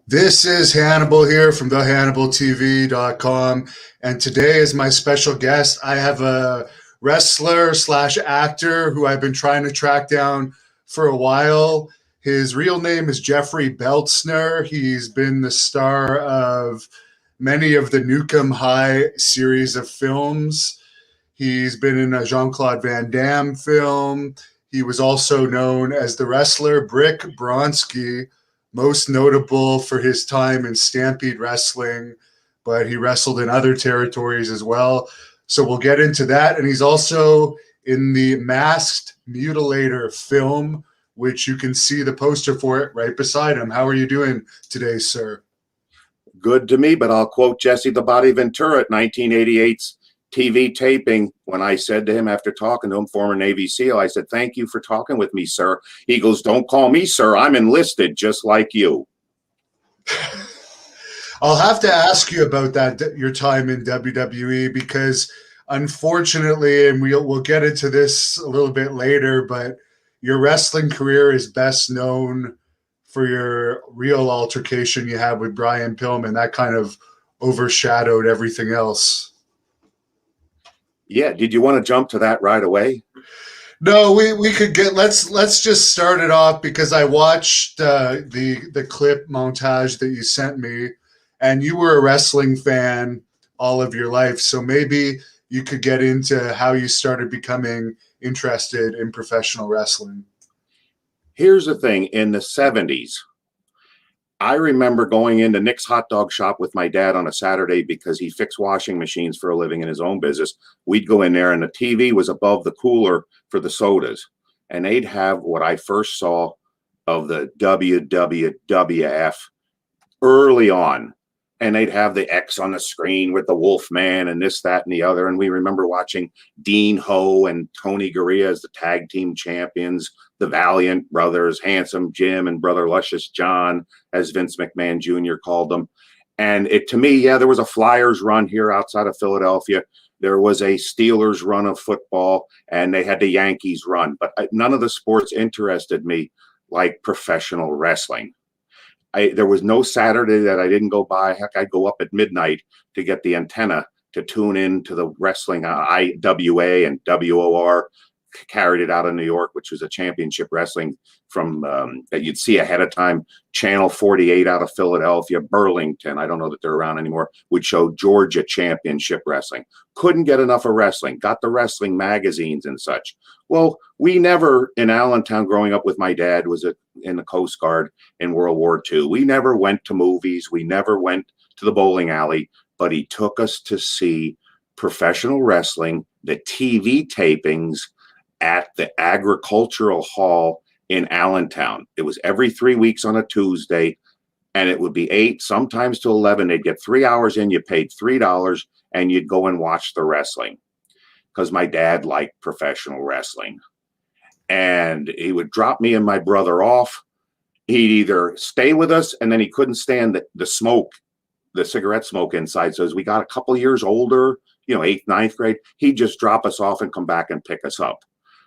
This is Hannibal here from thehannibaltv.com, and today is my special guest. I have a wrestler slash actor who I've been trying to track down for a while. His real name is Jeffrey Beltzner. He's been the star of many of the Nuke Em High series of films. He's been in a Jean-Claude Van Damme film. He was also known as the wrestler Brick Bronsky, most notable for his time in Stampede Wrestling, but he wrestled in other territories as well. So we'll get into that. And he's also in the Masked Mutilator film, which you can see the poster for it right beside him. How are you doing today, sir? Good to me, but I'll quote Jesse the Body Ventura at 1988's TV taping when I said to him after talking to him, former Navy SEAL, I said, "Thank you for talking with me, sir." He goes, "Don't call me sir. I'm enlisted just like you." I'll have to ask you about that, your time in WWE, because unfortunately, and we'll get into this a little bit later, but your wrestling career is best known for your real altercation you had with Brian Pillman. That kind of overshadowed everything else. Yeah, did you want to jump to that right away? No, we could get let's just start it off because I watched the clip montage that you sent me, and you were a wrestling fan all of your life, so maybe you could get into how you started becoming interested in professional wrestling. Here's the thing. In the 70s, I remember going into Nick's hot dog shop with my dad on a Saturday because he fixed washing machines for a living in his own business. We'd go in there and the TV was above the cooler for the sodas. And they'd have what I first saw of the WWF early on. And they'd have the X on the screen with the Wolfman and this, that, and the other. And we remember watching Dean Ho and Tony Garea as the tag team champions, the Valiant brothers, Handsome Jim and Brother Luscious John, as Vince McMahon Jr. called them. And to me, yeah, there was a Flyers run here outside of Philadelphia. There was a Steelers run of football, and they had the Yankees run. But none of the sports interested me like professional wrestling. There was no Saturday that I didn't go by. Heck, I'd go up at midnight to get the antenna to tune in to the wrestling. IWA and WOR carried it out of New York, which was a championship wrestling from that you'd see ahead of time. Channel 48 out of Philadelphia, Burlington, I don't know that they're around anymore, would show Georgia championship wrestling. Couldn't get enough of wrestling. Got the wrestling magazines and such. Well, we never, in Allentown growing up with my dad, was in the Coast Guard in World War II. We never went to movies. We never went to the bowling alley, but he took us to see professional wrestling, the TV tapings at the Agricultural Hall in Allentown. It was every 3 weeks on a Tuesday, and it would be 8, sometimes to 11. They'd get 3 hours in. You paid $3, and you'd go and watch the wrestling because my dad liked professional wrestling. And he would drop me and my brother off. He'd either stay with us, and then he couldn't stand the smoke, the cigarette smoke inside. So as we got a couple years older, 8th, 9th grade, he'd just drop us off and come back and pick us up.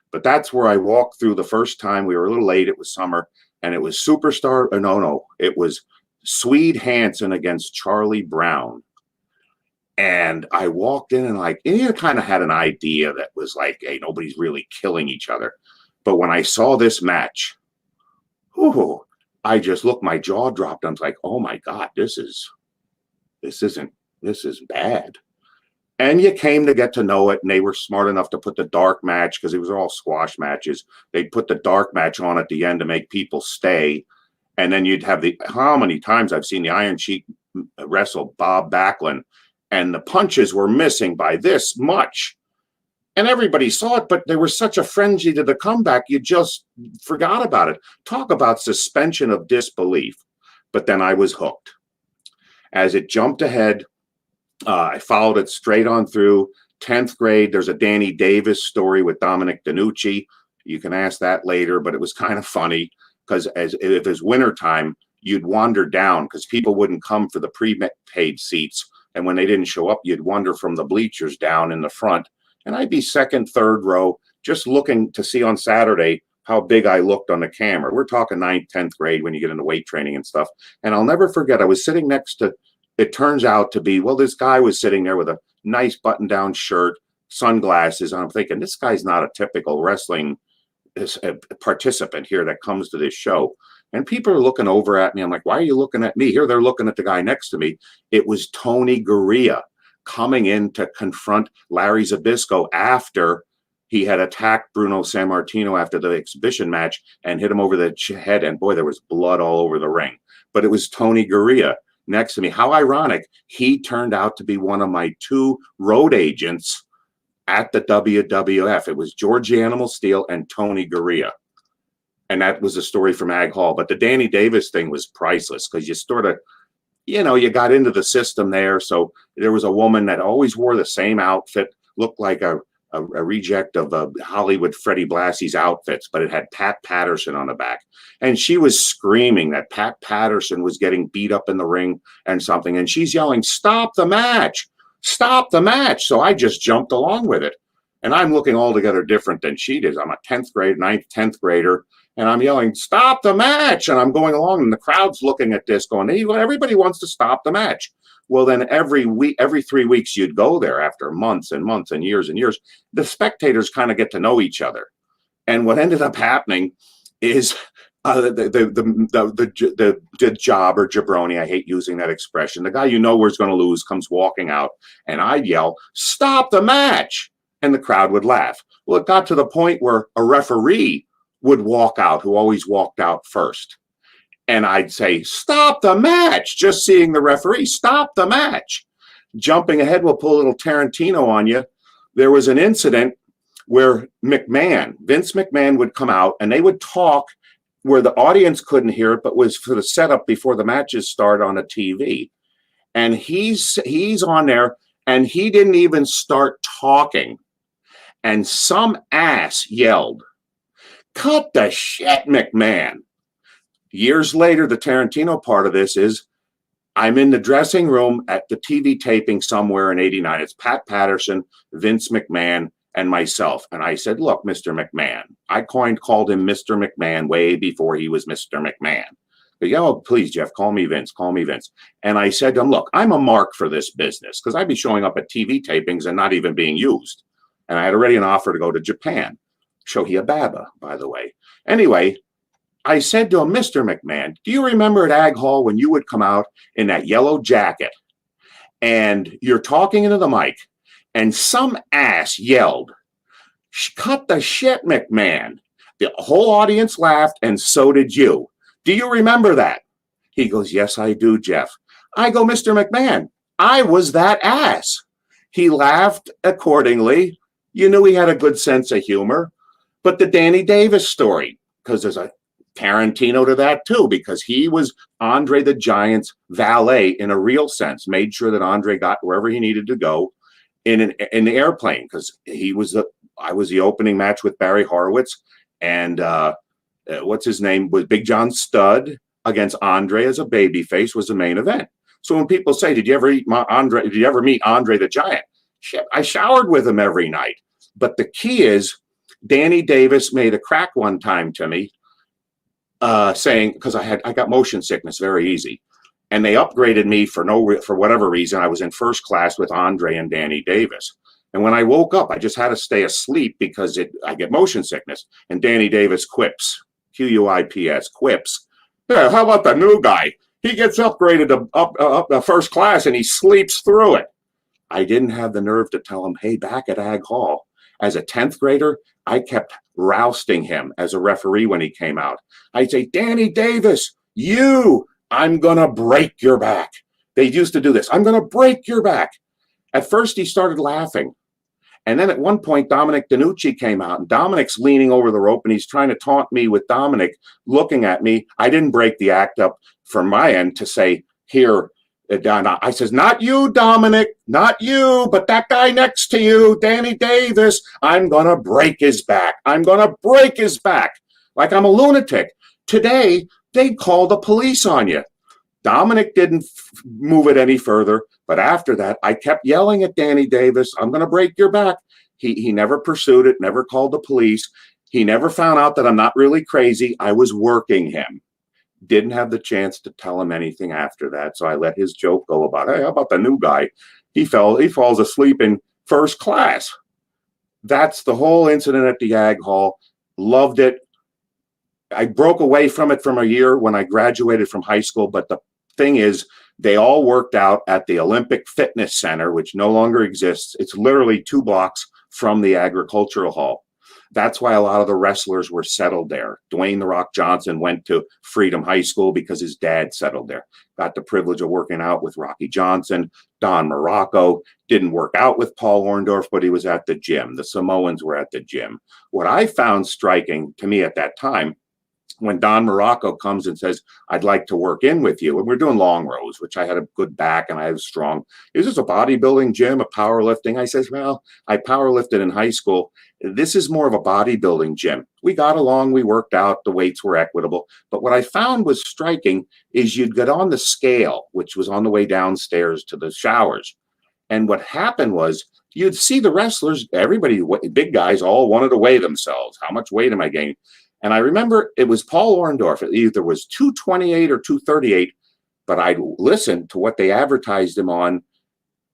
But that's where I walked through the first time. We were a little late. It was summer, and it was Superstar. It was Swede Hansen against Charlie Brown. And I walked in and kind of had an idea that was like, hey, nobody's really killing each other. But when I saw this match, I just looked, my jaw dropped. I was like, oh my God, this is bad. And you came to get to know it, and they were smart enough to put the dark match, because it was all squash matches. They'd put the dark match on at the end to make people stay. And then you'd have how many times I've seen the Iron Sheik wrestle Bob Backlund, and the punches were missing by this much. And everybody saw it, but there was such a frenzy to the comeback, you just forgot about it. Talk about suspension of disbelief. But then I was hooked. As it jumped ahead, I followed it straight on through 10th grade. There's a Danny Davis story with Dominic DeNucci. You can ask that later, but it was kind of funny because if it was wintertime, you'd wander down because people wouldn't come for the prepaid seats. And when they didn't show up, you'd wander from the bleachers down in the front. And I'd be second, third row, just looking to see on Saturday how big I looked on the camera. We're talking 9th, 10th grade when you get into weight training and stuff. And I'll never forget, I was sitting next to, it turns out to be, well, this guy was sitting there with a nice button-down shirt, sunglasses. And I'm thinking, this guy's not a typical wrestling participant here that comes to this show. And people are looking over at me. I'm like, why are you looking at me? Here they're looking at the guy next to me. It was Tony Gurria coming in to confront Larry Zbyszko after he had attacked Bruno Sammartino after the exhibition match and hit him over the head. And boy, there was blood all over the ring. But it was Tony Gurria next to me. How ironic. He turned out to be one of my 2 road agents at the WWF. It was George Animal Steel and Tony Gurria. And that was a story from Ag Hall. But the Danny Davis thing was priceless because you sort of, you know, you got into the system there. So there was a woman that always wore the same outfit, looked like a reject of Hollywood Freddie Blassie's outfits, but it had Pat Patterson on the back. And she was screaming that Pat Patterson was getting beat up in the ring and something. And she's yelling, "Stop the match! Stop the match!" So I just jumped along with it. And I'm looking altogether different than she did. I'm a 10th grade, 9th, 10th grader. And I'm yelling, "Stop the match!" And I'm going along, and the crowd's looking at this going, hey, well, everybody wants to stop the match. Well, then every 3 weeks you'd go there after months and months and years. The spectators kind of get to know each other. And what ended up happening is the job or jabroni, I hate using that expression, the guy you know where's going to lose comes walking out, and I'd yell, "Stop the match!" And the crowd would laugh. Well, it got to the point where a referee would walk out, who always walked out first. And I'd say, "Stop the match," just seeing the referee, "Stop the match." Jumping ahead, we'll pull a little Tarantino on you. There was an incident where Vince McMahon would come out and they would talk where the audience couldn't hear it, but was for the setup before the matches start on a TV. And he's on there and he didn't even start talking. And some ass yelled, "Cut the shit, McMahon." Years later, the Tarantino part of this is I'm in the dressing room at the TV taping somewhere in '89. It's Pat Patterson, Vince McMahon, and myself. And I said, "Look, Mr. McMahon," I called him Mr. McMahon way before he was Mr. McMahon. But, "Oh, please, Jeff, call me Vince, call me Vince." And I said to him, "Look, I'm a mark for this business because I'd be showing up at TV tapings and not even being used. And I had already an offer to go to Japan. Shohei Baba, by the way. Anyway, I said to him, "Mr. McMahon, do you remember at Ag Hall when you would come out in that yellow jacket and you're talking into the mic and some ass yelled, 'Cut the shit, McMahon'? The whole audience laughed and so did you. Do you remember that?" He goes, "Yes, I do, Jeff." I go, "Mr. McMahon, I was that ass." He laughed accordingly. You knew he had a good sense of humor. But the Danny Davis story, because there's a Tarantino to that too, because he was Andre the Giant's valet in a real sense, made sure that Andre got wherever he needed to go in the airplane, because I was the opening match with Barry Horowitz, and what's his name was Big John Studd against Andre as a babyface was the main event. So when people say, "Did you ever meet Andre the Giant?" Shit, I showered with him every night. But the key is, Danny Davis made a crack one time to me, saying, because I got motion sickness very easy, and they upgraded me for whatever reason. I was in first class with Andre and Danny Davis, and when I woke up, I just had to stay asleep because I get motion sickness. And Danny Davis quips, QUIPS, quips, "Yeah, how about the new guy? He gets upgraded to first class and he sleeps through it." I didn't have the nerve to tell him, "Hey, back at Ag Hall, as a 10th grader, I kept rousting him as a referee when he came out. I'd say, "Danny Davis, I'm going to break your back." They used to do this. "I'm going to break your back." At first, he started laughing. And then at one point, Dominic DeNucci came out, and Dominic's leaning over the rope, and he's trying to taunt me with Dominic looking at me. I didn't break the act up from my end to say, "Here, I says, not you, Dominic, not you, but that guy next to you, Danny Davis, I'm going to break his back. I'm going to break his back." Like I'm a lunatic. Today, they'd call the police on you. Dominic didn't move it any further. But after that, I kept yelling at Danny Davis, "I'm going to break your back." He never pursued it, never called the police. He never found out that I'm not really crazy. I was working him. Didn't have the chance to tell him anything after that. So I let his joke go about, hey, how about the new guy? He falls asleep in first class. That's the whole incident at the Ag Hall. Loved it. I broke away from it from a year when I graduated from high school. But the thing is, they all worked out at the Olympic Fitness Center, which no longer exists. It's literally 2 blocks from the Agricultural Hall. That's why a lot of the wrestlers were settled there. Dwayne "The Rock" Johnson went to Freedom High School because his dad settled there. Got the privilege of working out with Rocky Johnson. Don Morocco didn't work out with Paul Orndorff, but he was at the gym. The Samoans were at the gym. What I found striking to me at that time, when Don Morocco comes and says, I'd like to work in with you, and we're doing long rows, which I had a good back and I was strong. Is this a bodybuilding gym, a powerlifting? I says, well, I powerlifted in high school. This is more of a bodybuilding gym. We got along, we worked out, the weights were equitable. But what I found was striking is you'd get on the scale, which was on the way downstairs to the showers. And what happened was you'd see the wrestlers, everybody, big guys, all wanted to weigh themselves. How much weight am I gaining? And I remember it was Paul Orndorff. It either was 228 or 238, but I listened to what they advertised him on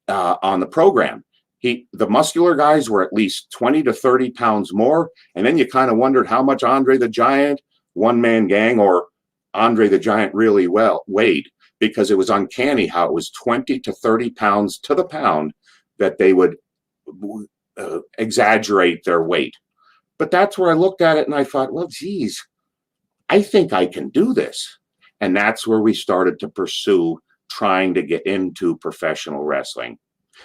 the program. The muscular guys were at least 20 to 30 pounds more. And then you kind of wondered how much Andre the Giant, one-man gang, or Andre the Giant really weighed, because it was uncanny how it was 20 to 30 pounds to the pound that they would exaggerate their weight. But that's where I looked at it and I thought, well, geez, I think I can do this. And that's where we started to pursue trying to get into professional wrestling.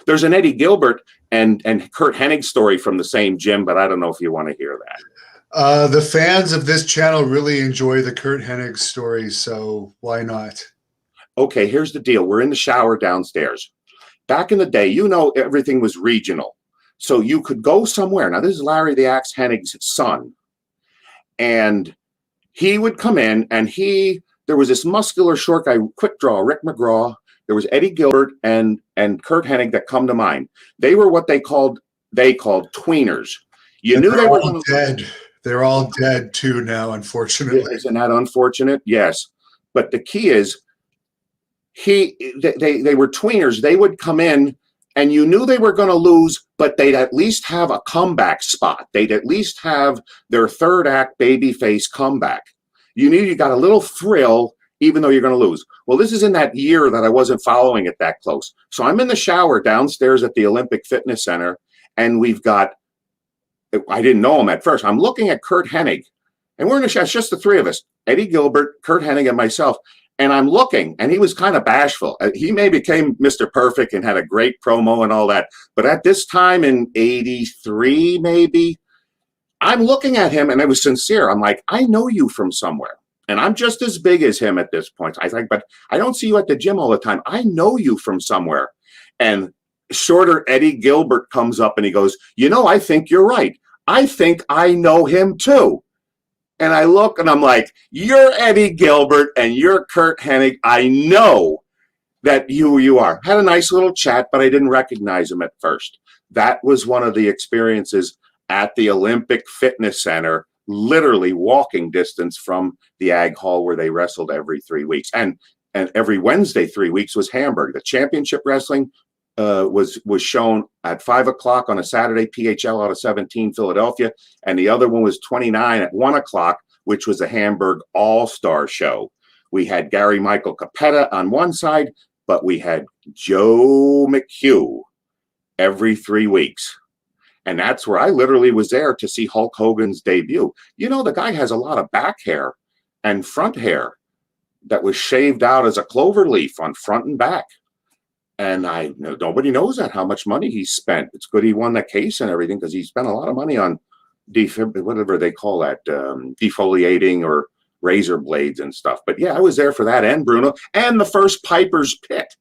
There's an Eddie Gilbert and Curt Hennig story from the same gym, but I don't know if you want to hear that. The fans of this channel really enjoy the Curt Hennig story, so why not? Okay, here's the deal. We're in the shower downstairs. Back in the day, everything was regional. So you could go somewhere. Now, this is Larry the Axe Hennig's son. And he would come in and there was this muscular short guy, quick draw, Rick McGraw. There was Eddie Gilbert and Curt Hennig that come to mind. They were what they called tweeners. You knew they were all dead. They're all dead too now, unfortunately. Isn't that unfortunate? Yes. But the key is they were tweeners. They would come in and you knew they were going to lose, but they'd at least have a comeback spot. They'd at least have their third act babyface comeback. You knew you got a little thrill, even though you're going to lose. Well, this is in that year that I wasn't following it that close. So I'm in the shower downstairs at the Olympic Fitness Center, and I didn't know him at first. I'm looking at Curt Hennig, and we're in the shower, it's just the three of us, Eddie Gilbert, Curt Hennig, and myself. And I'm looking, and he was kind of bashful. He may became Mr. Perfect and had a great promo and all that. But at this time in 83, maybe, I'm looking at him, and it was sincere. I'm like, I know you from somewhere. And I'm just as big as him at this point. I think, but I don't see you at the gym all the time. I know you from somewhere. And shorter Eddie Gilbert comes up, and he goes, I think you're right. I think I know him too. And I look and I'm like, you're Eddie Gilbert and you're Curt Hennig. I know that you are. Had a nice little chat, but I didn't recognize him at first. That was one of the experiences at the Olympic Fitness Center, literally walking distance from the Ag Hall where they wrestled every 3 weeks. And every Wednesday, 3 weeks was Hamburg. The championship wrestling was shown at 5 o'clock on a Saturday, PHL out of 17, Philadelphia. And the other one was 29 at 1 o'clock, which was a Hamburg All-Star show. We had Gary Michael Capetta on one side, but we had Joe McHugh every 3 weeks. And that's where I literally was there to see Hulk Hogan's debut. The guy has a lot of back hair and front hair that was shaved out as a clover leaf on front and back. And nobody knows how much money he spent. It's good he won the case and everything, because he spent a lot of money on whatever they call that, defoliating or razor blades and stuff. But yeah, I was there for that, and Bruno, and the first Piper's Pit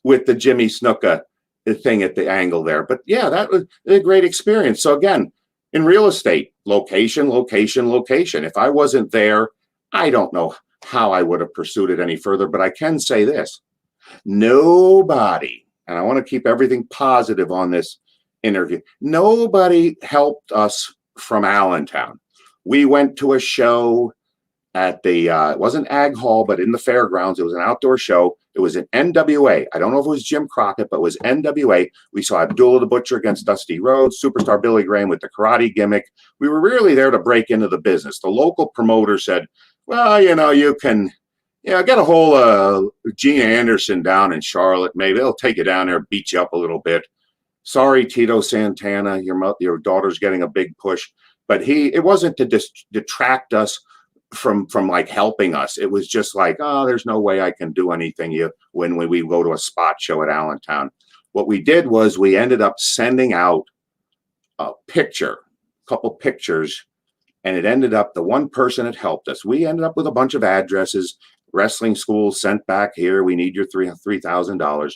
with the Jimmy Snuka thing at the angle there. But yeah, that was a great experience. So again, in real estate, location, location, location. If I wasn't there, I don't know how I would have pursued it any further, but I can say this. Nobody, and I want to keep everything positive on this interview, nobody helped us from Allentown. We went to a show at the, it wasn't Ag Hall, but in the fairgrounds. It was an outdoor show. It was an NWA. I don't know if it was Jim Crockett, but it was NWA. We saw Abdullah the Butcher against Dusty Rhodes, Superstar Billy Graham with the karate gimmick. We were really there to break into the business. The local promoter said, well, you can, get a hold of Gene Anderson down in Charlotte. Maybe they'll take you down there, beat you up a little bit. Sorry, Tito Santana, your daughter's getting a big push. But it wasn't to detract us from like helping us. It was just like, oh, there's no way I can do anything when we go to a spot show at Allentown. What we did was we ended up sending out a couple pictures, and it ended up the one person that helped us. We ended up with a bunch of addresses, wrestling schools sent back here. We need your $3,000.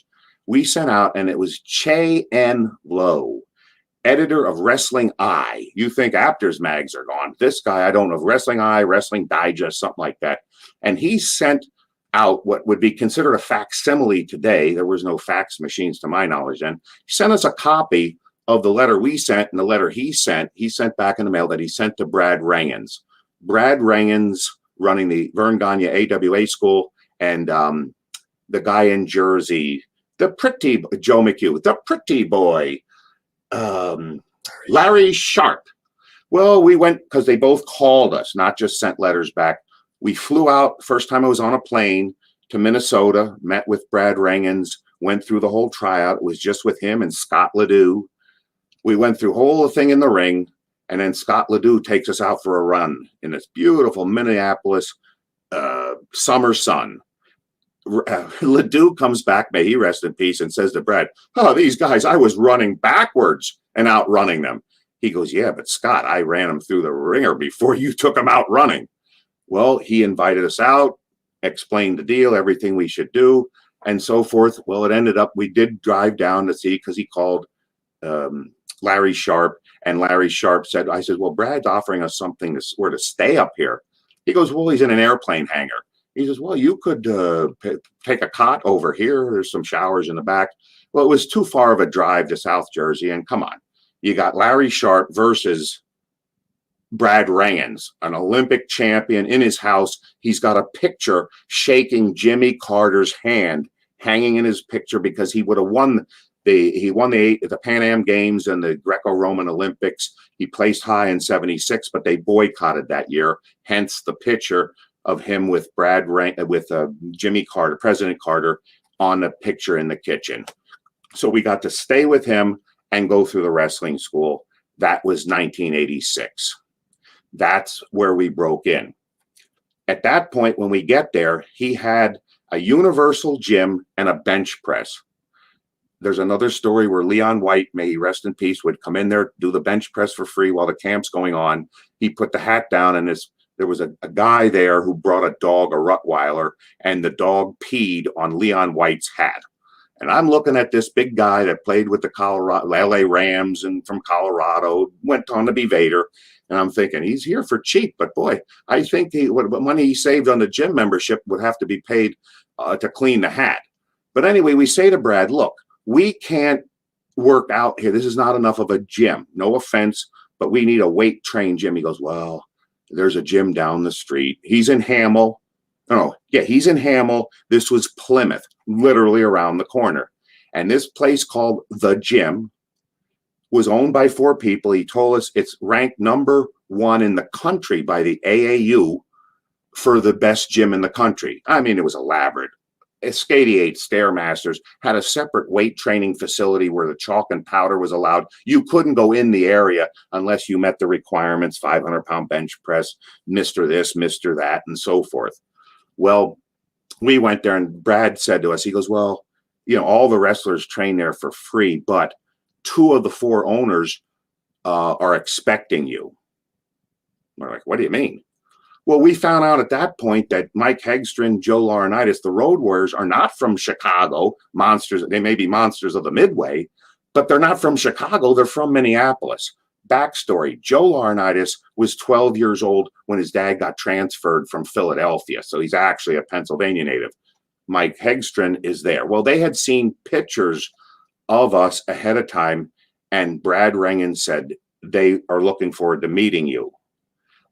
We sent out, and it was Che N. Lowe, editor of Wrestling Eye. You think Aptors mags are gone. This guy, I don't know, Wrestling Eye, Wrestling Digest, something like that. And he sent out what would be considered a facsimile today. There was no fax machines to my knowledge then. He sent us a copy of the letter we sent and the letter he sent back in the mail that he sent to Brad Rangens. Brad Rangens running the Vern Gagne AWA school, and the guy in Jersey, the pretty Joe McHugh, the pretty boy, Larry Sharp. Well, we went because they both called us, not just sent letters back. We flew out, first time I was on a plane, to Minnesota, met with Brad Rangens, went through the whole tryout. It was just with him and Scott Ledoux. We went through the whole thing in the ring, and then Scott Ledoux takes us out for a run in this beautiful Minneapolis summer sun. Ledoux comes back, may he rest in peace, and says to Brad, oh, these guys, I was running backwards and outrunning them. He goes, yeah, but Scott, I ran them through the ringer before you took them out running. Well, he invited us out, explained the deal, everything we should do, and so forth. Well, it ended up, we did drive down to see, because he called Larry Sharp, and Larry Sharp said, I said, well, Brad's offering us something to stay up here. He goes, well, he's in an airplane hangar. He says, well, you could take a cot over here. There's some showers in the back. Well, it was too far of a drive to South Jersey. And come on, you got Larry Sharp versus Brad Rangens, an Olympic champion in his house. He's got a picture shaking Jimmy Carter's hand hanging in his picture because he would have won the Pan Am Games and the Greco-Roman Olympics. He placed high in 76, but they boycotted that year. Hence the picture of him with Jimmy Carter, President Carter, on the picture in the kitchen. So we got to stay with him and go through the wrestling school. That was 1986. That's where we broke in. At that point, when we get there, he had a universal gym and a bench press. There's another story where Leon White, may he rest in peace, would come in there, do the bench press for free while the camp's going on. He put the hat down, and there was a guy there who brought a dog, a Rottweiler, and the dog peed on Leon White's hat. And I'm looking at this big guy that played with the LA Rams and from Colorado, went on to be Vader. And I'm thinking, he's here for cheap. But boy, I think what money he saved on the gym membership would have to be paid to clean the hat. But anyway, we say to Brad, look, we can't work out here. This is not enough of a gym. No offense, but we need a weight trained gym. He goes, well, there's a gym down the street. He's in Hamel. He's in Hamel. This was Plymouth, literally around the corner. And this place called The Gym was owned by 4 people. He told us it's ranked number 1 in the country by the AAU for the best gym in the country. I mean, it was elaborate. 88 Stairmasters, had a separate weight training facility where the chalk and powder was allowed. You couldn't go in the area unless you met the requirements, 500-pound bench press, Mr. this, Mr. that, and so forth. Well, we went there, and Brad said to us, he goes, well, all the wrestlers train there for free, but 2 of the 4 owners are expecting you. We're like, what do you mean? Well, we found out at that point that Mike Hegstrom, Joe Laurinaitis, the Road Warriors, are not from Chicago, monsters. They may be monsters of the Midway, but they're not from Chicago. They're from Minneapolis. Backstory, Joe Laurinaitis was 12 years old when his dad got transferred from Philadelphia. So he's actually a Pennsylvania native. Mike Hegstrom is there. Well, they had seen pictures of us ahead of time, and Brad Rangens said, they are looking forward to meeting you.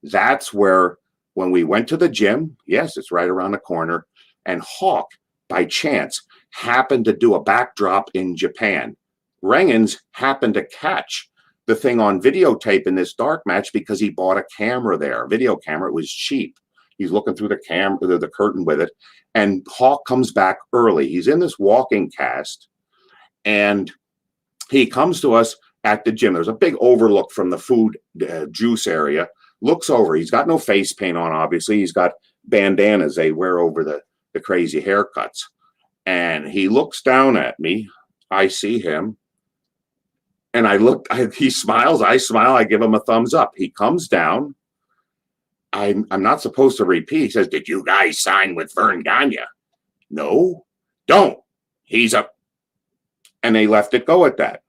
That's where, when we went to the gym, yes, it's right around the corner, and Hawk, by chance, happened to do a backdrop in Japan. Rengens happened to catch the thing on videotape in this dark match because he bought a camera there, a video camera. It was cheap. He's looking through the curtain with it, and Hawk comes back early. He's in this walking cast, and he comes to us at the gym. There's a big overlook from the food juice area. Looks over. He's got no face paint on, obviously. He's got bandanas they wear over the crazy haircuts. And he looks down at me. I see him. And he smiles. I smile. I give him a thumbs up. He comes down. I'm not supposed to repeat. He says, "Did you guys sign with Vern Gagne?" "No, don't. He's up." And they left it go at that.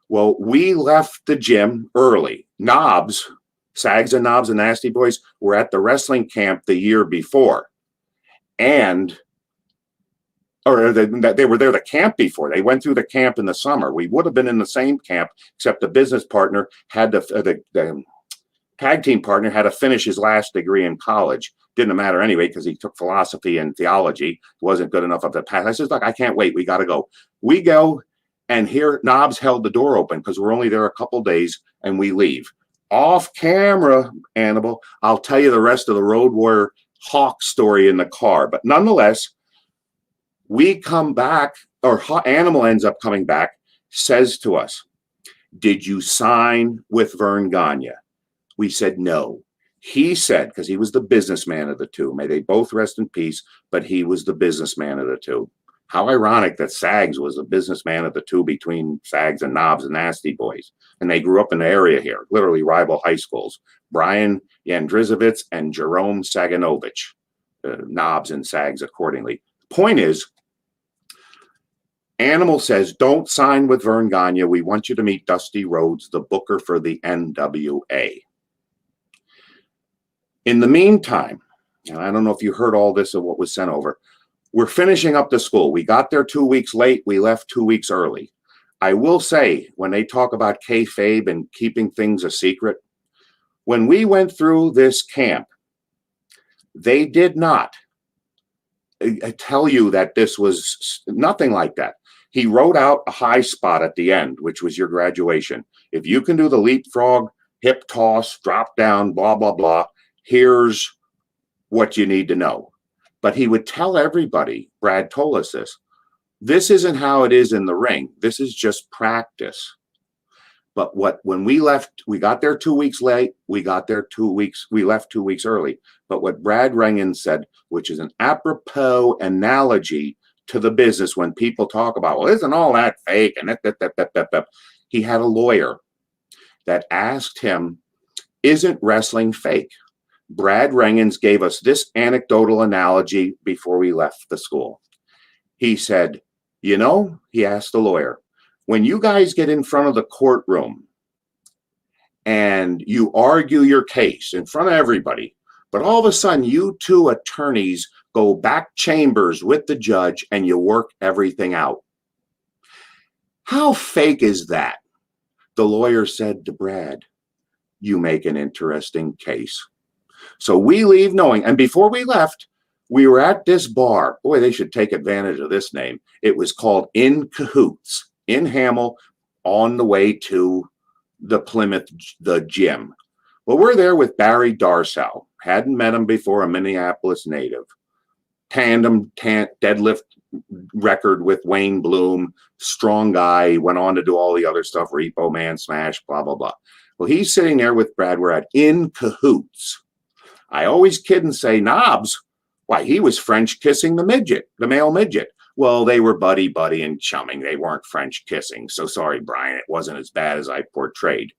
Well, we left the gym early. Knobs, Sags and Knobs and Nasty Boys were at the wrestling camp the year before. They were there the camp before. They went through the camp in the summer. We would have been in the same camp, except the business partner had the tag team partner had to finish his last degree in college. Didn't matter anyway, because he took philosophy and theology. It wasn't good enough of the path. I said, "Look, I can't wait. We got to go." We go, and here Knobs held the door open because we're only there a couple days, and we leave. Off camera, Annabelle, I'll tell you the rest of the Road Warrior Hawk story in the car. But nonetheless, we come back, or Animal ends up coming back, says to us, "Did you sign with Vern Gagne?" We said no. He said, because he was the businessman of the two, may they both rest in peace, but he was the businessman of the two. How ironic that Sags was the businessman of the two between Sags and Knobs and Nasty Boys. And they grew up in the area here, literally rival high schools. Brian Yandrizovitz and Jerome Saganovich, Knobs and Sags accordingly. Point is, Animal says, "Don't sign with Vern Gagne. We want you to meet Dusty Rhodes, the booker for the NWA." In the meantime, and I don't know if you heard all this of what was sent over, we're finishing up the school. We got there 2 weeks late. We left 2 weeks early. I will say, when they talk about kayfabe and keeping things a secret, when we went through this camp, they did not tell you that this was nothing like that. He wrote out a high spot at the end, which was your graduation. If you can do the leapfrog, hip toss, drop down, blah, blah, blah, here's what you need to know. But he would tell everybody, Brad told us this isn't how it is in the ring. This is just practice. But when we left, we got there 2 weeks late. We left 2 weeks early. But what Brad Rengen said, which is an apropos analogy to the business when people talk about, well, isn't all that fake? And that. He had a lawyer that asked him, isn't wrestling fake? Brad Rengens gave us this anecdotal analogy before we left the school. He said, he asked the lawyer, when you guys get in front of the courtroom and you argue your case in front of everybody, but all of a sudden you two attorneys go back chambers with the judge and you work everything out. How fake is that? The lawyer said to Brad, you make an interesting case. So we leave knowing, and before we left, we were at this bar. Boy, they should take advantage of this name. It was called In Cahoots in Hamel on the way to the Plymouth, the gym. Well, we're there with Barry Darsow. Hadn't met him before, a Minneapolis native. Tandem deadlift record with Wayne Bloom. Strong guy. Went on to do all the other stuff, Repo Man, Smash, blah, blah, blah. Well, he's sitting there with Brad. We're at In Cahoots. I always kid and say, Knobs, why, he was French kissing the midget, the male midget. Well, they were buddy and chumming. They weren't French kissing. So sorry, Brian, it wasn't as bad as I portrayed.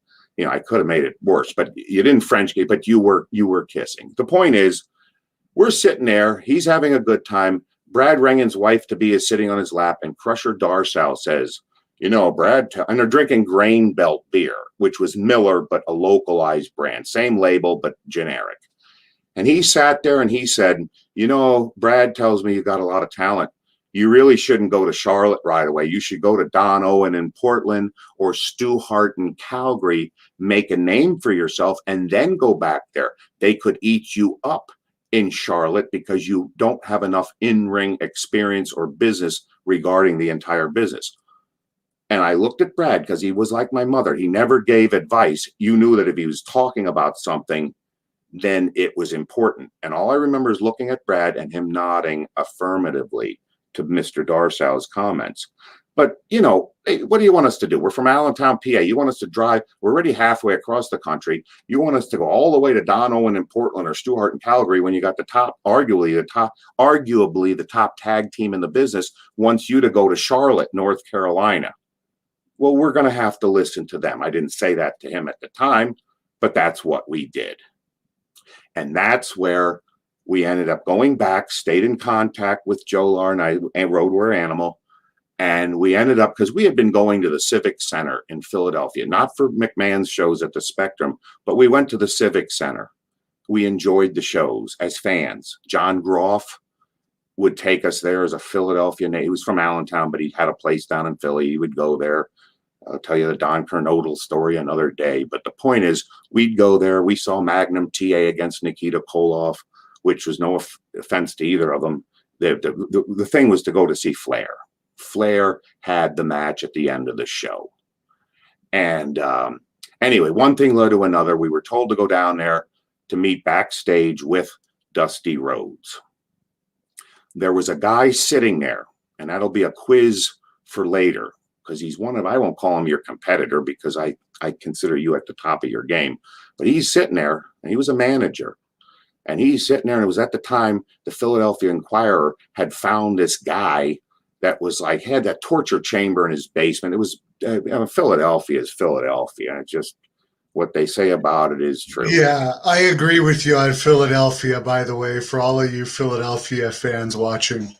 I could have made it worse, but you didn't French kiss, but you were kissing. The point is, we're sitting there. He's having a good time. Brad Rengen's wife-to-be is sitting on his lap, and Crusher Darsow says, Brad, and they're drinking Grain Belt beer, which was Miller, but a localized brand. Same label, but generic. And he sat there and he said, Brad tells me you got a lot of talent. you really shouldn't go to Charlotte right away. You should go to Don Owen in Portland or Stu Hart in Calgary, make a name for yourself, and then go back there. They could eat you up in Charlotte because you don't have enough in-ring experience or business regarding the entire business. And I looked at Brad because he was like my mother. He never gave advice. You knew that if he was talking about something, then it was important. And all I remember is looking at Brad and him nodding affirmatively to Mr. Darsow's comments. But, you know, hey, what do you want us to do? We're from Allentown, PA. You want us to drive? We're already halfway across the country. You want us to go all the way to Don Owen in Portland or Stu Hart in Calgary when you got the top, arguably the top tag team in the business wants you to go to Charlotte, North Carolina. Well, we're going to have to listen to them. I didn't say that to him at the time, but that's what we did. And that's where we ended up going back, stayed in contact with Joe Laurinaitis and Road Warrior Animal. And we ended up, because we had been going to the Civic Center in Philadelphia, not for McMahon's shows at the Spectrum, but we went to the Civic Center. We enjoyed the shows as fans. John Groff would take us there as a Philadelphia native. He was from Allentown, but he had a place down in Philly. He would go there. I'll tell you the Don Kernodle story another day. But the point is, we'd go there. We saw Magnum TA against Nikita Koloff, which was no offense to either of them. The thing was to go to see Flair. Flair had the match at the end of the show. And anyway, one thing led to another. We were told to go down there to meet backstage with Dusty Rhodes. There was a guy sitting there, and that'll be a quiz for later, because he's one of, I won't call him your competitor because I consider you at the top of your game. But he's sitting there, and he was a manager. And he's sitting there, and it was at the time the Philadelphia Inquirer had found this guy that was like, had that torture chamber in his basement. It was, Philadelphia is Philadelphia. And it's just what they say about it is true. Yeah, I agree with you on Philadelphia, by the way, for all of you Philadelphia fans watching.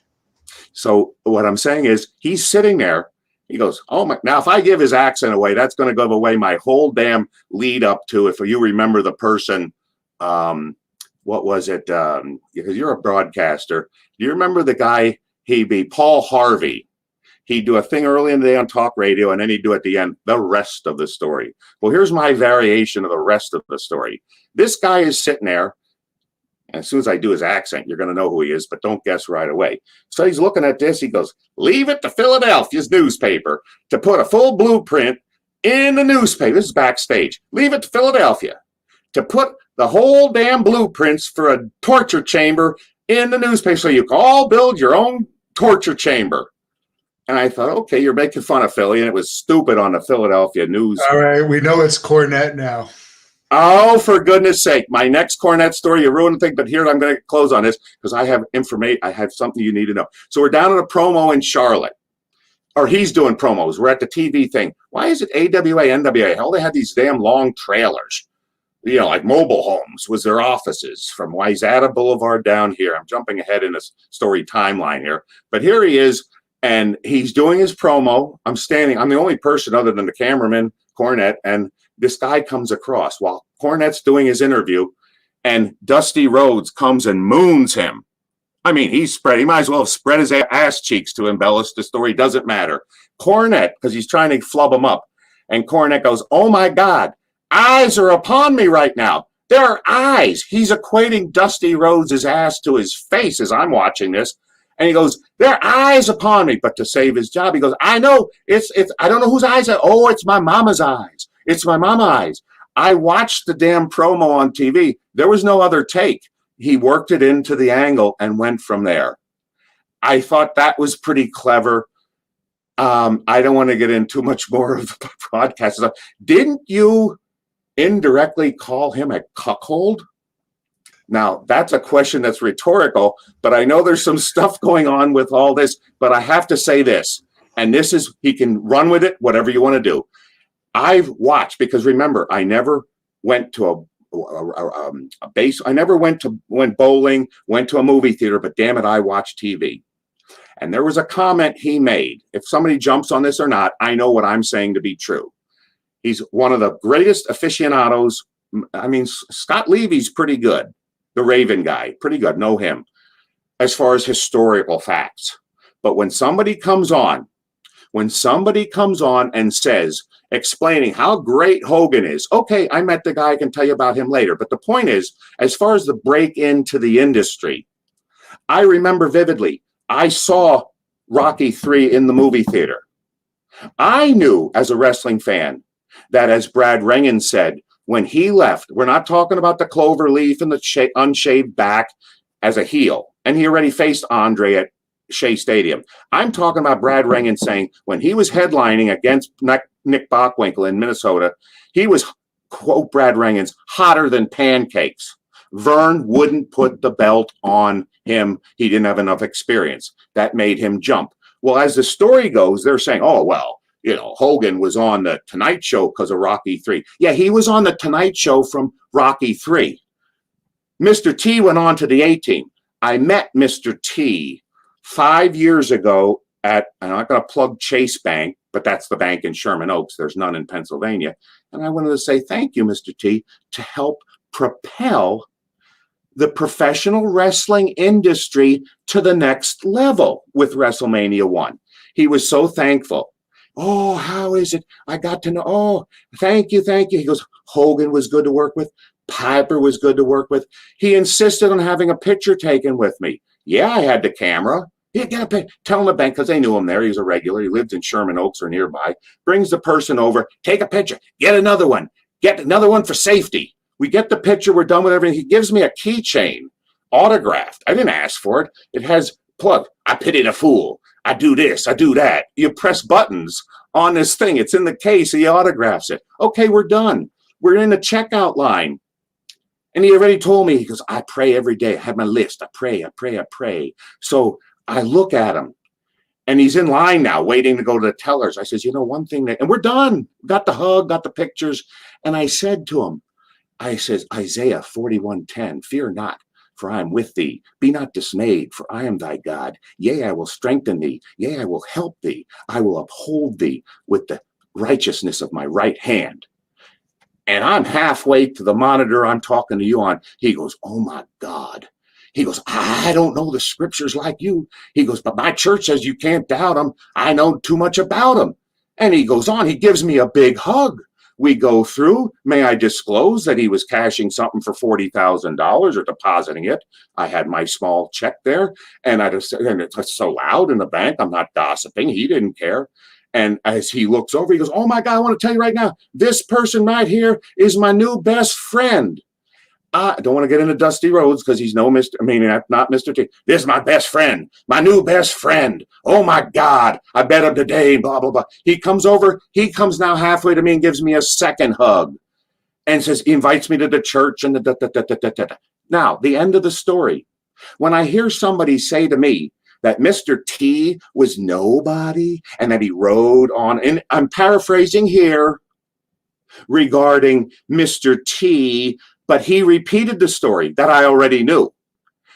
So what I'm saying is he's sitting there. He goes, oh my, now if I give his accent away, that's going to give away my whole damn lead up to, if you remember the person, what was it? Because you're a broadcaster. Do you remember the guy? He'd be Paul Harvey. He'd do a thing early in the day on talk radio, and then he'd do at the end the rest of the story. Well, here's my variation of the rest of the story. This guy is sitting there, and as soon as I do his accent, you're going to know who he is, but don't guess right away. So he's looking at this. He goes, leave it to Philadelphia's newspaper to put a full blueprint in the newspaper. This is backstage. Leave it to Philadelphia to put the whole damn blueprints for a torture chamber in the newspaper so you can all build your own torture chamber. And I thought, okay, you're making fun of Philly, and it was stupid on the Philadelphia news. All right, we know it's Cornette now. Oh, for goodness sake. My next Cornette story, you ruined the thing, but here I'm going to close on this because I have information. I have something you need to know. So we're down at a promo in Charlotte, or he's doing promos. We're at the TV thing. Why is it AWA, NWA? Hell, they had these damn long trailers. You know, like mobile homes was their offices from Wayzata Boulevard down here. I'm jumping ahead in a story timeline here. But here he is, and he's doing his promo. I'm standing. I'm the only person other than the cameraman, Cornette, and this guy comes across while Cornette's doing his interview, and Dusty Rhodes comes and moons him. I mean, he might as well have spread his ass cheeks to embellish the story. Doesn't matter. Cornette, because he's trying to flub him up. And Cornette goes, oh my God, eyes are upon me right now. There are eyes. He's equating Dusty Rhodes' ass to his face as I'm watching this. And he goes, there are eyes upon me. But to save his job, he goes, I know, it's I don't know whose eyes are. Oh, it's my mama's eyes. It's my mama's eyes. I watched the damn promo on TV. There was no other take. He worked it into the angle and went from there. I thought that was pretty clever. I don't want to get into much more of the podcast stuff. Didn't you indirectly call him a cuckold? Now, that's a question that's rhetorical, but I know there's some stuff going on with all this, but I have to say this, and this is, he can run with it, whatever you want to do. I've watched, because remember, I never went to a base. I never went bowling, went to a movie theater, but damn it, I watched TV. And there was a comment he made. If somebody jumps on this or not, I know what I'm saying to be true. He's one of the greatest aficionados. I mean, Scott Levy's pretty good. The Raven guy, pretty good. Know him as far as historical facts. But when somebody comes on and says, explaining how great Hogan is, okay, I met the guy, I can tell you about him later. But the point is, as far as the break into the industry, I remember vividly, I saw Rocky III in the movie theater. I knew as a wrestling fan that, as Brad Rengen said, when he left, we're not talking about the clover leaf and the unshaved back as a heel. And he already faced Andre at Shea Stadium. I'm talking about Brad Rengen saying when he was headlining against Nick Bockwinkel in Minnesota, he was, quote Brad Rengen's, hotter than pancakes. Vern wouldn't put the belt on him. He didn't have enough experience. That made him jump. Well, as the story goes, they're saying, oh, well, you know, Hogan was on the Tonight Show because of Rocky III. Yeah, he was on the Tonight Show from Rocky III. Mr. T went on to the A-Team. I met Mr. T 5 years ago at, I'm not going to plug Chase Bank, but that's the bank in Sherman Oaks. There's none in Pennsylvania. And I wanted to say thank you, Mr. T, to help propel the professional wrestling industry to the next level with WrestleMania 1. He was so thankful. Oh, how is it? I got to know. Oh, thank you, thank you. He goes, Hogan was good to work with. Piper was good to work with. He insisted on having a picture taken with me. Yeah, I had the camera. Yeah, get a picture. Tell him the bank, because they knew him there. He was a regular. He lived in Sherman Oaks or nearby. Brings the person over. Take a picture. Get another one. Get another one for safety. We get the picture. We're done with everything. He gives me a keychain, autographed. I didn't ask for it. It has plug. I pity the fool. I do this. I do that. You press buttons on this thing. It's in the case. He autographs it. Okay, we're done. We're in the checkout line. And he already told me, he goes, I pray every day. I have my list. I pray, I pray, I pray. So I look at him. And he's in line now, waiting to go to the tellers. I says, you know, one thing that, and we're done. Got the hug, got the pictures. And I said to him, I says, Isaiah 41:10, fear not, for I am with thee. Be not dismayed, for I am thy God. Yea, I will strengthen thee. Yea, I will help thee. I will uphold thee with the righteousness of my right hand. And I'm halfway to the monitor I'm talking to you on. He goes, oh my God. He goes, I don't know the scriptures like you. He goes, but my church says you can't doubt them. I know too much about them. And he goes on, he gives me a big hug. We go through. May I disclose that he was cashing something for $40,000 or depositing it? I had my small check there, and it's so loud in the bank. I'm not gossiping. He didn't care. And as he looks over, he goes, oh my God, I want to tell you right now, this person right here is my new best friend. I don't want to get into Dusty Rhodes because he's not Mr. T. This is my best friend, my new best friend. Oh my God, I bet him today, blah, blah, blah. He comes over, he comes now halfway to me and gives me a second hug and says, he invites me to the church and the. Now, the end of the story. When I hear somebody say to me that Mr. T was nobody and that he rode on, and I'm paraphrasing here regarding Mr. T, but he repeated the story that I already knew.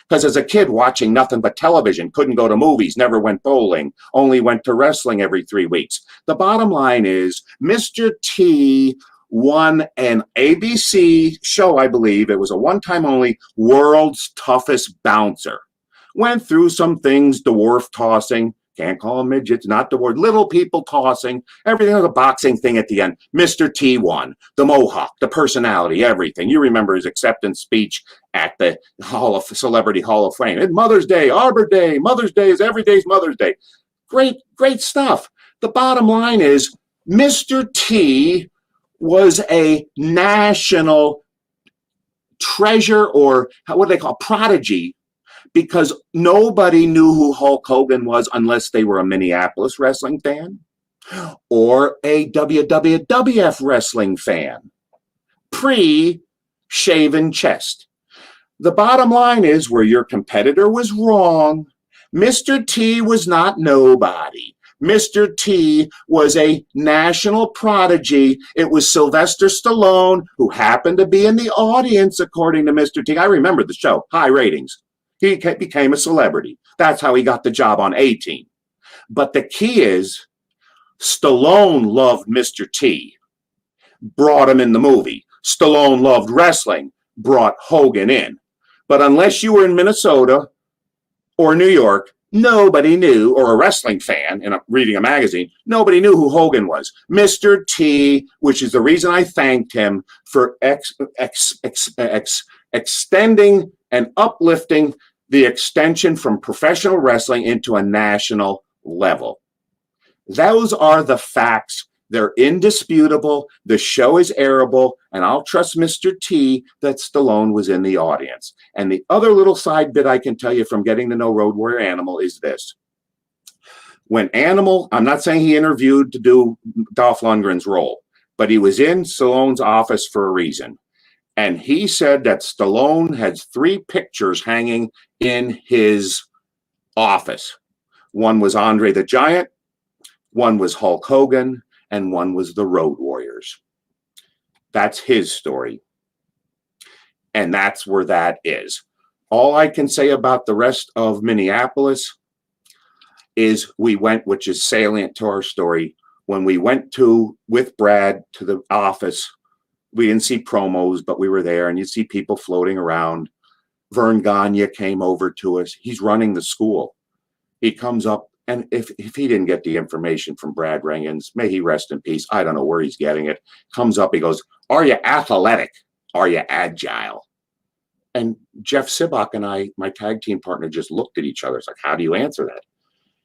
Because as a kid watching nothing but television, couldn't go to movies, never went bowling, only went to wrestling every 3 weeks. The bottom line is Mr. T won an ABC show, I believe. It was a one-time only, World's Toughest Bouncer. Went through some things, dwarf tossing. Can't call them midgets, not the word. Little people tossing, everything was a boxing thing at the end. Mr. T won. The mohawk, the personality, everything. You remember his acceptance speech at the Celebrity Hall of Fame. It's Mother's Day, Arbor Day, Mother's Day is every day's Mother's Day. Great, great stuff. The bottom line is Mr. T was a national treasure, or what do they call prodigy, because nobody knew who Hulk Hogan was unless they were a Minneapolis wrestling fan or a WWF wrestling fan, pre-shaven chest. The bottom line is, where your competitor was wrong, Mr. T was not nobody. Mr. T was a national prodigy. It was Sylvester Stallone, who happened to be in the audience, according to Mr. T. I remember the show, high ratings. He became a celebrity. That's how he got the job on A-Team. But the key is, Stallone loved Mr. T, brought him in the movie. Stallone loved wrestling, brought Hogan in. But unless you were in Minnesota or New York, Nobody knew, or a wrestling fan and reading a magazine, nobody knew who Hogan was. Mr. T, which is the reason I thanked him for extending and uplifting the extension from professional wrestling into a national level. Those are the facts. They're indisputable. The show is airable, and I'll trust Mr. T that Stallone was in the audience. And the other little side bit I can tell you from getting to know Road Warrior Animal is this. When Animal, I'm not saying he interviewed to do Dolph Lundgren's role, but he was in Stallone's office for a reason. And he said that Stallone had 3 pictures hanging in his office. One was Andre the Giant, one was Hulk Hogan, and one was the Road Warriors. That's his story. And that's where that is. All I can say about the rest of Minneapolis is we went, which is salient to our story, when we went with Brad to the office, we didn't see promos, but we were there, and you'd see people floating around. Vern Gagne came over to us. He's running the school. He comes up, and if he didn't get the information from Brad Rangens, may he rest in peace, I don't know where he's getting it, comes up, he goes, "Are you athletic? Are you agile?" And Jeff Sibok and I, my tag team partner, just looked at each other. It's like, how do you answer that?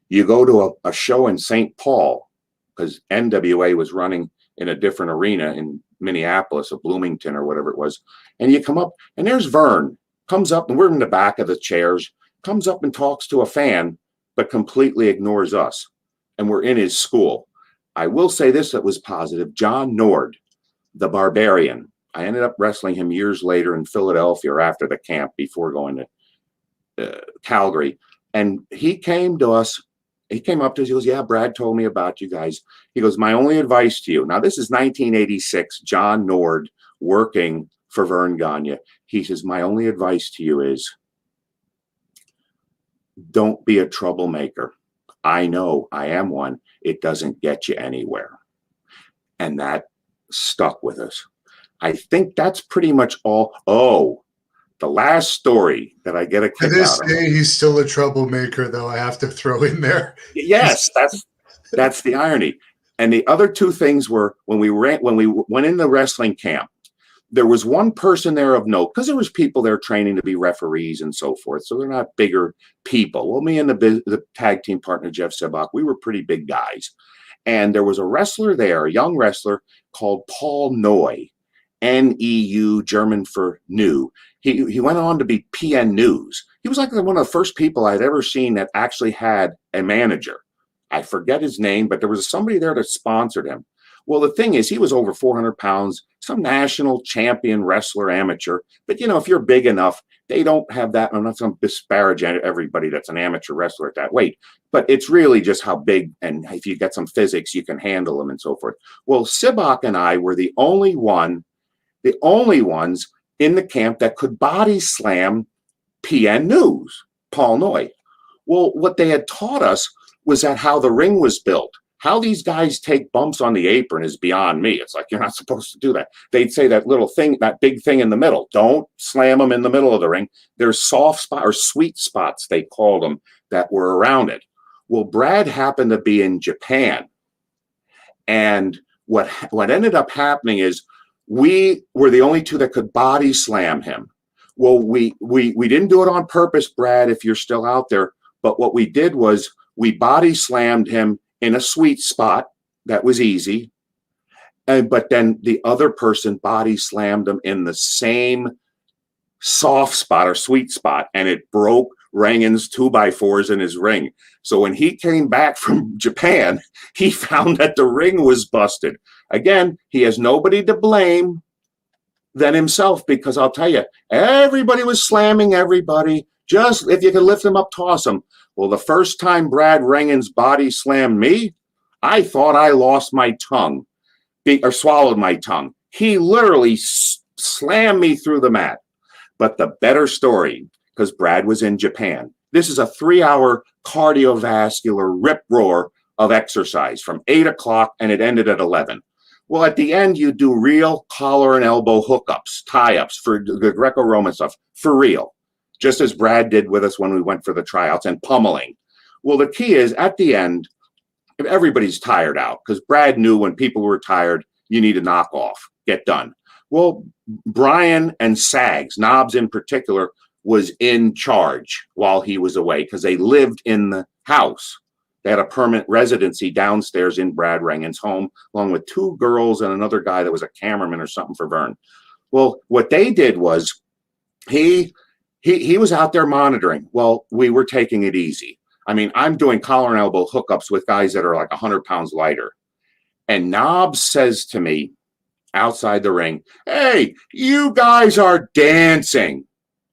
You go to a show in St. Paul, because NWA was running in a different arena in Minneapolis, or Bloomington, or whatever it was, and you come up, and there's Vern, comes up, and we're in the back of the chairs, comes up and talks to a fan, but completely ignores us. And we're in his school. I will say this that was positive. John Nord, the Barbarian. I ended up wrestling him years later in Philadelphia, or after the camp, before going to Calgary. And he came to us. He came up to us. He goes, "Yeah, Brad told me about you guys." He goes, "My only advice to you." Now, this is 1986, John Nord working for Vern Gagne. He says, "My only advice to you is, don't be a troublemaker. I know I am one. It doesn't get you anywhere." And that stuck with us. I think that's pretty much all. Oh, the last story that I get a To kick this out of. day, he's still a troublemaker, though. I have to throw in there. Yes, that's the irony. And the other 2 things were when we went in the wrestling camp, there was one person there of note, because there was people there training to be referees and so forth. So they're not bigger people. Well, me and the tag team partner, Jeff Sebak, we were pretty big guys. And there was a wrestler there, a young wrestler called Paul Noy, N-E-U, German for new. He went on to be PN News. He was like one of the first people I'd ever seen that actually had a manager. I forget his name, but there was somebody there that sponsored him. Well, the thing is, he was over 400 pounds, some national champion wrestler, amateur. But, if you're big enough, they don't have that. I'm not going to disparage everybody that's an amateur wrestler at that weight. But it's really just how big, and if you get some physics, you can handle them and so forth. Well, Sibok and I were the only ones in the camp that could body slam PN News, Paul Noy. Well, what they had taught us was that how the ring was built. How these guys take bumps on the apron is beyond me. It's like, you're not supposed to do that. They'd say that little thing, that big thing in the middle, don't slam them in the middle of the ring. There's soft spot or sweet spots, they called them, that were around it. Well, Brad happened to be in Japan. And what ended up happening is we were the only 2 that could body slam him. Well, we didn't do it on purpose, Brad, if you're still out there. But what we did was we body slammed him in a sweet spot. That was easy. But then the other person body slammed him in the same soft spot or sweet spot, and it broke Rangen's 2x4s in his ring. So when he came back from Japan, he found that the ring was busted. Again, he has nobody to blame than himself, because I'll tell you, everybody was slamming everybody. Just if you could lift them up, toss them. Well, the first time Brad Rangen's body slammed me, I thought I lost my tongue, or swallowed my tongue. He literally slammed me through the mat. But the better story, because Brad was in Japan, this is a 3-hour cardiovascular rip roar of exercise from 8 o'clock, and it ended at 11. Well, at the end, you do real collar and elbow hookups, tie-ups for the Greco-Roman stuff, for real. Just as Brad did with us when we went for the tryouts, and pummeling. Well, the key is at the end, everybody's tired out because Brad knew when people were tired, you need to knock off, get done. Well, Brian and Sags, Knobs in particular, was in charge while he was away because they lived in the house. They had a permanent residency downstairs in Brad Rangan's home, along with 2 girls and another guy that was a cameraman or something for Vern. Well, what they did was he was out there monitoring. Well, we were taking it easy. I mean, I'm doing collar and elbow hookups with guys that are like 100 pounds lighter. And Knobs says to me outside the ring, "Hey, you guys are dancing."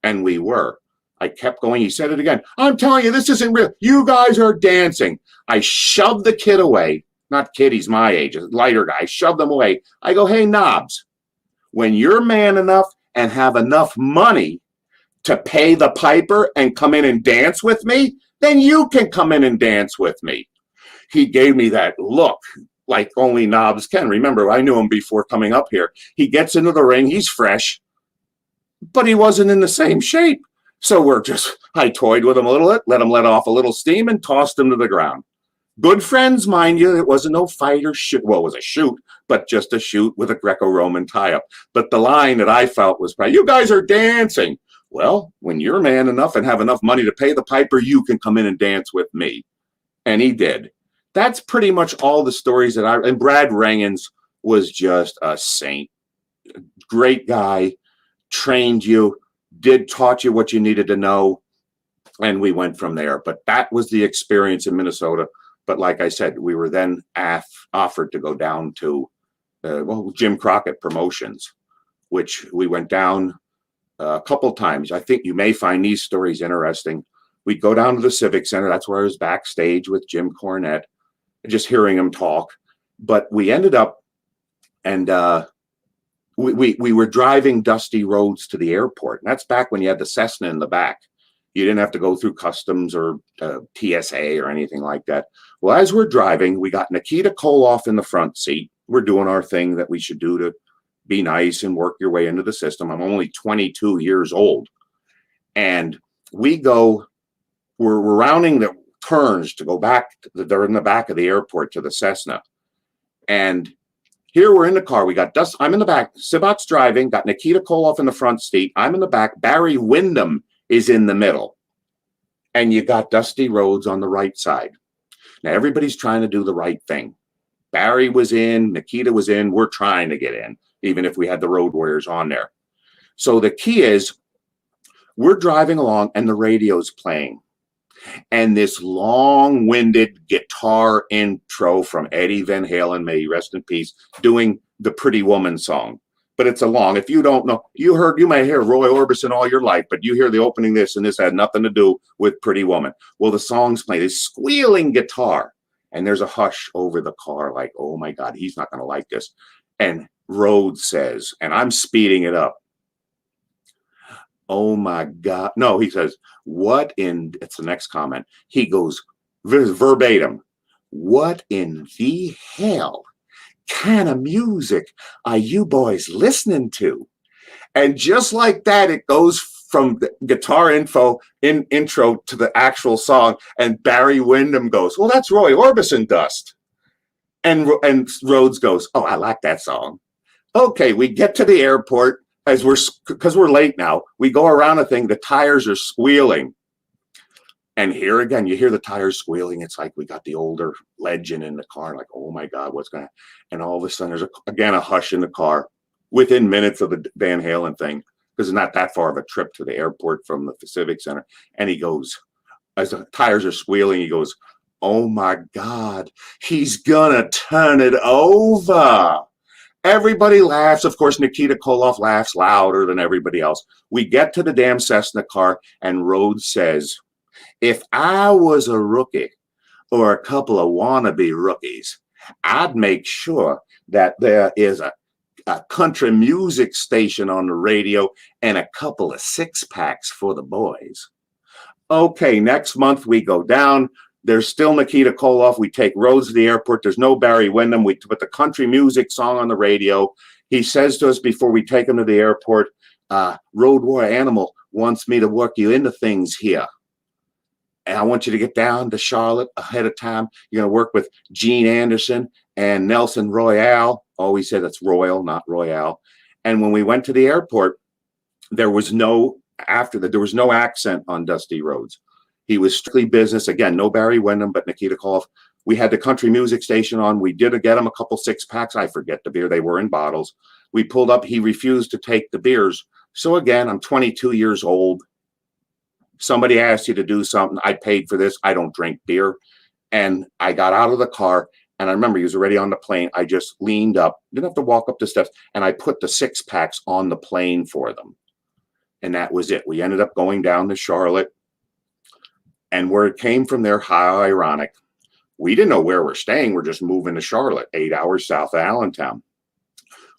And we were. I kept going. He said it again. "I'm telling you, this isn't real. You guys are dancing." I shoved the kid away. Not kid, he's my age, a lighter guy. I shoved him away. I go, "Hey, Knobs, when you're man enough and have enough money to pay the piper and come in and dance with me, then you can come in and dance with me." He gave me that look like only Knobs can. Remember, I knew him before coming up here. He gets into the ring. He's fresh, but he wasn't in the same shape. So I toyed with him a little bit, let him let off a little steam and tossed him to the ground. Good friends, mind you. It wasn't no fight or shoot. Well, it was a shoot, but just a shoot with a Greco-Roman tie-up. But the line that I felt was, "You guys are dancing." Well, when you're man enough and have enough money to pay the piper, you can come in and dance with me. And he did. That's pretty much all the stories and Brad Rangan's was just a saint. Great guy, trained you, taught you what you needed to know. And we went from there. But that was the experience in Minnesota. But like I said, we were then offered to go down to, Jim Crockett Promotions, which we went down a couple times. I think you may find these stories interesting. We'd go down to the Civic Center. That's where I was backstage with Jim Cornette, just hearing him talk. But we ended up, and we were driving dusty roads to the airport. And that's back when you had the Cessna in the back. You didn't have to go through customs or TSA or anything like that. Well, as we're driving, we got Nikita Koloff in the front seat. We're doing our thing that we should do to be nice and work your way into the system. I'm only 22 years old. And we're rounding the turns to go back. They're in the back of the airport to the Cessna. And here we're in the car. We got Dust. I'm in the back. Sibat's driving. Got Nikita Koloff in the front seat. I'm in the back. Barry Windham is in the middle. And you got Dusty Rhodes on the right side. Now, everybody's trying to do the right thing. Barry was in. Nikita was in. We're trying to get in, even if we had the Road Warriors on there. So the key is we're driving along and the radio's playing. And this long-winded guitar intro from Eddie Van Halen, may he rest in peace, doing the Pretty Woman song. But it's if you don't know, you may hear Roy Orbison all your life, but you hear the opening this, and this had nothing to do with Pretty Woman. Well, the song's playing, this squealing guitar, and there's a hush over the car, like, oh my God, he's not going to like this. And Rhodes says, and I'm speeding it up, "Oh my God." No, he says, it's the next comment. He goes verbatim, "What in the hell kind of music are you boys listening to?" And just like that, it goes from the guitar intro to the actual song. And Barry Windham goes, "Well, that's Roy Orbison dust." And Rhodes goes, "Oh, I like that song." Okay, we get to the airport because we're late now. We go around a thing. The tires are squealing. And here again, you hear the tires squealing. It's like we got the older legend in the car, like, oh my God, what's going to happen? And all of a sudden, there's again a hush in the car within minutes of the Van Halen thing, because it's not that far of a trip to the airport from the Civic Center. And he goes, as the tires are squealing, he goes, "Oh my God, he's going to turn it over." Everybody laughs. Of course, Nikita Koloff laughs louder than everybody else. We get to the damn Cessna car, and Rhodes says, "If I was a rookie or a couple of wannabe rookies, I'd make sure that there is a country music station on the radio and a couple of 6-packs for the boys." Okay, next month we go down. There's still Nikita Koloff. We take Rhodes to the airport. There's no Barry Windham. We put the country music song on the radio. He says to us before we take him to the airport, "Road Warrior Animal wants me to work you into things here." and I want you to get down to Charlotte ahead of time. You're going to work with Gene Anderson and Nelson Royale. Oh, he said it's Royal, not Royale. And when we went to the airport, there was no accent on Dusty Rhodes. He was strictly business. Again, no Barry Windham, but Nikita Koloff. We had the country music station on. We did get him a couple 6-packs. I forget the beer. They were in bottles. We pulled up. He refused to take the beers. So again, I'm 22 years old. Somebody asked you to do something. I paid for this. I don't drink beer. And I got out of the car. And I remember he was already on the plane. I just leaned up, didn't have to walk up the steps. And I put the 6-packs on the plane for them. And that was it. We ended up going down to Charlotte. And where it came from there, how ironic. We didn't know where we're staying. We're just moving to Charlotte, 8 hours south of Allentown.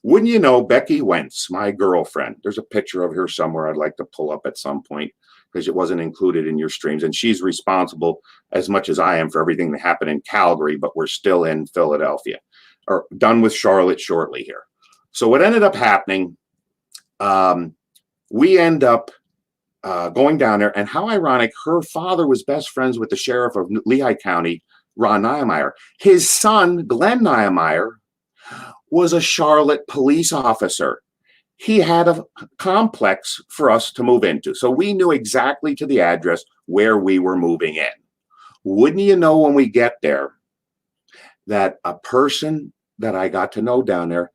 Wouldn't you know, Becky Wentz, my girlfriend, there's a picture of her somewhere I'd like to pull up at some point because it wasn't included in your streams. And she's responsible as much as I am for everything that happened in Calgary, but we're still in Philadelphia, or done with Charlotte shortly here. So what ended up happening, we end up going down there, and how ironic, her father was best friends with the sheriff of Lehigh County, Ron Niemeyer. His son, Glenn Niemeyer, was a Charlotte police officer. He had a complex for us to move into. So we knew exactly to the address where we were moving in. Wouldn't you know, when we get there, that a person that I got to know down there,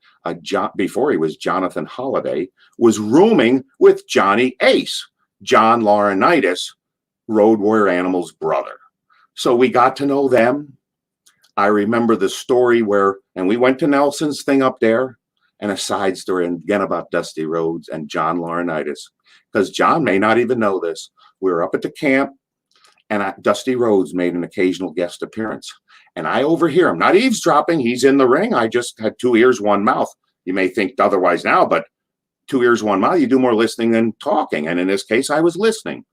before he was Jonathan Holliday, was rooming with Johnny Ace, John Laurinaitis, Road Warrior Animal's brother. So we got to know them. I remember the story and we went to Nelson's thing up there, and a side story again about Dusty Rhodes and John Laurinaitis, because John may not even know this. We were up at the camp, and Dusty Rhodes made an occasional guest appearance. And I overhear him, not eavesdropping. He's in the ring. I just had 2 ears, 1 mouth. You may think otherwise now, but 2 ears, 1 mouth, you do more listening than talking. And in this case, I was listening.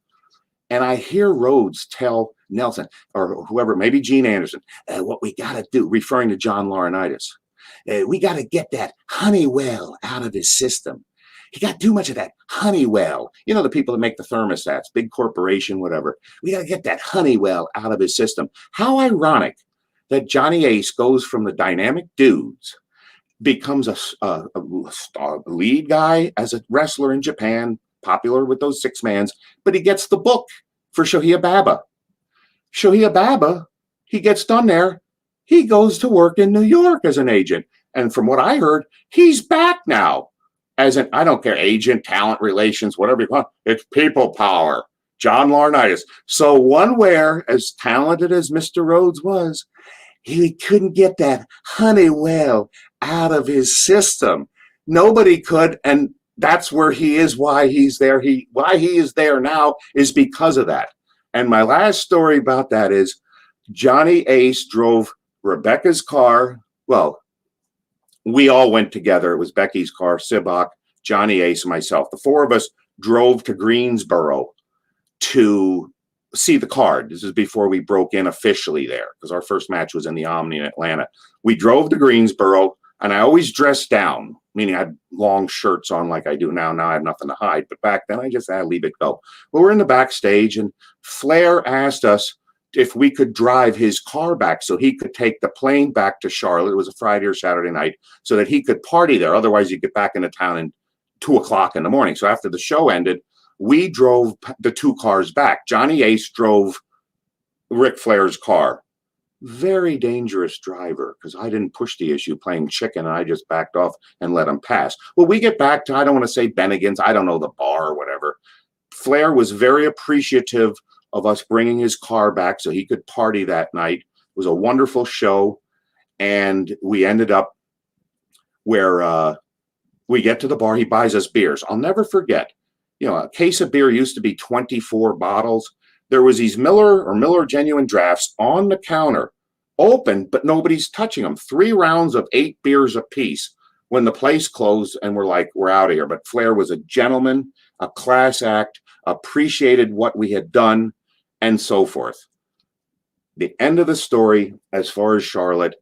And I hear Rhodes tell Nelson, or whoever, maybe Gene Anderson, what we got to do, referring to John Laurinaitis, we got to get that Honeywell out of his system. He got too much of that Honeywell. You know, the people that make the thermostats, big corporation, whatever. We got to get that Honeywell out of his system. How ironic that Johnny Ace goes from the Dynamic Dudes, becomes a lead guy as a wrestler in Japan, popular with those 6-mans, but he gets the book for Shohei Baba. Shohei Baba, he gets done there. He goes to work in New York as an agent. And from what I heard, he's back now as an, I don't care, agent, talent relations, whatever you want. It's people power. John Laurinaitis. So one where, as talented as Mr. Rhodes was, he couldn't get that Honeywell out of his system. Nobody could, and that's where he is, why he's there. Why he is there now is because of that. And my last story about that is Johnny Ace drove Rebecca's car. Well, we all went together. It was Becky's car, Sibach, Johnny Ace, and myself. The 4 of us drove to Greensboro to see the card. This is before we broke in officially there, because our first match was in the Omni in Atlanta. We drove to Greensboro, and I always dressed down, meaning I had long shirts on like I do now. Now I have nothing to hide. But back then, I just had to leave it go. Well, we're in the backstage, and Flair asked us if we could drive his car back so he could take the plane back to Charlotte. It was a Friday or Saturday night, so that he could party there. Otherwise, he'd get back into town at 2 o'clock in the morning. So after the show ended, we drove the 2 cars back. Johnny Ace drove Ric Flair's car. Very dangerous driver, because I didn't push the issue playing chicken, and I just backed off and let him pass. Well, we get back to, I don't want to say Bennigan's, I don't know, the bar or whatever. Flair was very appreciative of us bringing his car back so he could party that night. It was a wonderful show, and we ended up where we get to the bar. He buys us beers. I'll never forget. You know, a case of beer used to be 24 bottles. There was these Miller Genuine Drafts on the counter, open, but nobody's touching them. 3 rounds of 8 beers apiece when the place closed, and we're like, we're out of here. But Flair was a gentleman, a class act, appreciated what we had done, and so forth. The end of the story, as far as Charlotte,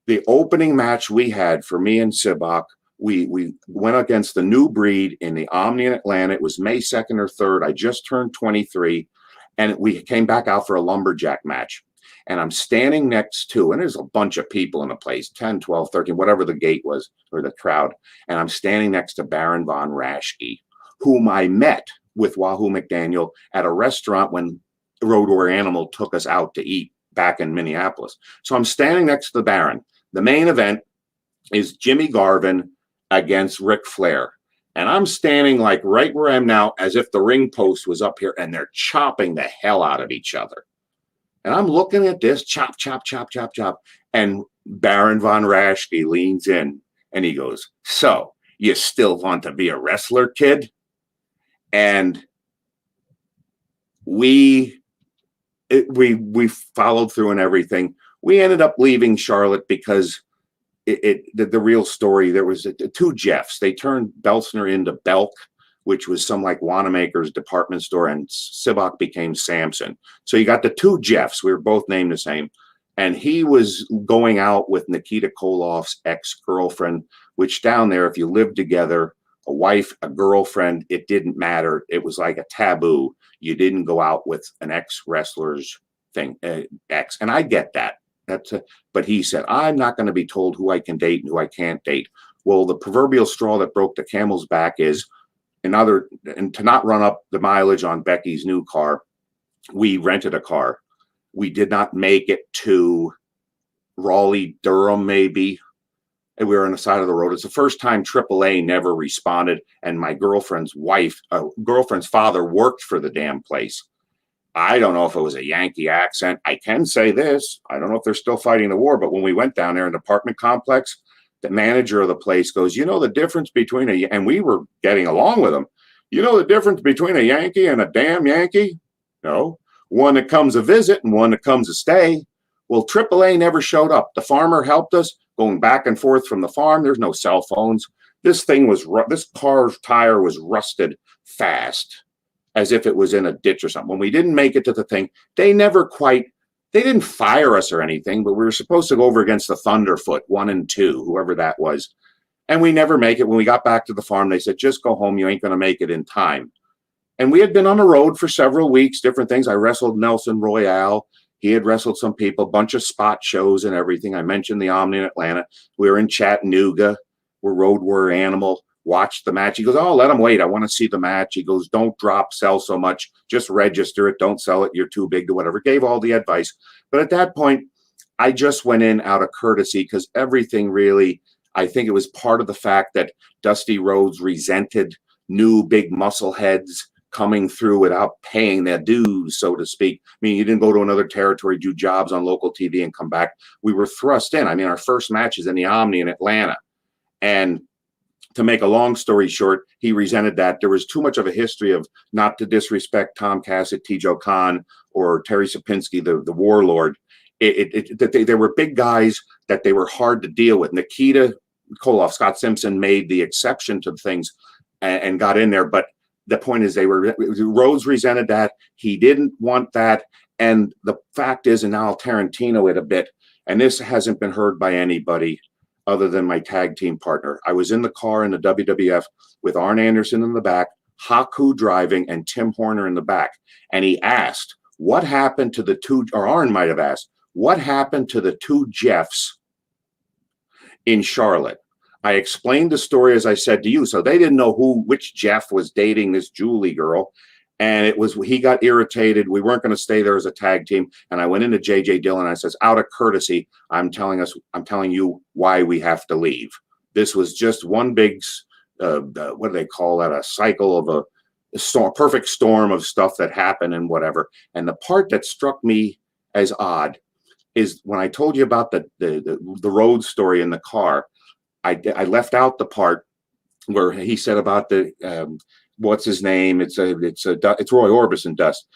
the opening match we had for me and Sibach, we went against the New Breed in the Omni in Atlanta. It was May 2nd or 3rd. I just turned 23. And we came back out for a lumberjack match. And I'm standing next to, and there's a bunch of people in the place, 10, 12, 13, whatever the gate was, or the crowd. And I'm standing next to Baron von Raschke, whom I met with Wahoo McDaniel at a restaurant when Road Warrior Animal took us out to eat back in Minneapolis. So I'm standing next to the Baron. The main event is Jimmy Garvin against Ric Flair. And I'm standing like right where I am now, as if the ring post was up here, and they're chopping the hell out of each other. And I'm looking at this, chop, chop, chop, chop, chop. And Baron von Raschke leans in and he goes, "So you still want to be a wrestler, kid?" And we followed through and everything. We ended up leaving Charlotte because the real story, there was two Jeffs. They turned Beltzner into Belk, which was some like Wanamaker's department store, and Sibok became Samson. So you got the two Jeffs. We were both named the same. And he was going out with Nikita Koloff's ex-girlfriend, which down there, if you lived together, a wife, a girlfriend, it didn't matter. It was like a taboo. You didn't go out with an ex-wrestler's thing, ex. And I get that. But he said, "I'm not going to be told who I can date and who I can't date." Well, the proverbial straw that broke the camel's back is, and to not run up the mileage on Becky's new car, we rented a car. We did not make it to Raleigh, Durham, maybe. And we were on the side of the road. It's the first time AAA never responded. And my girlfriend's father worked for the damn place. I don't know if it was a Yankee accent. I can say this. I don't know if they're still fighting the war, but when we went down there in the apartment complex, the manager of the place goes, "You know the difference between and we were getting along with him. You know the difference between a Yankee and a damn Yankee? No. One that comes to visit and one that comes to stay." Well, AAA never showed up. The farmer helped us going back and forth from the farm. There's no cell phones. This car's tire was rusted fast, as if it was in a ditch or something. When we didn't make it to the thing, they didn't fire us or anything, but we were supposed to go over against the Thunderfoot 1 and 2, whoever that was. And we never make it. When we got back to the farm, they said, "Just go home. You ain't going to make it in time." And we had been on the road for several weeks, different things. I wrestled Nelson Royale. He had wrestled some people, a bunch of spot shows and everything. I mentioned the Omni in Atlanta. We were in Chattanooga. We're Road Warrior Animal. Watched the match. He goes, "Oh, let him wait. I want to see the match." He goes, "Don't sell so much. Just register it. Don't sell it. You're too big to whatever." Gave all the advice. But at that point, I just went in out of courtesy because everything really, I think it was part of the fact that Dusty Rhodes resented new big muscle heads coming through without paying their dues, so to speak. I mean, you didn't go to another territory, do jobs on local TV and come back. We were thrust in. I mean, our first match is in the Omni in Atlanta. And to make a long story short, he resented that. There was too much of a history of, not to disrespect Tom Cassett, T.J. Khan, or Terry Sapinski, the warlord. They were big guys that they were hard to deal with. Nikita Koloff, Scott Simpson made the exception to things and got in there. But the point is, Rhodes resented that. He didn't want that. And the fact is, and now I'll Tarantino it a bit, and this hasn't been heard by anybody other than my tag team partner. I was in the car in the WWF with Arn Anderson in the back, Haku driving, and Tim Horner in the back. And he asked, what happened to the two, or Arn might have asked, what happened to the two Jeffs in Charlotte? I explained the story as I said to you. So they didn't know which Jeff was dating this Julie girl. And he got irritated. We weren't going to stay there as a tag team. And I went into JJ Dillon and I says, out of courtesy, I'm telling you why we have to leave. This was just one big, what do they call that? A cycle of a storm, perfect storm of stuff that happened and whatever. And the part that struck me as odd is when I told you about the road story in the car, I left out the part where he said about the, what's his name? It's Roy Orbison Dust.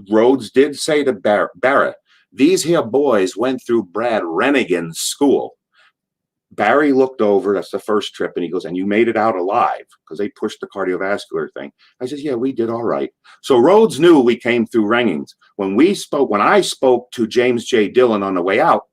Rhodes did say to Barrett, these here boys went through Brad Rennigan's school. Barry looked over, that's the first trip, and he goes, and you made it out alive because they pushed the cardiovascular thing. I said, yeah, we did all right. So Rhodes knew we came through Rennigan's. When I spoke to James J. Dillon on the way out,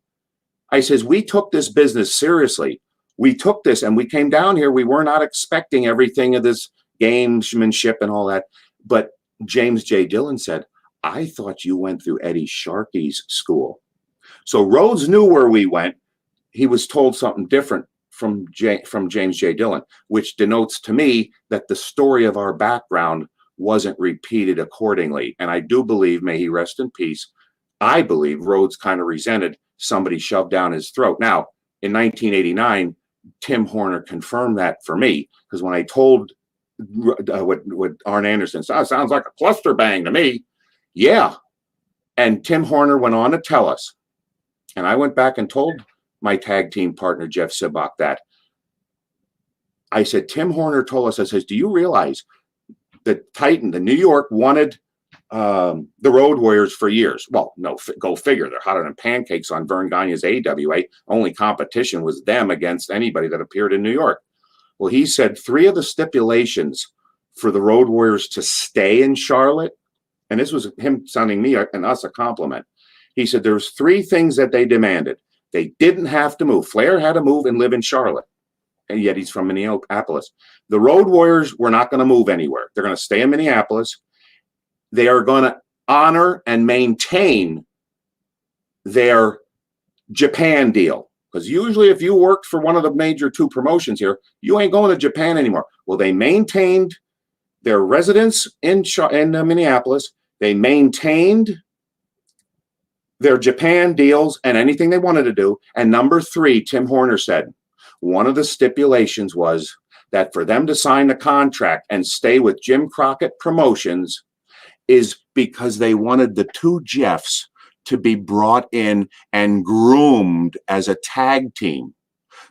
I says, we took this business seriously. We took this and we came down here. We were not expecting everything of this gamesmanship and all that. But James J. Dillon said, I thought you went through Eddie Sharkey's school. So Rhodes knew where we went. He was told something different from James J. Dillon, which denotes to me that the story of our background wasn't repeated accordingly. And I do believe, may he rest in peace, I believe Rhodes kind of resented somebody shoved down his throat. Now, in 1989, Tim Horner confirmed that for me, because when I told what Arn Anderson said, sounds like a cluster bang to me. Yeah. And Tim Horner went on to tell us, and I went back and told my tag team partner, Jeff Sibach, that I said, Tim Horner told us, I says, do you realize that Titan, the New York, wanted the Road Warriors for years? Well, no, go figure. They're hotter than pancakes on Vern Gagne's AWA. Only competition was them against anybody that appeared in New York. Well, he said 3 of the stipulations for the Road Warriors to stay in Charlotte, and this was him sounding me and us a compliment. He said there's 3 things that they demanded. They didn't have to move. Flair had to move and live in Charlotte, and yet he's from Minneapolis. The Road Warriors were not going to move anywhere. They're going to stay in Minneapolis. They are going to honor and maintain their Japan deal. Because usually if you worked for one of the major 2 promotions here, you ain't going to Japan anymore. Well, they maintained their residence in Minneapolis. They maintained their Japan deals and anything they wanted to do. And number 3, Tim Horner said, one of the stipulations was that for them to sign the contract and stay with Jim Crockett Promotions is because they wanted the 2 Jeffs to be brought in and groomed as a tag team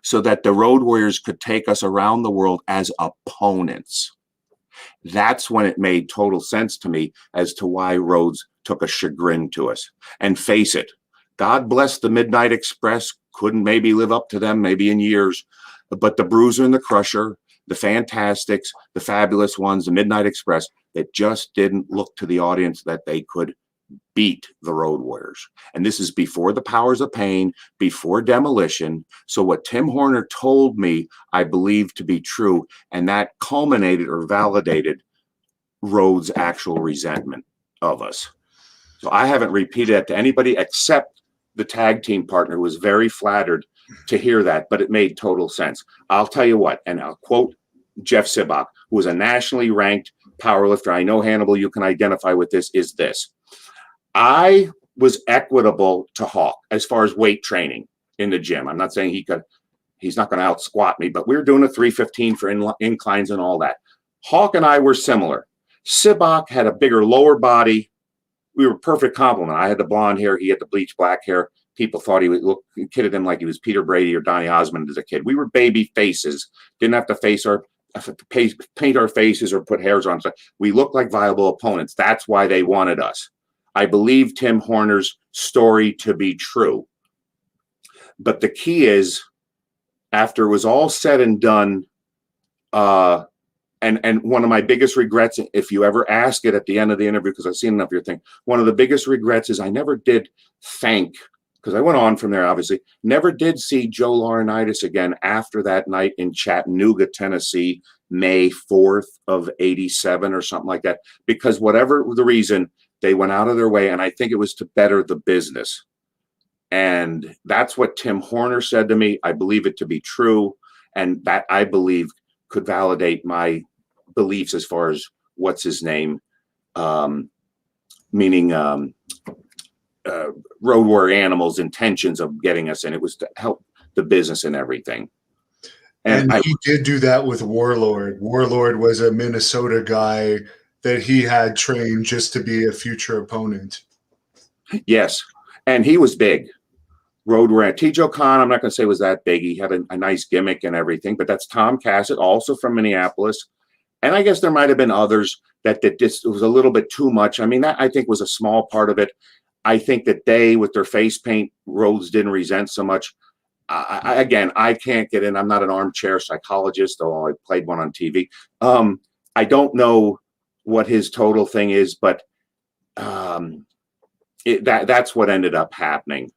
so that the Road Warriors could take us around the world as opponents. That's when it made total sense to me as to why Rhodes took a chagrin to us. And face it, God bless the Midnight Express, couldn't maybe live up to them maybe in years, but the Bruiser and the Crusher, the Fantastics, the Fabulous Ones, the Midnight Express, that just didn't look to the audience that they could beat the Road Warriors. And this is before the Powers of Pain, before Demolition. So what Tim Horner told me, I believe to be true, and that culminated or validated Rhodes' actual resentment of us. So I haven't repeated that to anybody except the tag team partner, who was very flattered to hear that, but it made total sense. I'll tell you what, and I'll quote Jeff Sibach, who was a nationally ranked powerlifter. I know, Hannibal, you can identify with this, is this. I was equitable to Hawk as far as weight training in the gym. I'm not saying he's not going to out squat me, but we were doing a 315 for inclines and all that. Hawk and I were similar. Sibach had a bigger lower body. We were perfect complement. I had the blonde hair. He had the bleach black hair. People thought he kidded him like he was Peter Brady or Donny Osmond as a kid. We were baby faces. Didn't have to paint our faces or put hairs on. We looked like viable opponents. That's why they wanted us. I believe Tim Horner's story to be true. But the key is, after it was all said and done, and one of my biggest regrets, if you ever ask it at the end of the interview, because I've seen enough of your thing, one of the biggest regrets is I never did thank, because I went on from there, obviously, never did see Joe Laurinaitis again after that night in Chattanooga, Tennessee, May 4th of 87 or something like that, because whatever the reason, they went out of their way, and I think it was to better the business. And that's what Tim Horner said to me. I believe it to be true, and that, I believe, could validate my beliefs as far as what's his name, meaning Road Warrior Animal's intentions of getting us in. It was to help the business and everything. And he did do that with Warlord. Warlord was a Minnesota guy that he had trained just to be a future opponent. Yes, and he was big. Road Warrior. T.J. Khan, I'm not going to say was that big. He had a nice gimmick and everything, but that's Tom Cassett, also from Minneapolis. And I guess there might have been others that just was a little bit too much. I mean, that I think was a small part of it. I think that they, with their face paint, Rhodes didn't resent so much. Again, I can't get in. I'm not an armchair psychologist, although I played one on TV. I don't know what his total thing is, but that's what ended up happening.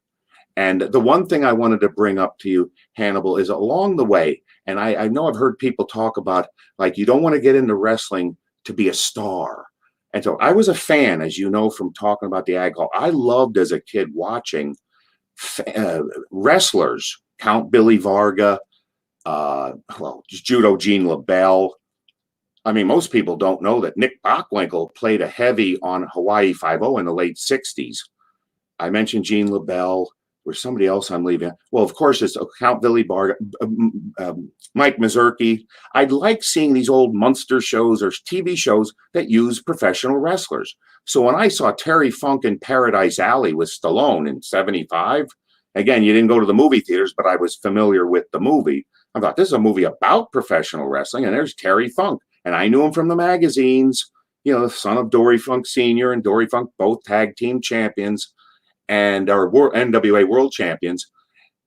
And the one thing I wanted to bring up to you, Hannibal, is along the way, and I know I've heard people talk about, like, you don't want to get into wrestling to be a star. And so I was a fan, as you know, from talking about the Ag Hall. I loved as a kid watching wrestlers, Count Billy Varga, Judo Gene LaBelle. I mean, most people don't know that Nick Bockwinkel played a heavy on Hawaii Five-0 in the late 60s. I mentioned Gene LaBelle. There's somebody else I'm leaving. Well, of course, it's Count Billy Varga, Mike Mazurki. I'd like seeing these old Munster shows or TV shows that use professional wrestlers. So when I saw Terry Funk in Paradise Alley with Stallone in 75, again, you didn't go to the movie theaters, but I was familiar with the movie. I thought, this is a movie about professional wrestling, and there's Terry Funk. And I knew him from the magazines, you know, the son of Dory Funk Sr. and Dory Funk, both tag team champions and our NWA world champions.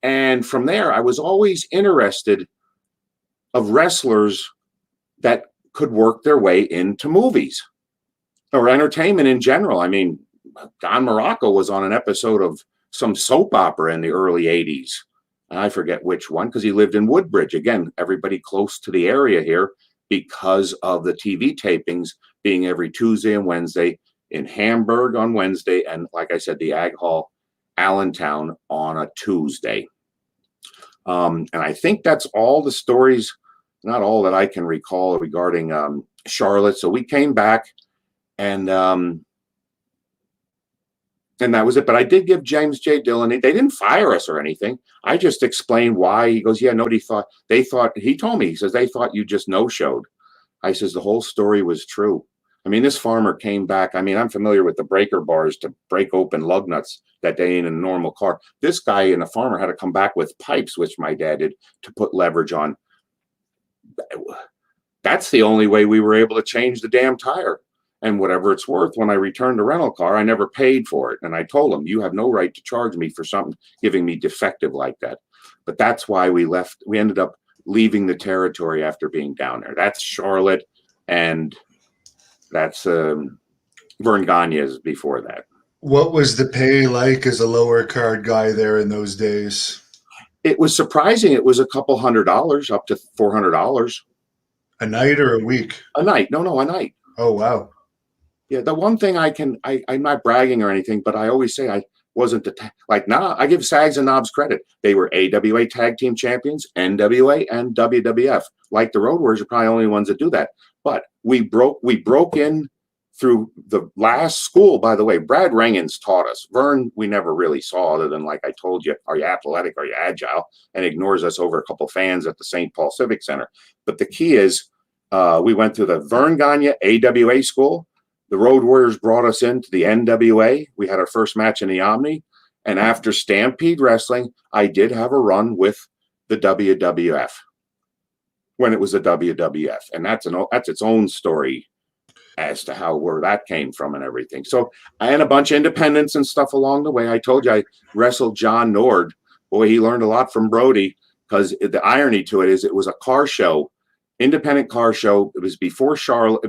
And from there, I was always interested of wrestlers that could work their way into movies or entertainment in general. I mean, Don Morocco was on an episode of some soap opera in the early 80s. And I forget which one, because he lived in Woodbridge. Again, everybody close to the area here because of the TV tapings being every Tuesday and Wednesday, in Hamburg on Wednesday, and like I said, the Ag Hall, Allentown on a Tuesday. And I think that's all the stories, not all that I can recall regarding Charlotte. So we came back, and that was it. But I did give James J. Dillon, they didn't fire us or anything. I just explained why. He goes, yeah, nobody thought, he told me, he says, they thought you just no-showed. I says, the whole story was true. I mean, this farmer came back. I mean, I'm familiar with the breaker bars to break open lug nuts that they ain't in a normal car. This guy and the farmer had to come back with pipes, which my dad did, to put leverage on. That's the only way we were able to change the damn tire. And whatever it's worth, when I returned the rental car, I never paid for it. And I told him, you have no right to charge me for something giving me defective like that. But that's why we left. We ended up leaving the territory after being down there. That's Charlotte, and that's Vern Gagne's before that. What was the pay like as a lower card guy there in those days? It was surprising. It was a couple $100, up to $400. A night or a week? A night. No, a night. Oh, wow. Yeah, the one thing I'm not bragging or anything, but I always say I wasn't I give Sags and Knobs credit. They were AWA tag team champions, NWA and WWF. Like the Road Warriors are probably the only ones that do that. But we broke in through the last school, by the way. Brad Rangens taught us. Vern, we never really saw, other than, like I told you, are you athletic, are you agile, and ignores us over a couple fans at the St. Paul Civic Center. But the key is we went to the Vern Gagne AWA school. The Road Warriors brought us into the NWA. We had our first match in the Omni. And after Stampede Wrestling, I did have a run with the WWF when it was the WWF. And that's its own story as to where that came from and everything. So I had a bunch of independents and stuff along the way. I told you I wrestled John Nord. Boy, he learned a lot from Brody, because the irony to it is it was a car show, independent car show. It was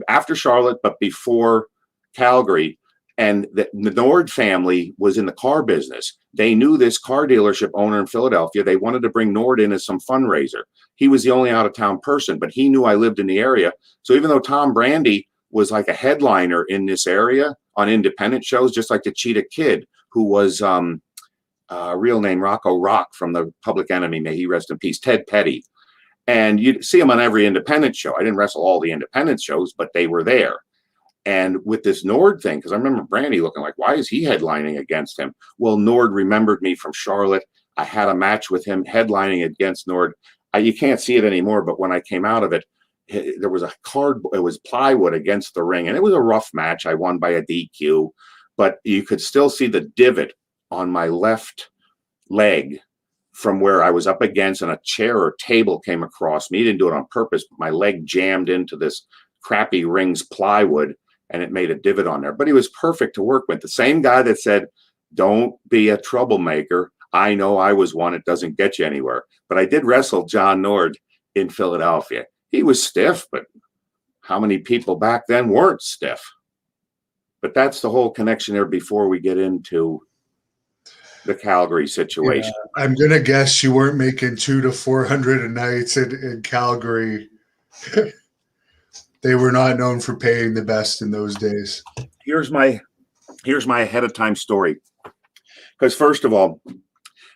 after Charlotte, but before Calgary. And the Nord family was in the car business. They knew this car dealership owner in Philadelphia. They wanted to bring Nord in as some fundraiser. He was the only out-of-town person, but he knew I lived in the area. So even though Tom Brandy was like a headliner in this area on independent shows, just like the Cheetah Kid, who was real name Rocco Rock from the Public Enemy, may he rest in peace, Ted Petty. And you'd see him on every independent show. I didn't wrestle all the independent shows, but they were there. And with this Nord thing, because I remember Brandy looking like, why is he headlining against him? Well, Nord remembered me from Charlotte. I had a match with him headlining against Nord. You can't see it anymore, but when I came out of it, there was it was plywood against the ring, and it was a rough match. I won by a DQ, but you could still see the divot on my left leg from where I was up against, and a chair or table came across me. He didn't do it on purpose, but my leg jammed into this crappy ring's plywood, and it made a divot on there. But he was perfect to work with. The same guy that said, don't be a troublemaker. I know I was one. It doesn't get you anywhere. But I did wrestle John Nord in Philadelphia. He was stiff, but how many people back then weren't stiff? But that's the whole connection there before we get into the Calgary situation. Yeah, I'm going to guess you weren't making $200 to $400 a night in Calgary. they were not known for paying the best in those days. Here's my ahead of time story. Because first of all,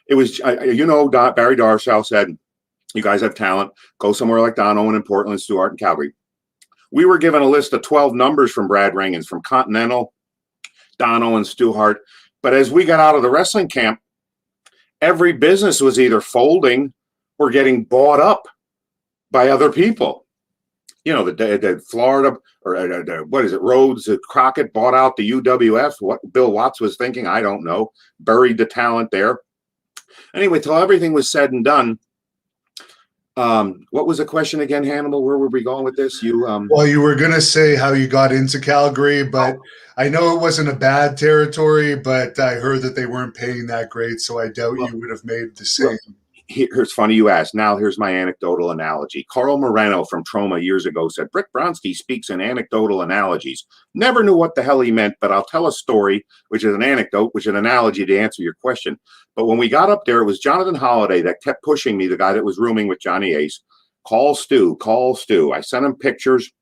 it was, Barry Darsow said, you guys have talent. Go somewhere like Don Owen in Portland, Stuart in Calgary. We were given a list of 12 numbers from Brad Rangens, from Continental, Don Owen, Stu Hart. But as we got out of the wrestling camp, every business was either folding or getting bought up by other people. You know, the Florida, or what is it, Rhodes, Crockett bought out the UWF. What Bill Watts was thinking, I don't know. Buried the talent there. Anyway, till everything was said and done, what was the question again, Hannibal? Where were we going with this? Well, you were going to say how you got into Calgary, but I know it wasn't a bad territory, but I heard that they weren't paying that great, so I doubt you would have made the same. It's funny you asked. Now here's my anecdotal analogy. Carl Moreno from Troma years ago said, Rick Bronsky speaks in anecdotal analogies. Never knew what the hell he meant, but I'll tell a story, which is an anecdote, which is an analogy to answer your question. But when we got up there, it was Jonathan Holliday that kept pushing me, the guy that was rooming with Johnny Ace. Call Stu, call Stu. I sent him pictures.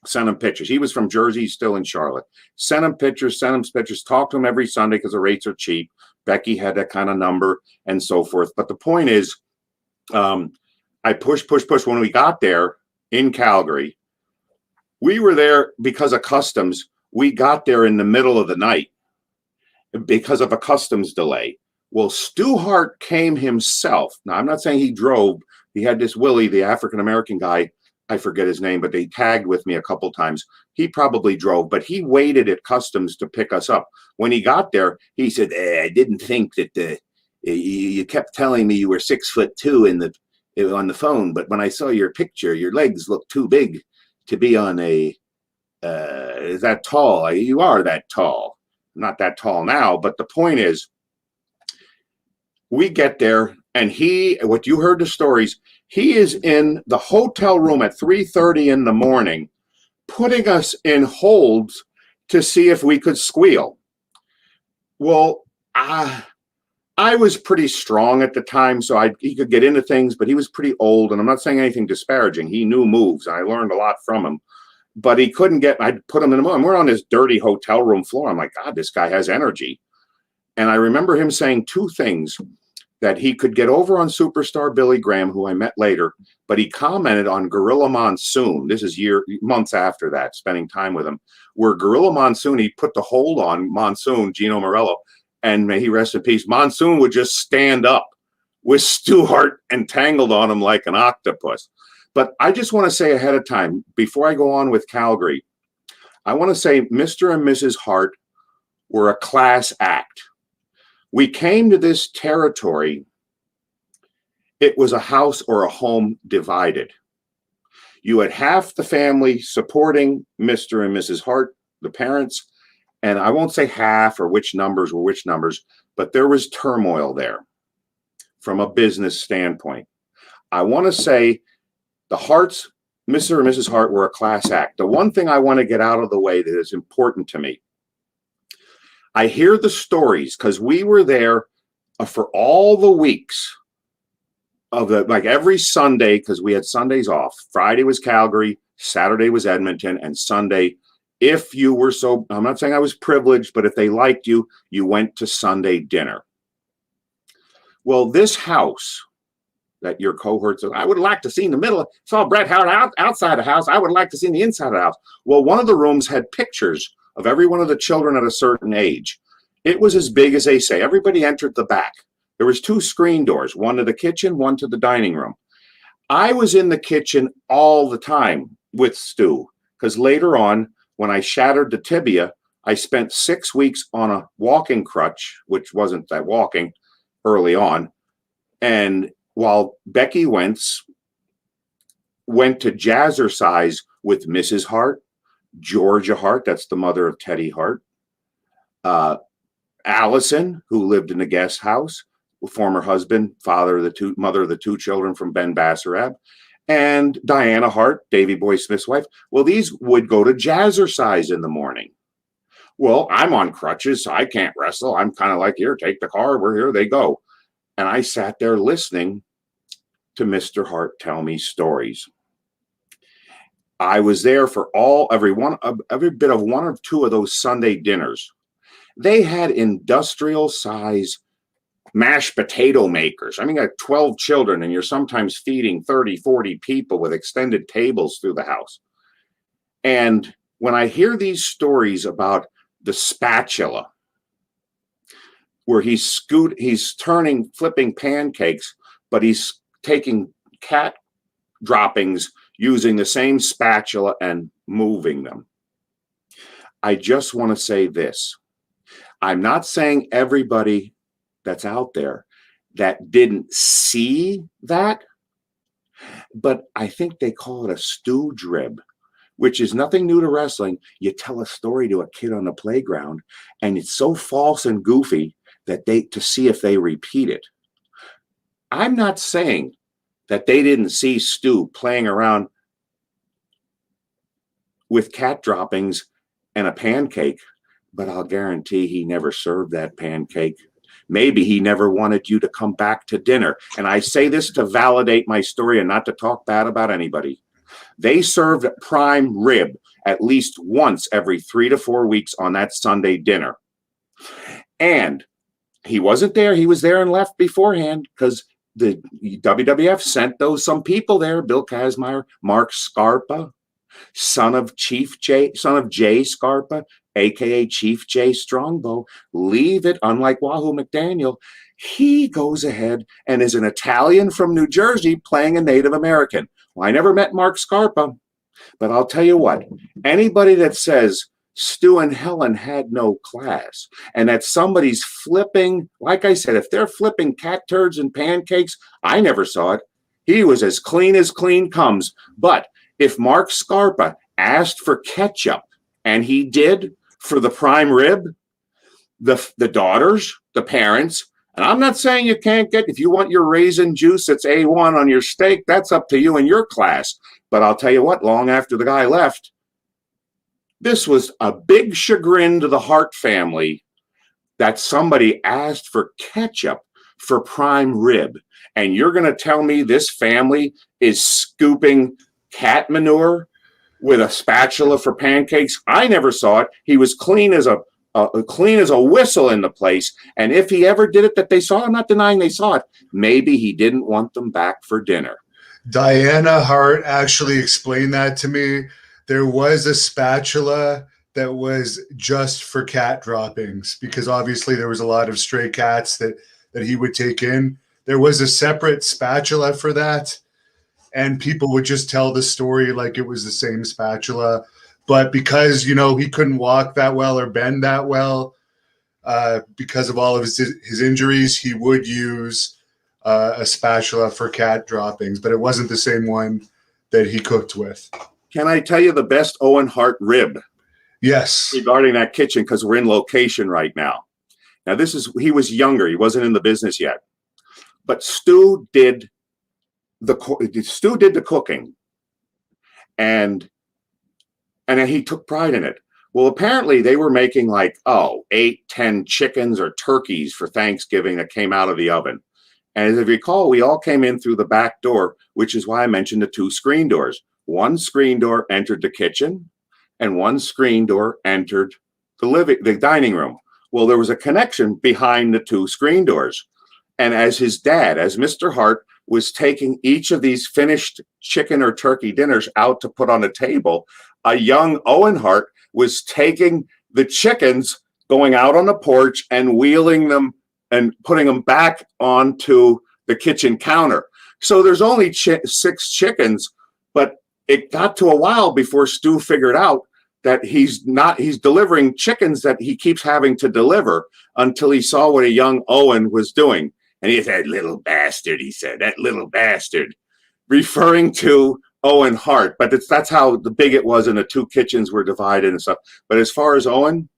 He was from Jersey, he's still in Charlotte. Sent him pictures, talk to him every Sunday because the rates are cheap. Becky had that kind of number and so forth. But the point is, I push. When we got there in Calgary, we were there because of customs. We got there in the middle of the night because of a customs delay. Well, Stu Hart came himself. Now, I'm not saying he drove. He had this Willie, the African-American guy. I forget his name, but they tagged with me a couple times. He probably drove, but he waited at customs to pick us up. When he got there, he said, I didn't think that you kept telling me you were 6'2" on the phone, but when I saw your picture, your legs look too big to be on that tall. You are that tall. I'm not that tall now, but the point is, we get there, and what you heard the stories, he is in the hotel room at 3:30 in the morning, putting us in holds to see if we could squeal. Well, I was pretty strong at the time, so he could get into things, but he was pretty old, and I'm not saying anything disparaging. He knew moves. I learned a lot from him, but he couldn't I'd put him in the, and we're on this dirty hotel room floor. I'm like, God, this guy has energy. And I remember him saying two things: that he could get over on superstar Billy Graham, who I met later, but he commented on Gorilla Monsoon. This is months after that, spending time with him, where Gorilla Monsoon, he put the hold on Monsoon, Gino Morello, and may he rest in peace, Monsoon would just stand up with Stu Hart entangled on him like an octopus. But I just want to say ahead of time, before I go on with Calgary, I want to say Mr. and Mrs. Hart were a class act. We came to this territory, it was a house or a home divided. You had half the family supporting Mr. and Mrs. Hart, the parents, and I won't say half or which numbers were which numbers, but there was turmoil there from a business standpoint. I want to say the Harts, Mr. and Mrs. Hart, were a class act. The one thing I want to get out of the way that is important to me, I hear the stories because we were there for all the weeks of like every Sunday, because we had Sundays off. Friday was Calgary, Saturday was Edmonton, and Sunday, if you were so, I'm not saying I was privileged, but if they liked you, you went to Sunday dinner. Well, this house that your cohorts, I would like to see in the middle, saw Bret Hart outside the house. I would like to see in the inside of the house. Well, one of the rooms had pictures of every one of the children at a certain age. It was as big as they say. Everybody entered the back. There was two screen doors, one to the kitchen, one to the dining room. I was in the kitchen all the time with Stu, because later on, when I shattered the tibia, I spent 6 weeks on a walking crutch, which wasn't that walking early on. And while Becky went to jazzercise with Mrs. Hart, Georgia Hart, that's the mother of Teddy Hart, Allison, who lived in the guest house, former husband, mother of the two children from Ben Basarab, and Diana Hart, Davy Boy Smith's wife. Well, these would go to jazzercise in the morning. Well, I'm on crutches, so I can't wrestle. I'm kind of like, here, take the car. We're here. They go. And I sat there listening to Mr. Hart tell me stories. I was there for every bit of one or two of those Sunday dinners. They had industrial size mashed potato makers. I mean, you got 12 children and you're sometimes feeding 30, 40 people with extended tables through the house. And when I hear these stories about the spatula, where he's flipping pancakes, but he's taking cat droppings using the same spatula and moving them. I just want to say this. I'm not saying everybody that's out there that didn't see that, but I think they call it a stooge rib, which is nothing new to wrestling. You tell a story to a kid on the playground, and it's so false and goofy that to see if they repeat it. I'm not saying that they didn't see Stu playing around with cat droppings and a pancake, but I'll guarantee he never served that pancake. Maybe he never wanted you to come back to dinner. And I say this to validate my story and not to talk bad about anybody. They served prime rib at least once every 3 to 4 weeks on that Sunday dinner. And he wasn't there. He was there and left beforehand because the WWF sent some people there. Bill Kazmaier, Mark Scarpa, son of Jay Scarpa, aka Chief Jay Strongbow. Leave it, unlike Wahoo McDaniel, he goes ahead and is an Italian from New Jersey playing a Native American. Well, I never met Mark Scarpa, but I'll tell you what, anybody that says Stu and Helen had no class and that somebody's flipping, like I said, if they're flipping cat turds and pancakes, I never saw it. He was as clean comes. But if Mark Scarpa asked for ketchup, and he did for the prime rib, the daughters, the parents, and I'm not saying you can't if you want your raisin juice that's A1 on your steak, that's up to you and your class. But I'll tell you what, long after the guy left, this was a big chagrin to the Hart family that somebody asked for ketchup for prime rib. And you're going to tell me this family is scooping cat manure with a spatula for pancakes? I never saw it. He was clean as a whistle in the place. And if he ever did it that they saw, I'm not denying they saw it. Maybe he didn't want them back for dinner. Diana Hart actually explained that to me. There was a spatula that was just for cat droppings because obviously there was a lot of stray cats that he would take in. There was a separate spatula for that. And people would just tell the story like it was the same spatula. But because, he couldn't walk that well or bend that well because of all of his injuries, he would use a spatula for cat droppings. But it wasn't the same one that he cooked with. Can I tell you the best Owen Hart rib? Yes. Regarding that kitchen, because we're in location right now. Now, he was younger. He wasn't in the business yet. But Stu did the cooking, and he took pride in it. Well, apparently they were making 8, 10 chickens or turkeys for Thanksgiving that came out of the oven. And as you recall, we all came in through the back door, which is why I mentioned the 2 screen doors. One screen door entered the kitchen, and one screen door entered the dining room. Well, there was a connection behind the 2 screen doors. And as Mr. Hart was taking each of these finished chicken or turkey dinners out to put on a table, a young Owen Hart was taking the chickens, going out on the porch and wheeling them and putting them back onto the kitchen counter. So there's only 6 chickens, but it got to a while before Stu figured out that he's delivering chickens that he keeps having to deliver until he saw what a young Owen was doing. And he said, little bastard, he said, that little bastard, referring to Owen Hart. But that's how big it was, and the 2 kitchens were divided and stuff. But as far as Owen,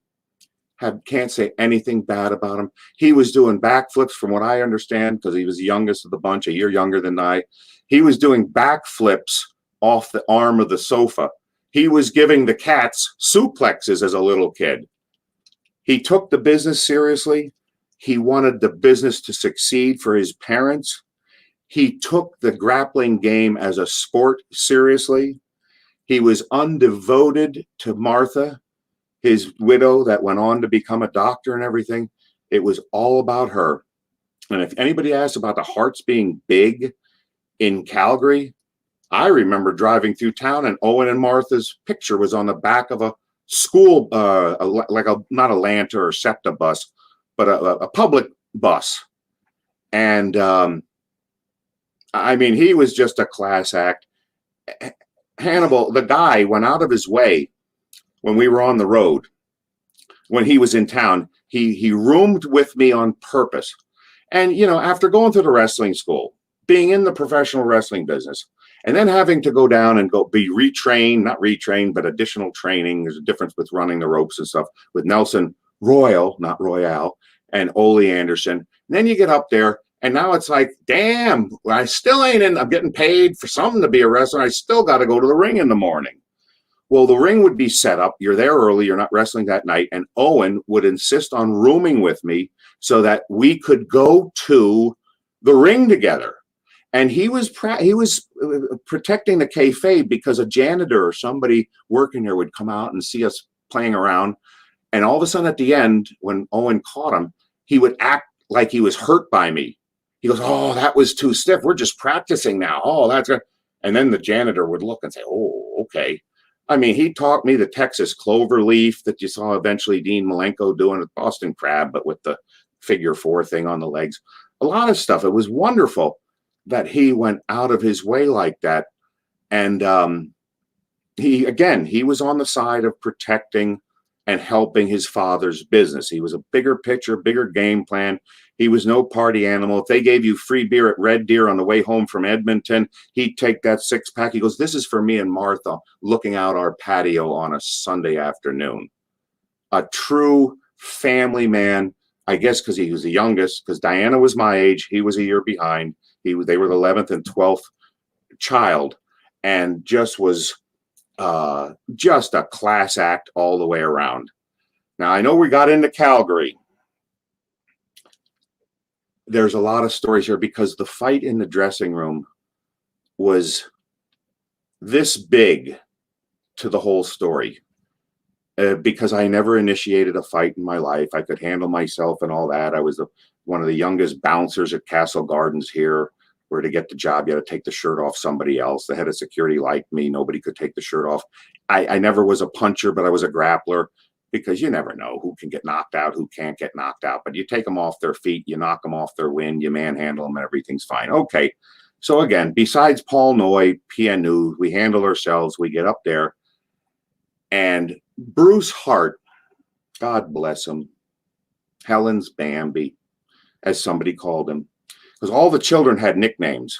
can't say anything bad about him. He was doing backflips from what I understand, because he was the youngest of the bunch, a year younger than I. He was doing backflips off the arm of the sofa. He was giving the cats suplexes as a little kid. He took the business seriously. He wanted the business to succeed for his parents. He took the grappling game as a sport seriously. He was undevoted to Martha, his widow that went on to become a doctor and everything. It was all about her. And if anybody asks about the Hearts being big in Calgary, I remember driving through town and Owen and Martha's picture was on the back of a school, not a Lanta or SEPTA bus, but a public bus. And I mean, he was just a class act. Hannibal, the guy, went out of his way when we were on the road. When he was in town, he roomed with me on purpose. And, you know, after going through the wrestling school, being in the professional wrestling business, and then having to go down and be retrained, not retrained, but additional training. There's a difference with running the ropes and stuff with Nelson Royal, not Royale, and Ole Anderson. And then you get up there, and now it's like, damn, I still ain't in. I'm getting paid for something to be a wrestler. I still got to go to the ring in the morning. Well, the ring would be set up. You're there early. You're not wrestling that night. And Owen would insist on rooming with me so that we could go to the ring together. And he was protecting the kayfabe because a janitor or somebody working there would come out and see us playing around. And all of a sudden at the end, when Owen caught him, he would act like he was hurt by me. He goes, oh, that was too stiff. We're just practicing now. Oh, that's good. And then the janitor would look and say, oh, okay. I mean, he taught me the Texas clover leaf that you saw eventually Dean Malenko doing with Boston Crab, but with the figure 4 thing on the legs. A lot of stuff. It was wonderful that he went out of his way like that. And he was on the side of protecting and helping his father's business. He was a bigger picture, bigger game plan. He was no party animal. If they gave you free beer at Red Deer on the way home from Edmonton, he'd take that 6-pack. He goes, this is for me and Martha looking out our patio on a Sunday afternoon. A true family man, I guess because he was the youngest, because Diana was my age. He was a year behind. They were the 11th and 12th child, and just was just a class act all the way around. Now, I know we got into Calgary. There's a lot of stories here because the fight in the dressing room was this big to the whole story. Because I never initiated a fight in my life. I could handle myself and all that. I was one of the youngest bouncers at Castle Gardens here, where to get the job, you had to take the shirt off somebody else. The head of security liked me. Nobody could take the shirt off. I never was a puncher, but I was a grappler, because you never know who can get knocked out, who can't get knocked out. But you take them off their feet, you knock them off their wind, you manhandle them, and everything's fine. Okay. So again, besides Paul Noy, PNU, we handle ourselves. We get up there. And Bruce Hart, God bless him, Helen's Bambi, as somebody called him, because all the children had nicknames.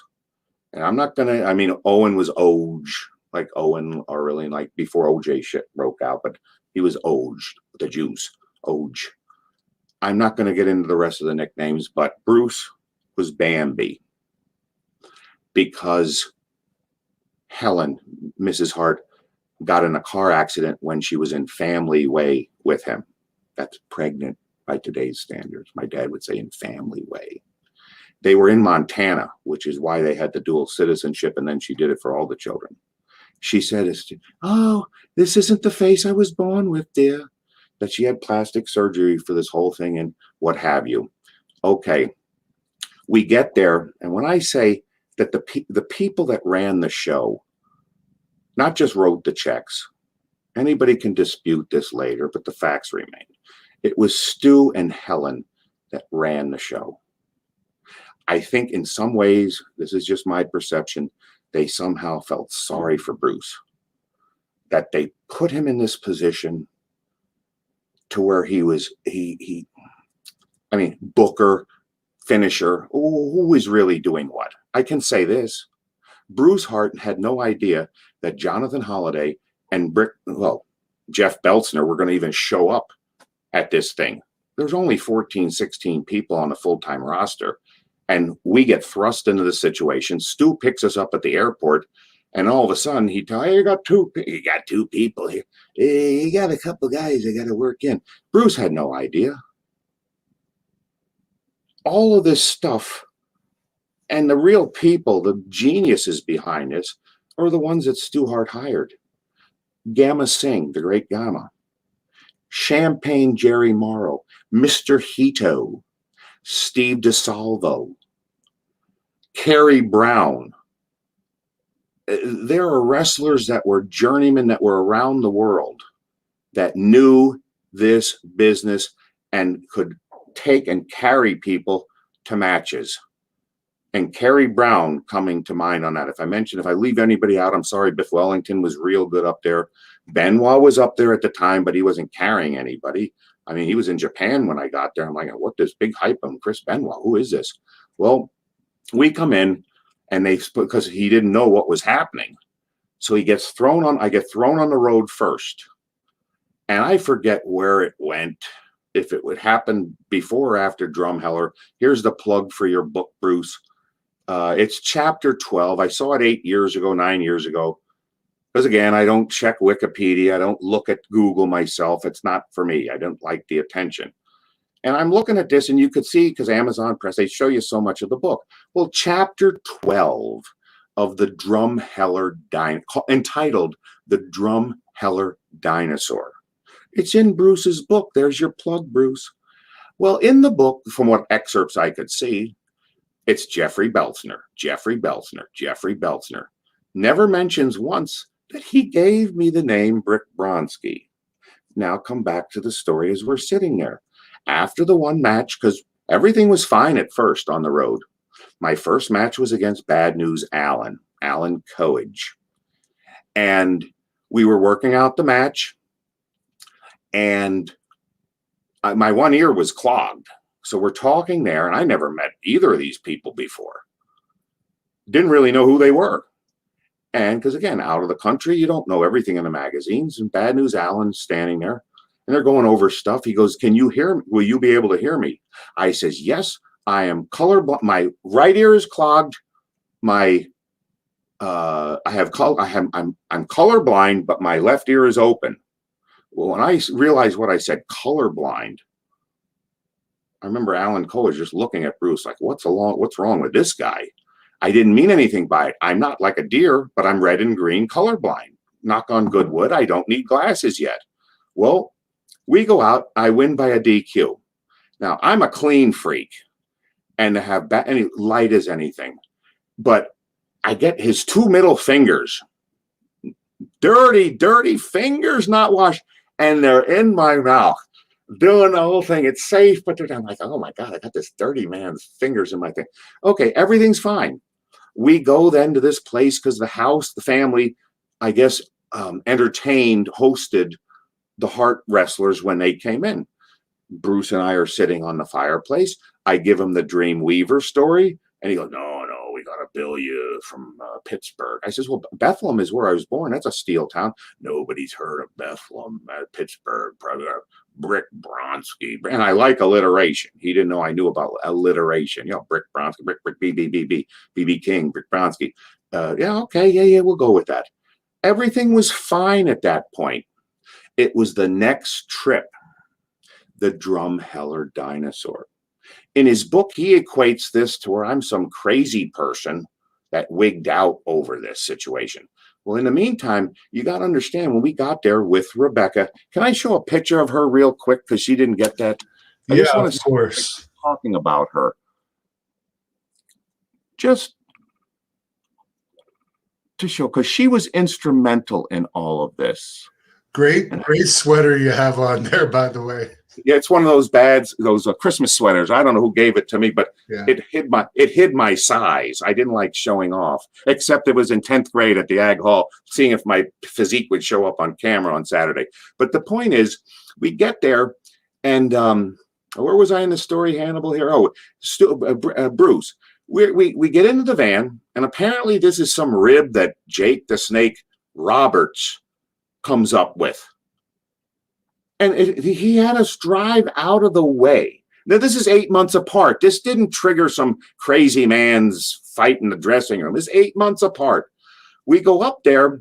And I'm not going to, I mean, Owen was Oj, like Owen, or really like before OJ shit broke out, but he was Oj, the juice, Oj. I'm not going to get into the rest of the nicknames, but Bruce was Bambi because Helen, Mrs. Hart, got in a car accident when she was in family way with him. That's pregnant by today's standards. My dad would say in family way. They were in Montana, which is why they had the dual citizenship, and then she did it for all the children. She said, oh, this isn't the face I was born with, dear. That she had plastic surgery for this whole thing and what have you. Okay, we get there, and when I say that the people that ran the show not just wrote the checks. Anybody can dispute this later, but the facts remain. It was Stu and Helen that ran the show. I think in some ways, this is just my perception, they somehow felt sorry for Bruce. That they put him in this position to where he was, I mean, booker, finisher, who was really doing what? I can say this. Bruce Hart had no idea that Jonathan Holliday and Jeff Beltzner were going to even show up at this thing. There's only 14, 16 people on the full-time roster, and we get thrust into the situation. Stu picks us up at the airport, and all of a sudden he tells, hey, you got two people here. Hey, you got a couple guys that got to work in. Bruce had no idea. All of this stuff, and the real people, the geniuses behind this, are the ones that Stu Hart hired. Gamma Singh, the great Gamma, Champagne Jerry Morrow, Mr. Hito, Steve DeSalvo, Kerry Brown. There are wrestlers that were journeymen that were around the world that knew this business and could take and carry people to matches. And Kerry Brown coming to mind on that. If I leave anybody out, I'm sorry. Biff Wellington was real good up there. Benoit was up there at the time, but he wasn't carrying anybody. I mean, he was in Japan when I got there. I'm like, what this big hype on Chris Benoit? Who is this? Well, we come in and because he didn't know what was happening. So I get thrown on the road first. And I forget where it went, if it would happen before or after Drumheller. Here's the plug for your book, Bruce. It's chapter 12. I saw it 9 years ago. Because again, I don't check Wikipedia. I don't look at Google myself. It's not for me. I don't like the attention. And I'm looking at this, and you could see, because Amazon Press, they show you so much of the book. Well, chapter 12 of the Drumheller entitled The Drumheller Dinosaur. It's in Bruce's book. There's your plug, Bruce. Well, in the book, from what excerpts I could see, it's Jeffrey Beltzner, Jeffrey Beltzner, Jeffrey Beltzner. Never mentions once that he gave me the name Brick Bronsky. Now come back to the story as we're sitting there. After the one match, because everything was fine at first on the road. My first match was against Bad News Alan Coage. And we were working out the match. And my one ear was clogged. So we're talking there, and I never met either of these people before. Didn't really know who they were. And because, again, out of the country, you don't know everything in the magazines. And Bad News Alan's standing there, and they're going over stuff. He goes, can you hear me? Will you be able to hear me? I says, yes, I am colorblind. My right ear is clogged. I'm colorblind, but my left ear is open. Well, when I realized what I said, colorblind, I remember Alan Coage just looking at Bruce like, what's wrong with this guy? I didn't mean anything by it. I'm not like a deer, but I'm red and green colorblind. Knock on good wood, I don't need glasses yet. Well, we go out, I win by a DQ. Now, I'm a clean freak, and to have any light as anything, but I get his two middle fingers, dirty fingers, not washed, and they're in my mouth, doing the whole thing. It's safe, but I'm like, oh my God, I got this dirty man's fingers in my thing. Okay, everything's fine. We go then to this place because the family, I guess, hosted the Hart wrestlers when they came in. Bruce and I are sitting on the fireplace. I give him the Dream Weaver story, and he goes, no, we got to bill you from Pittsburgh. I says, well, Bethlehem is where I was born. That's a steel town. Nobody's heard of Bethlehem, Pittsburgh, Brick Bronsky. And I like alliteration. He didn't know I knew about alliteration. Brick Bronsky, Brick, BB King, Brick Bronsky. Yeah, we'll go with that. Everything was fine at that point. It was the next trip, the Drumheller Dinosaur. In his book, he equates this to where I'm some crazy person that wigged out over this situation. Well, in the meantime, you got to understand, when we got there with Rebecca, can I show a picture of her real quick? Because she didn't get that. I just want to course. Talking about her. Just to show, because she was instrumental in all of this. Great sweater you have on there, by the way. Yeah, it's one of those Christmas sweaters. I don't know who gave it to me, but yeah. It hid my size. I didn't like showing off, except it was in 10th grade at the Ag Hall, seeing if my physique would show up on camera on Saturday. But the point is, we get there, and where was I in the story, Hannibal, here? Oh, Bruce. We get into the van, and apparently this is some rib that Jake the Snake Roberts comes up with. And he had us drive out of the way. Now, this is 8 months apart. This didn't trigger some crazy man's fight in the dressing room. It's 8 months apart. We go up there,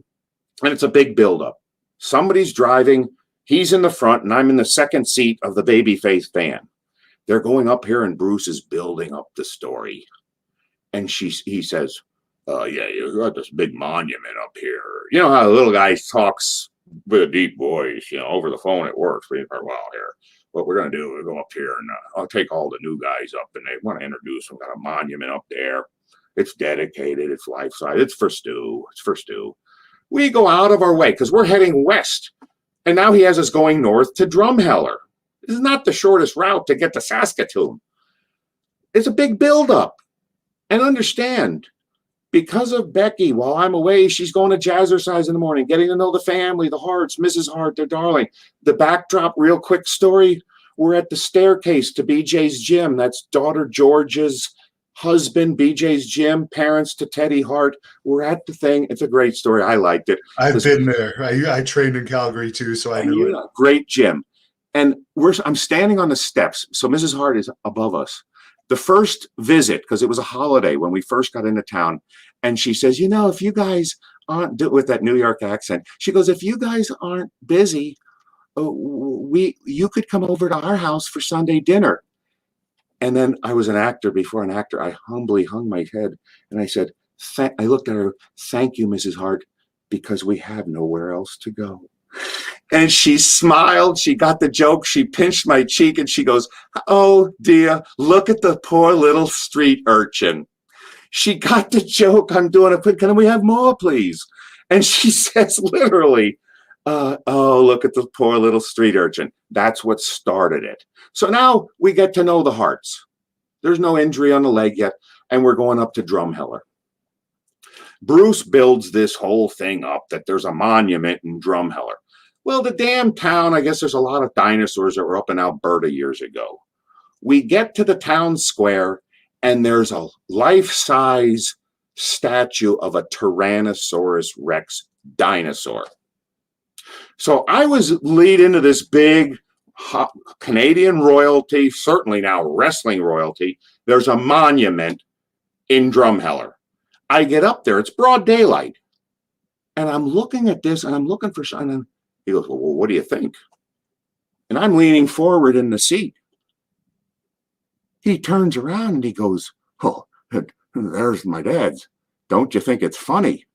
and it's a big buildup. Somebody's driving. He's in the front, and I'm in the second seat of the babyface van. They're going up here, and Bruce is building up the story. And he says, yeah, you got this big monument up here. You know how the little guy talks with a deep voice, over the phone it works. We are, well, here, what we're going to do, we'll go up here and I'll take all the new guys up and they want to introduce them. Got a monument up there. It's dedicated. It's life-size. It's for Stu. We go out of our way because we're heading west. And now he has us going north to Drumheller. This is not the shortest route to get to Saskatoon. It's a big buildup. And understand, because of Becky, while I'm away, she's going to jazzercise in the morning, getting to know the family, the Harts, Mrs. Hart, their darling. The backdrop, real quick story, we're at the staircase to BJ's gym. That's daughter George's husband, BJ's gym, parents to Teddy Hart. We're at the thing. It's a great story. I liked it. I've been there. I trained in Calgary too, so I knew it. Great gym. And I'm standing on the steps. So Mrs. Hart is above us. The first visit, because it was a holiday when we first got into town, and she says, if you guys aren't, with that New York accent, she goes, if you guys aren't busy, you could come over to our house for Sunday dinner. And then I was an actor before an actor. I humbly hung my head and I said, I looked at her, thank you, Mrs. Hart, because we have nowhere else to go. And she smiled. She got the joke. She pinched my cheek and she goes, oh, dear, look at the poor little street urchin. She got the joke. I'm doing it. Can we have more, please? And she says, literally, oh, look at the poor little street urchin. That's what started it. So now we get to know the Harts. There's no injury on the leg yet, and we're going up to Drumheller. Bruce builds this whole thing up that there's a monument in Drumheller. Well, the damn town, I guess there's a lot of dinosaurs that were up in Alberta years ago. We get to the town square, and there's a life-size statue of a Tyrannosaurus Rex dinosaur. So I was lead into this big Canadian royalty, certainly now wrestling royalty. There's a monument in Drumheller. I get up there, it's broad daylight. And I'm looking at this and I'm looking for something. He goes, well, what do you think? And I'm leaning forward in the seat. He turns around and he goes, oh, there's my dad's. Don't you think it's funny?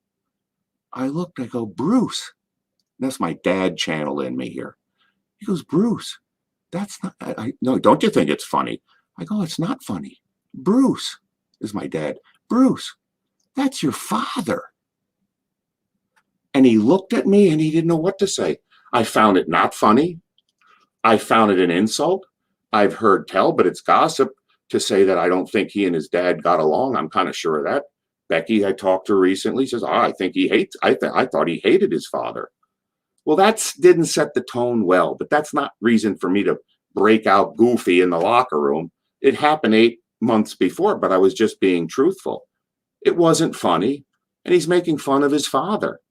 I looked, I go, Bruce. That's my dad channel in me here. He goes, Bruce, that's not, no, don't you think it's funny? I go, it's not funny. Bruce is my dad. Bruce, that's your father. And he looked at me and he didn't know what to say. I found it not funny. I found it an insult. I've heard tell, but it's gossip to say that I don't think he and his dad got along. I'm kind of sure of that. Becky, I talked to her recently, says, I think he hates, I thought he hated his father. Well, that didn't set the tone well, but that's not reason for me to break out goofy in the locker room. It happened 8 months before, but I was just being truthful. It wasn't funny, and he's making fun of his father.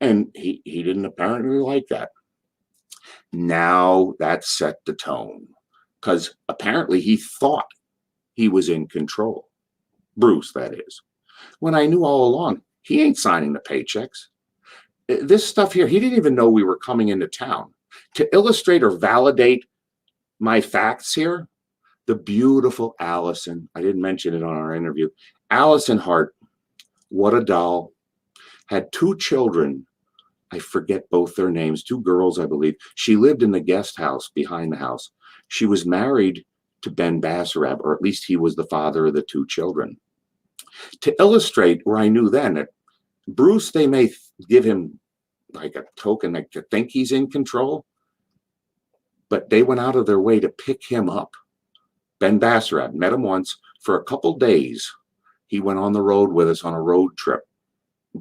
And he didn't apparently like that. Now that set the tone, because apparently he thought he was in control. Bruce, that is. When I knew all along, he ain't signing the paychecks. This stuff here, he didn't even know we were coming into town. To illustrate or validate my facts here, the beautiful Allison, I didn't mention it on our interview, Allison Hart, what a doll, had 2 children. I forget both their names, 2 girls, I believe. She lived in the guest house behind the house. She was married to Ben Basarab, or at least he was the father of the 2 children. To illustrate where I knew then that Bruce, they may give him like a token like to think he's in control, but they went out of their way to pick him up. Ben Basarab, met him once for a couple days. He went on the road with us on a road trip.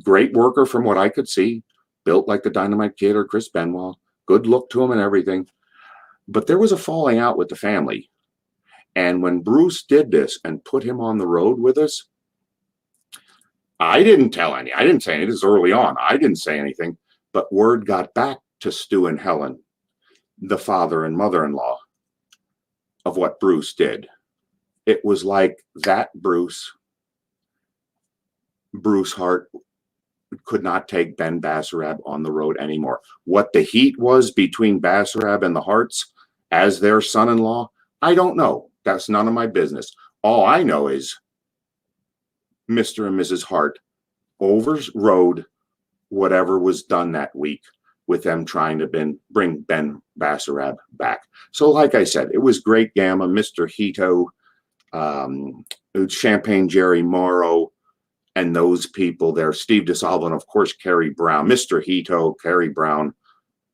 Great worker from what I could see, built like the Dynamite Kid or Chris Benoit, good look to him and everything. But there was a falling out with the family. And when Bruce did this and put him on the road with us, I didn't say anything. This is early on. I didn't say anything, but word got back to Stu and Helen, the father and mother-in-law, of what Bruce did. It was like that Bruce Hart could not take Ben Basarab on the road anymore. What the heat was between Basarab and the Harts as their son-in-law, I don't know. That's none of my business. All I know is Mr. and Mrs. Hart overrode whatever was done that week with them trying to bring Ben Basarab back. So like I said, it was Great Gamma, Mr. Hito, Champagne Jerry Morrow, and those people there, Steve DeSalvo, and of course, Kerry Brown, Mr. Hito, Kerry Brown,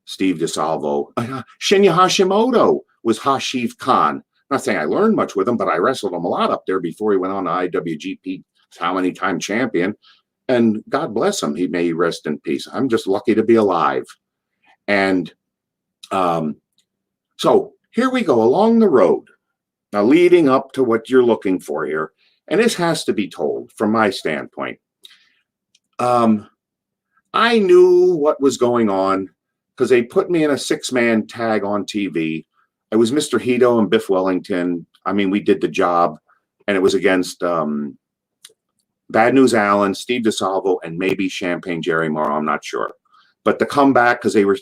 Steve DeSalvo. Shinya Hashimoto was Hashif Khan. Not saying I learned much with him, but I wrestled him a lot up there before he went on to IWGP, how many time champion. And God bless him. He may rest in peace. I'm just lucky to be alive. And so here we go along the road. Now, leading up to what you're looking for here, and this has to be told from my standpoint. I knew what was going on because they put me in a 6-man tag on TV. It was Mr. Hito and Biff Wellington. I mean, we did the job, and it was against Bad News Allen, Steve DeSalvo, and maybe Champagne Jerry Morrow. I'm not sure. But the comeback, because they were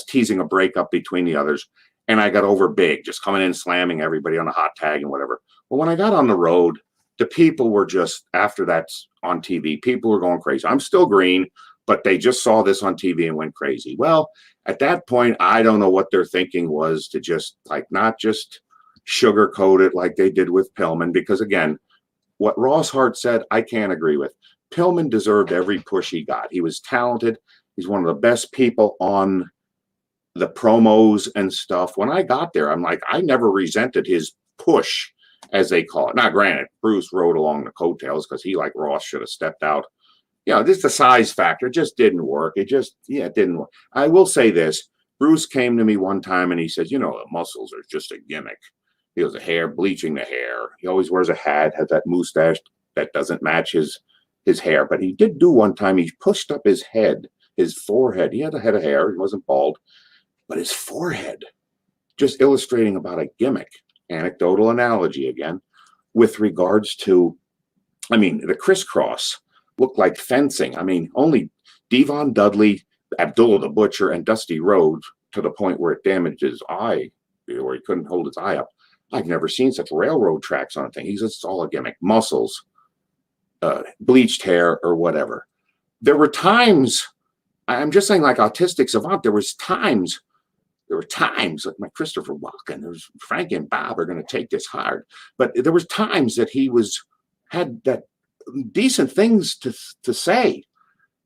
teasing a breakup between the others, and I got over big, just coming in, slamming everybody on a hot tag and whatever. Well, when I got on the road, the people were just, after that's on TV, people were going crazy. I'm still green, but they just saw this on TV and went crazy. Well, at that point, I don't know what their thinking was to just, like, not just sugarcoat it like they did with Pillman, because again, what Ross Hart said, I can't agree with. Pillman deserved every push he got. He was talented. He's one of the best people on the promos and stuff. When I got there, I'm like, I never resented his push, as they call it. Now, granted, Bruce rode along the coattails because he, like Ross, should have stepped out. You know, just the size factor just didn't work. It didn't work. I will say this. Bruce came to me one time and he said, you know, the muscles are just a gimmick. He has the hair, bleaching the hair. He always wears a hat, has that mustache that doesn't match his hair. But he did do one time, he pushed up his head, his forehead. He had a head of hair. He wasn't bald. But his forehead, just illustrating about a gimmick, anecdotal analogy again, with regards to, I mean, the crisscross looked like fencing. I mean, only Devon Dudley, Abdullah the Butcher, and Dusty Rhodes, to the point where it damaged his eye, where he couldn't hold his eye up. I've never seen such railroad tracks on a thing. He's just all a gimmick. Muscles, bleached hair, or whatever. There were times, I'm just saying, like Autistic Savant, there were times like my Christopher Walken, there was Frank and Bob are going to take this hard. But there was times that he had that decent things to say.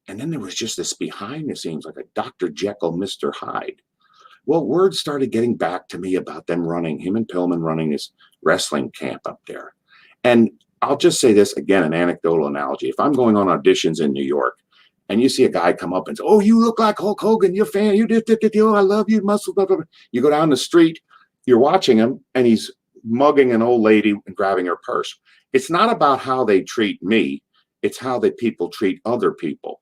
And then there was just this behind the scenes, like a Dr. Jekyll, Mr. Hyde. Well, word started getting back to me about him and Pillman running this wrestling camp up there. And I'll just say this again, an anecdotal analogy. If I'm going on auditions in New York and you see a guy come up and say, oh, you look like Hulk Hogan, you're a fan, you did, oh, I love you, muscle, blah, blah, blah. You go down the street, you're watching him, and he's mugging an old lady and grabbing her purse. It's not about how they treat me, it's how people treat other people.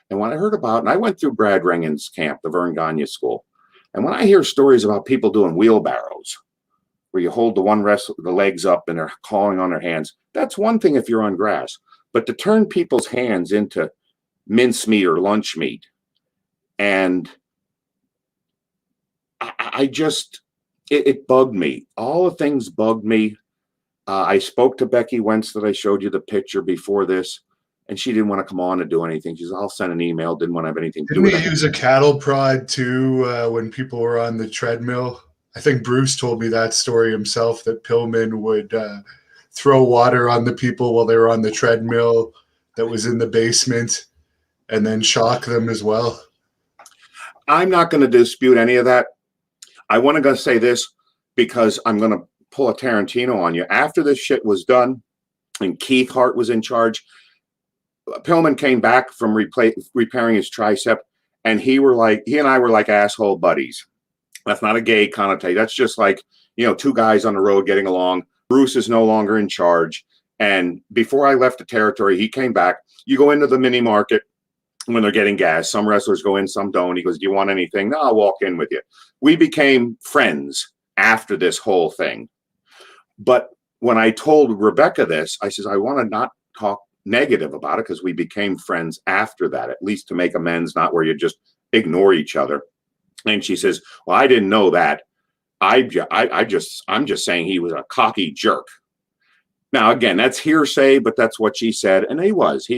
And when I heard about, and I went through Brad Rengen's camp, the Vern Gagne School, and when I hear stories about people doing wheelbarrows, where you hold the legs up and they're calling on their hands, that's one thing if you're on grass. But to turn people's hands into mincemeat or lunch meat, and I just, it bugged me. All the things bugged me. I spoke to Becky Wentz that I showed you the picture before this, and she didn't want to come on to do anything. She said, I'll send an email, didn't want to have anything to do with it. Didn't we use a cattle prod too when people were on the treadmill? I think Bruce told me that story himself, that Pillman would throw water on the people while they were on the treadmill that was in the basement and then shock them as well. I'm not going to dispute any of that. I want to say this because I'm going to pull a Tarantino on you. After this shit was done and Keith Hart was in charge, Pillman came back from repairing his tricep, and he and I were like asshole buddies. That's not a gay connotation. That's just like, two guys on the road getting along. Bruce is no longer in charge. And before I left the territory, he came back. You go into the mini market when they're getting gas. Some wrestlers go in, some don't. He goes, do you want anything? No, I'll walk in with you. We became friends after this whole thing. But when I told Rebecca this, I says, I want to not talk negative about it because we became friends after that, at least to make amends, not where you just ignore each other. And she says, well, I didn't know that. I'm just saying he was a cocky jerk. Now, again, that's hearsay, but that's what she said. And he was.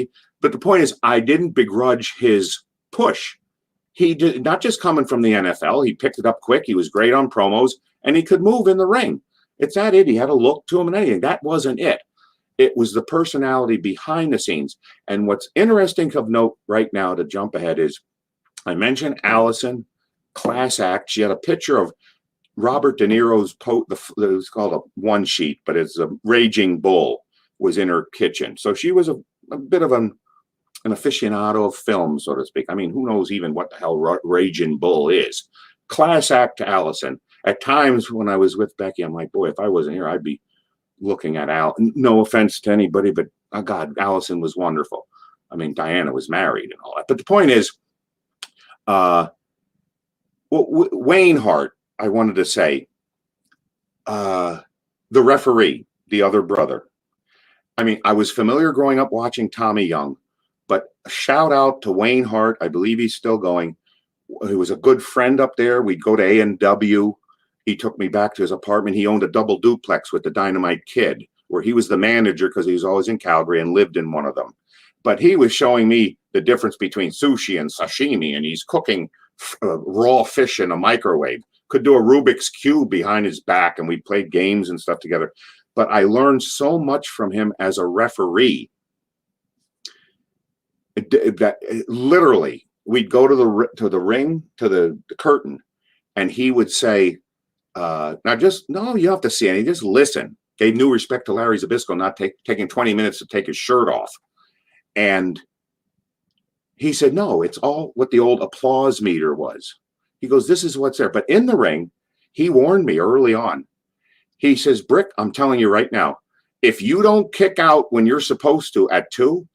But the point is, I didn't begrudge his push. He did not just coming from the NFL. He picked it up quick. He was great on promos, and he could move in the ring. It's not it. He had a look to him and anything. That wasn't it. It was the personality behind the scenes. And what's interesting of note right now, to jump ahead, is I mentioned Allison, class act. She had a picture of Robert De Niro's it was called a one sheet, but it's a raging bull was in her kitchen. So she was a bit of an aficionado of film, so to speak. I mean, who knows even what the hell raging bull is? Class act to Allison. At times when I was with Becky, I'm like, boy, if I wasn't here, I'd be looking at Al. No offense to anybody, but oh God, Allison was wonderful. I mean, Diana was married and all that. But the point is, Wayne Hart, I wanted to say, the referee, the other brother. I mean, I was familiar growing up watching Tommy Young, but shout out to Wayne Hart. I believe he's still going. He was a good friend up there. We'd go to A&W. He took me back to his apartment. He owned a double duplex with the Dynamite Kid, where he was the manager because he was always in Calgary and lived in one of them. But he was showing me the difference between sushi and sashimi, and he's cooking raw fish in a microwave. Could do a Rubik's Cube behind his back, and we played games and stuff together. But I learned so much from him as a referee that literally we'd go to the ring, to the curtain, and he would say, "Now you have to see anything. Just listen." Gave new respect to Larry Zbyszko, not taking 20 minutes to take his shirt off. And he said, "No, it's all what the old applause meter was." He goes, "This is what's there." But in the ring, he warned me early on. He says, "Brick, I'm telling you right now, if you don't kick out when you're supposed to at 2,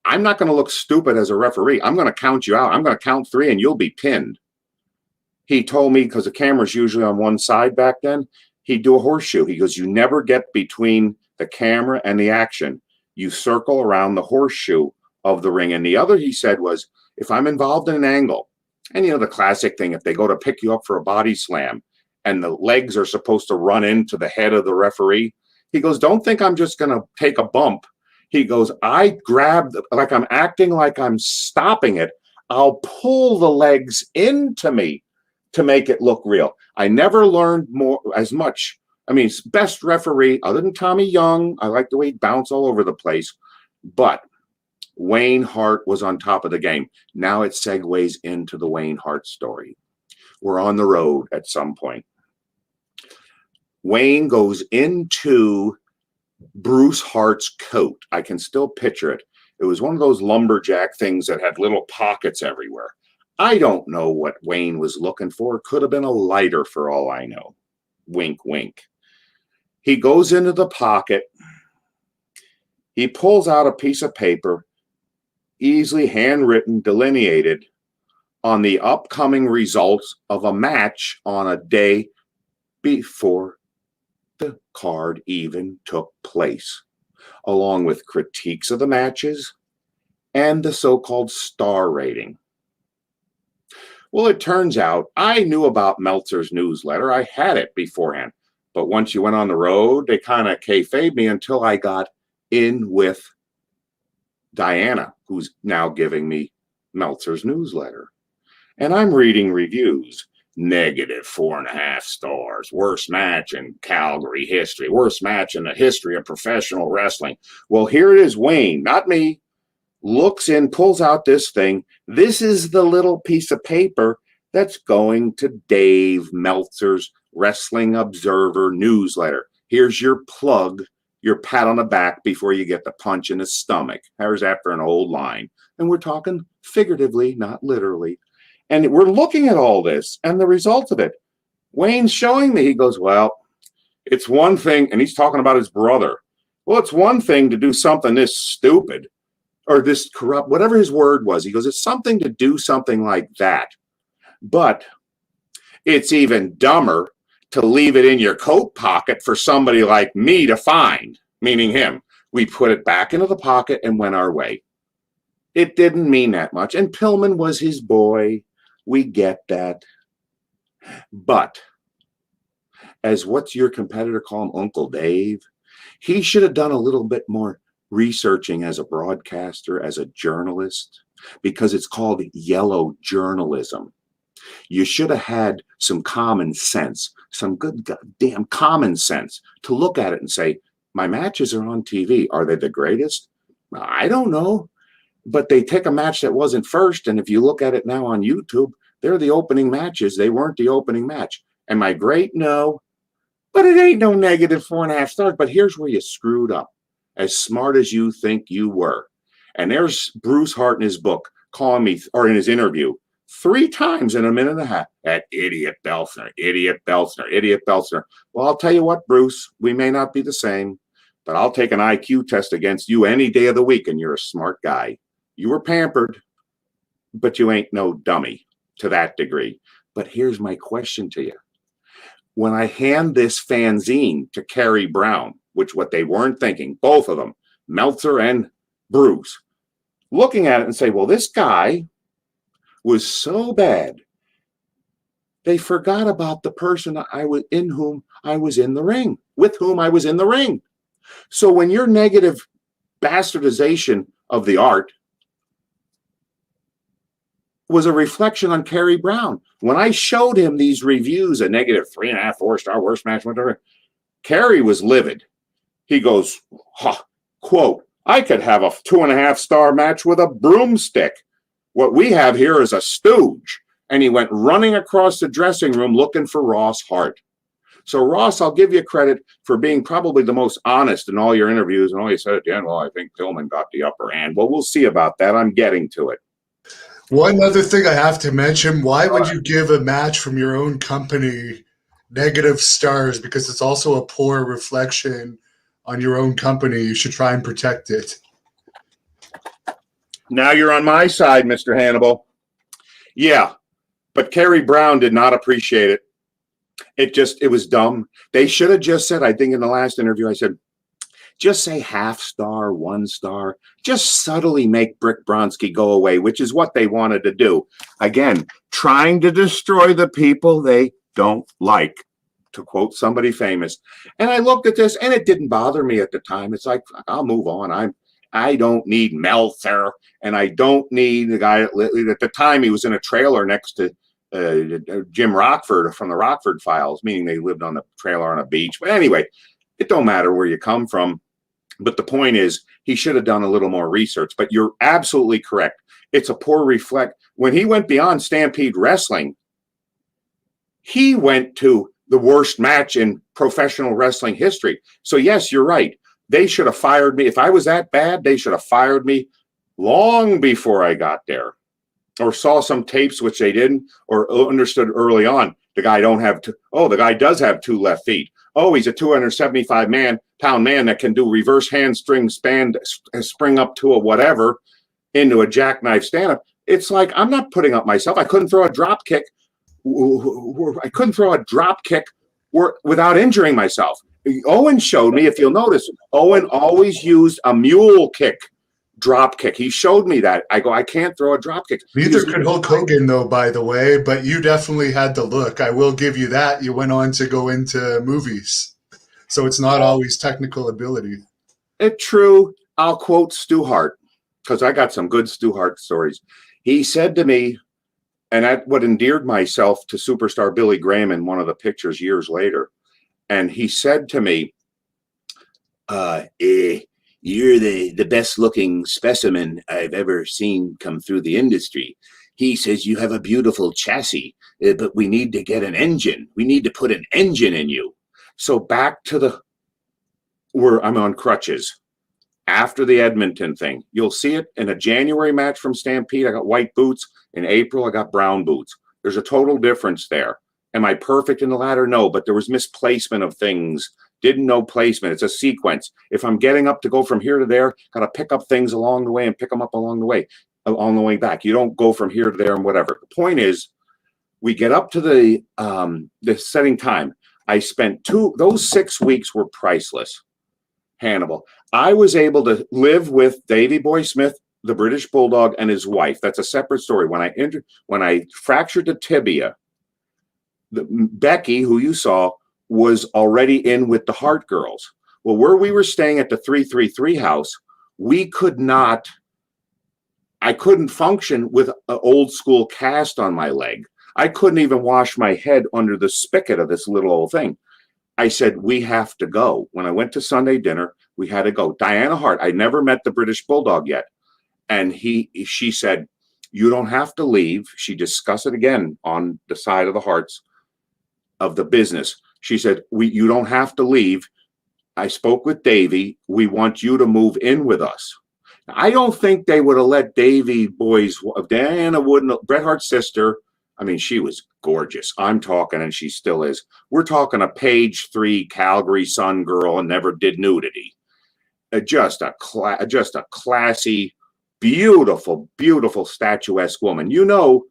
I'm not going to look stupid as a referee. I'm going to count you out. I'm going to count 3 and you'll be pinned." He told me, because the camera's usually on one side back then, he'd do a horseshoe. He goes, "You never get between the camera and the action. You circle around the horseshoe of the ring." And the other he said was, if I'm involved in an angle, and the classic thing, if they go to pick you up for a body slam and the legs are supposed to run into the head of the referee, he goes, "Don't think I'm just going to take a bump." He goes, "I grab, like I'm acting like I'm stopping it. I'll pull the legs into me to make it look real." I never learned as much. I mean, best referee other than Tommy Young. I like the way he bounced all over the place, but Wayne Hart was on top of the game. Now it segues into the Wayne Hart story. We're on the road at some point. Wayne goes into Bruce Hart's coat. I can still picture it. It was one of those lumberjack things that had little pockets everywhere. I don't know what Wayne was looking for. It could have been a lighter for all I know. Wink, wink. He goes into the pocket. He pulls out a piece of paper, easily handwritten, delineated, on the upcoming results of a match on a day before the card even took place, along with critiques of the matches and the so-called star rating. Well, it turns out I knew about Meltzer's newsletter. I had it beforehand. But once you went on the road, they kind of kayfabed me until I got in with Diana, who's now giving me Meltzer's newsletter. And I'm reading reviews. -4.5 stars. Worst match in Calgary history. Worst match in the history of professional wrestling. Well, here it is. Wayne, not me, looks in, pulls out this thing. This is the little piece of paper that's going to Dave Meltzer's Wrestling Observer newsletter. Here's your plug, your pat on the back before you get the punch in the stomach. How's that for an old line? And we're talking figuratively, not literally. And we're looking at all this and the results of it. Wayne's showing me, he goes, "Well, it's one thing," and he's talking about his brother. "Well, it's one thing to do something this stupid or this corrupt," whatever his word was. He goes, "It's something to do something like that. But it's even dumber to leave it in your coat pocket for somebody like me to find," meaning him. We put it back into the pocket and went our way. It didn't mean that much. And Pillman was his boy. We get that. But as what's your competitor call him, Uncle Dave? He should have done a little bit more researching as a broadcaster, as a journalist, because it's called yellow journalism. You should have had some common sense, some good goddamn common sense to look at it and say, my matches are on TV. Are they the greatest? I don't know. But they take a match that wasn't first, and if you look at it now on YouTube, they're the opening matches. They weren't the opening match. Am I great? No. But it ain't no negative 4.5 stars. But here's where you screwed up. As smart as you think you were. And there's Bruce Hart in his book calling me, or in his interview, 3 times in a minute and a half, that idiot Beltzner, idiot Beltzner, idiot Beltzner. Well, I'll tell you what, Bruce, we may not be the same, but I'll take an IQ test against you any day of the week, and you're a smart guy. You were pampered, but you ain't no dummy to that degree. But here's my question to you. When I hand this fanzine to Kerry Brown, which what they weren't thinking, both of them, Meltzer and Bruce, looking at it and say, well, this guy was so bad, they forgot about the person with whom I was in the ring. So when your negative bastardization of the art was a reflection on Kerry Brown, when I showed him these reviews, a negative 3.5, 4-star, worst match, whatever, Kerry was livid. He goes, quote, I could have a 2.5-star match with a broomstick. What we have here is a stooge. And he went running across the dressing room looking for Ross Hart. So Ross, I'll give you credit for being probably the most honest in all your interviews. And all you said at the end, well, I think Pillman got the upper hand. Well, we'll see about that. I'm getting to it. One other thing I have to mention, why would you give a match from your own company negative stars? Because it's also a poor reflection on your own company. You should try and protect it. Now you're on my side, Mr. Hannibal. Yeah, but Kerry Brown did not appreciate it. It was dumb. They should have just said, I think in the last interview, I said, just say 0.5 star, 1 star. Just subtly make Brick Bronsky go away, which is what they wanted to do. Again, trying to destroy the people they don't like, to quote somebody famous. And I looked at this, and it didn't bother me at the time. It's like, I'll move on. I don't need Meltzer, and I don't need the guy. At the time, he was in a trailer next to Jim Rockford from the Rockford Files, meaning they lived on the trailer on a beach. But anyway, it don't matter where you come from. But the point is, he should have done a little more research. But you're absolutely correct. It's a poor reflect. When he went beyond Stampede Wrestling, he went to the worst match in professional wrestling history. So yes, you're right. They should have fired me. If I was that bad, they should have fired me long before I got there, or saw some tapes, which they didn't, or understood early on. The guy the guy does have 2 left feet. Oh, he's a 275-pound man that can do reverse handstring spring up to a whatever into a jackknife stand-up. It's like, I'm not putting up myself. I couldn't throw a drop kick. Without injuring myself. Owen showed me, if you'll notice, Owen always used a mule kick, drop kick. He showed me that. I go, I can't throw a drop kick. Neither could Hulk Hogan, though, by the way, but you definitely had the look. I will give you that. You went on to go into movies. So it's not always technical ability. It's true. I'll quote Stu Hart, because I got some good Stu Hart stories. He said to me, and that what endeared myself to superstar Billy Graham in one of the pictures years later. And he said to me, you're the best looking specimen I've ever seen come through the industry. He says, you have a beautiful chassis, but we need to get an engine. We need to put an engine in you. So back to where I'm on crutches. After the Edmonton thing, you'll see it in a January match from Stampede. I got white boots. In April, I got brown boots. There's a total difference there. Am I perfect in the ladder? No, but there was misplacement of things. Didn't know placement. It's a sequence. If I'm getting up to go from here to there, got to pick up things along the way and pick them up along the way back. You don't go from here to there and whatever. The point is, we get up to the setting time. I spent those 6 weeks were priceless. Hannibal. I was able to live with Davey Boy Smith, the British Bulldog, and his wife. That's a separate story. When I fractured the tibia, Becky, who you saw, was already in with the Hart girls. Well, where we were staying at the 333 house we could not, I couldn't function with an old school cast on my leg. I couldn't even wash my head under the spigot of this little old thing. I said, we have to go. When I went to Sunday dinner, we had to go. Diana Hart, I never met the British Bulldog yet. And she said, you don't have to leave. She discussed it again on the side of the Harts of the business. She said, you don't have to leave. I spoke with Davey. We want you to move in with us. I don't think they would have let Davey boys, Diana wouldn't, Bret Hart's sister, I mean, she was gorgeous. I'm talking, and she still is. We're talking a page 3 Calgary Sun girl and never did nudity. Just a classy, beautiful, beautiful statuesque woman. You know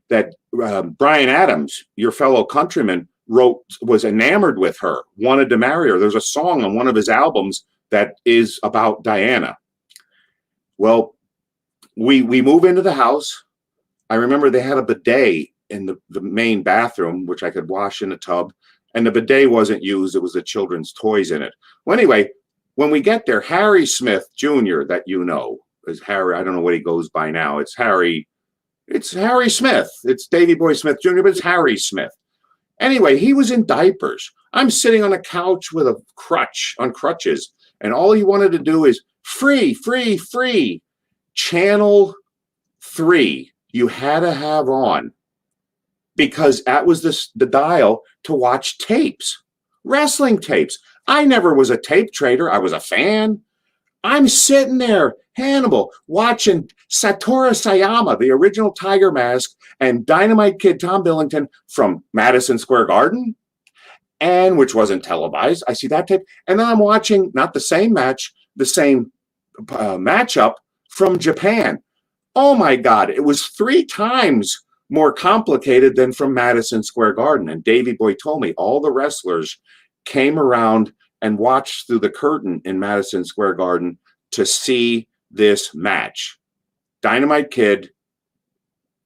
that Bryan Adams, your fellow countryman, was enamored with her, wanted to marry her. There's a song on one of his albums that is about Diana. Well, we move into the house. I remember they had a bidet in the main bathroom, which I could wash in a tub, and the bidet wasn't used. It was the children's toys in it. Well, anyway, when we get there, Harry Smith Jr., that you know, is Harry. I don't know what he goes by now. It's Harry Smith. It's Davey Boy Smith Jr., but it's Harry Smith. Anyway, he was in diapers. I'm sitting on a couch with a crutch, on crutches, and all he wanted to do is free, free, free. Channel 3, you had to have on, because that was the dial to watch tapes, wrestling tapes. I never was a tape trader. I was a fan. I'm sitting there, Hannibal, watching Satoru Sayama, the original Tiger Mask, and Dynamite Kid Tom Billington from Madison Square Garden, and which wasn't televised. I see that tape. And then I'm watching, not the same match, the same matchup from Japan. Oh my God, it was 3 times more complicated than from Madison Square Garden. And Davey Boy told me all the wrestlers came around and watched through the curtain in Madison Square Garden to see this match. Dynamite Kid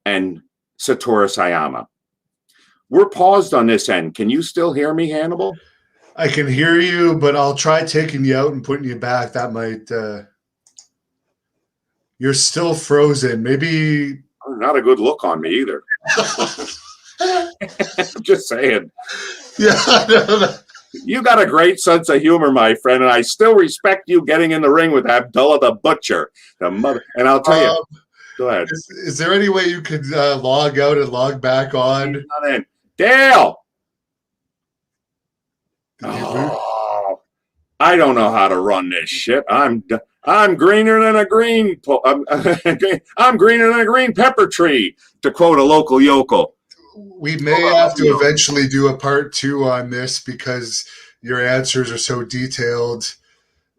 and Satoru Sayama. We're paused on this end. Can you still hear me, Hannibal? I can hear you, but I'll try taking you out and putting you back. That might... You're still frozen. Maybe... Not a good look on me either. I'm just saying. Yeah, you got a great sense of humor, my friend, and I still respect you getting in the ring with Abdullah the Butcher, the mother. And I'll tell you, go ahead. Is there any way you could log out and log back on? He's not in. Dale! Oh, I don't know how to run this shit. I'm greener than a green. I'm greener than a green pepper tree, to quote a local yokel. We may have to eventually do a part 2 on this because your answers are so detailed.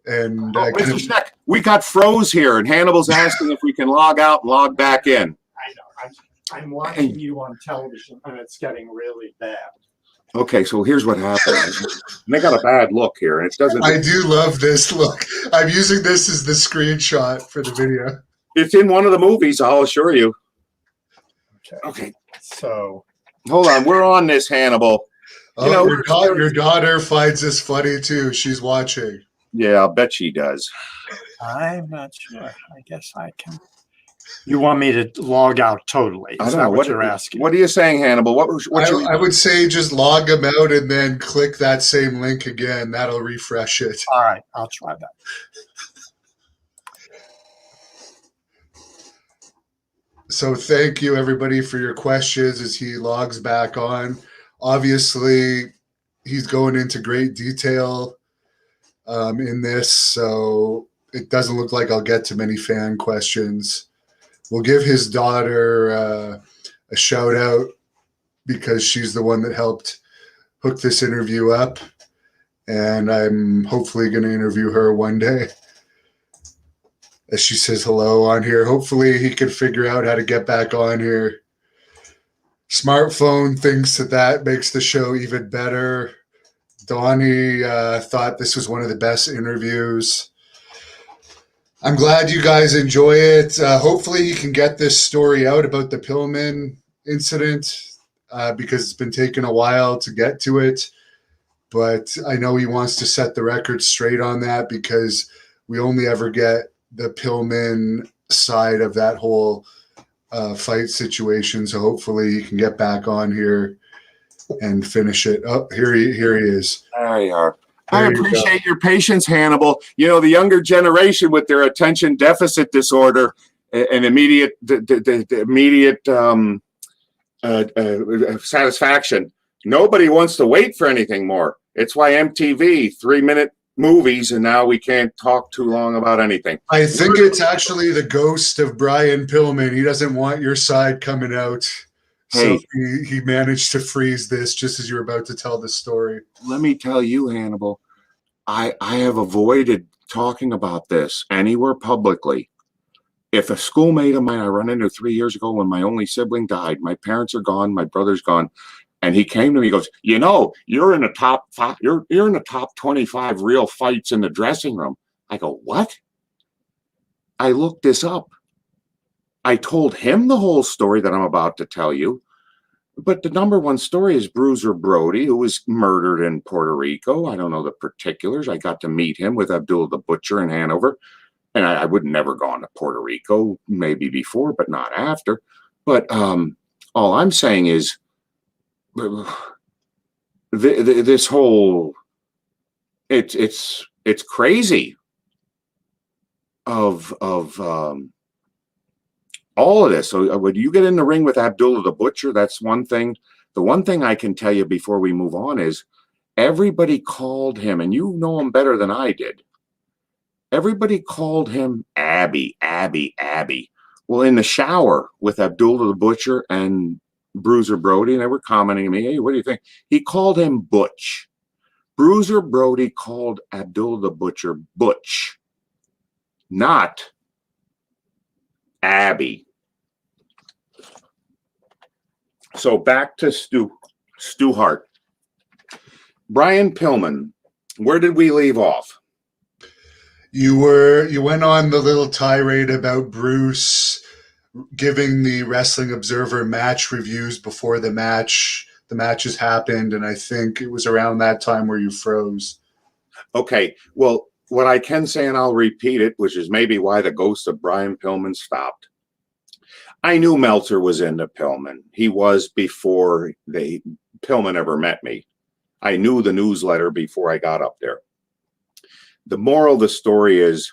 And Mr. Schneck, we got froze here, and Hannibal's asking if we can log out and log back in. I know. I'm watching you on television, and it's getting really bad. Okay, so here's what happened. They got a bad look here, and it doesn't. I do love this look. I'm using this as the screenshot for the video. It's in one of the movies, I'll assure you. Okay. So, hold on. We're on this, Hannibal. Oh, your daughter finds this funny too. She's watching. Yeah, I'll bet she does. I'm not sure. I guess I can. You want me to log out totally? I don't know what you're asking. What are you saying, Hannibal? I would say just log them out and then click that same link again. That'll refresh it. All right, I'll try that. So thank you, everybody, for your questions as he logs back on. Obviously, he's going into great detail in this, so it doesn't look like I'll get to many fan questions. We'll give his daughter a shout out because she's the one that helped hook this interview up, and I'm hopefully going to interview her one day. As she says hello on here. Hopefully he can figure out how to get back on here. Smartphone thinks that makes the show even better. Donnie thought this was one of the best interviews. I'm glad you guys enjoy it. Hopefully he can get this story out about the Pillman incident because it's been taking a while to get to it. But I know he wants to set the record straight on that because we only ever get the Pillman side of that whole fight situation. So hopefully he can get back on here and finish it. Oh, here he is. There you are. There I you appreciate your patience, Hannibal. You know, the younger generation with their attention deficit disorder and immediate satisfaction. Nobody wants to wait for anything more. It's why MTV 3-minute movies, and now we can't talk too long about anything. I think it's actually the ghost of Brian Pillman. He doesn't want your side coming out. Hey. So he managed to freeze this just as you were about to tell the story. Let me tell you, Hannibal, I have avoided talking about this anywhere publicly. If a schoolmate of mine I run into 3 years ago when my only sibling died, my parents are gone, my brother's gone, and he came to me, he goes, you know, you're in the top 5, you're in the top 25 real fights in the dressing room. I go, what? I looked this up. I told him the whole story that I'm about to tell you. But the number one story is Bruiser Brody, who was murdered in Puerto Rico. I don't know the particulars. I got to meet him with Abdullah the Butcher in Hanover. And I would never gone to Puerto Rico, maybe before, but not after. But all I'm saying is this whole, it's crazy of all of this. So when you get in the ring with Abdullah the Butcher, that's one thing. The one thing I can tell you before we move on is everybody called him, and you know him better than I did. Everybody called him Abby. Well, in the shower with Abdullah the Butcher and Bruiser Brody, and they were commenting to me, hey, what do you think? He called him Butch. Bruiser Brody called Abdullah the Butcher Butch, not Abby. So back to Stu Hart. Brian Pillman, where did we leave off? You went on the little tirade about Bruce giving the Wrestling Observer match reviews before the matches happened, and I think it was around that time where you froze. Okay, well, what I can say, and I'll repeat it, which is maybe why the ghost of Brian Pillman stopped. I knew Meltzer was into Pillman. He was before Pillman ever met me. I knew the newsletter before I got up there. The moral of the story is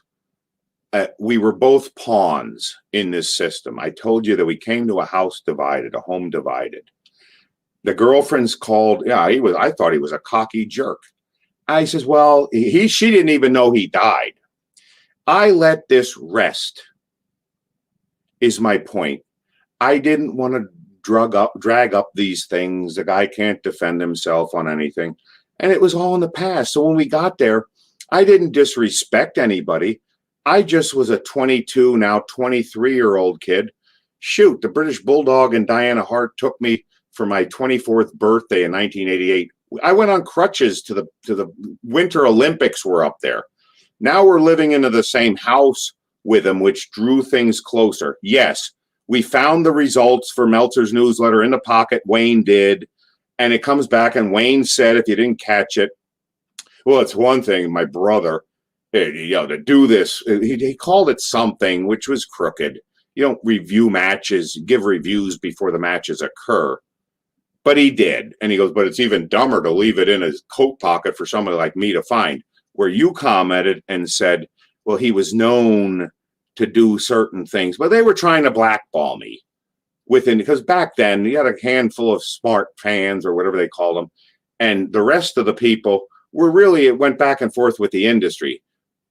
we were both pawns in this system. I told you that we came to a house divided, a home divided. The girlfriends called. Yeah, I thought he was a cocky jerk. I says, well, she didn't even know he died. I let this rest, is my point. I didn't want to drag up these things. The guy can't defend himself on anything. And it was all in the past. So when we got there, I didn't disrespect anybody. I just was a 22, now 23-year-old kid. Shoot, the British Bulldog and Diana Hart took me for my 24th birthday in 1988. I went on crutches to the Winter Olympics were up there. Now we're living into the same house with him, which drew things closer. Yes, we found the results for Meltzer's newsletter in the pocket. Wayne did. And it comes back and Wayne said, if you didn't catch it, well, it's one thing, my brother, to do this, he called it something which was crooked. You don't review matches, give reviews before the matches occur. But he did. And he goes, but it's even dumber to leave it in his coat pocket for somebody like me to find. Where you commented and said, well, he was known to do certain things, but they were trying to blackball me because back then you had a handful of smart fans or whatever they call them. And the rest of the people were really, it went back and forth with the industry.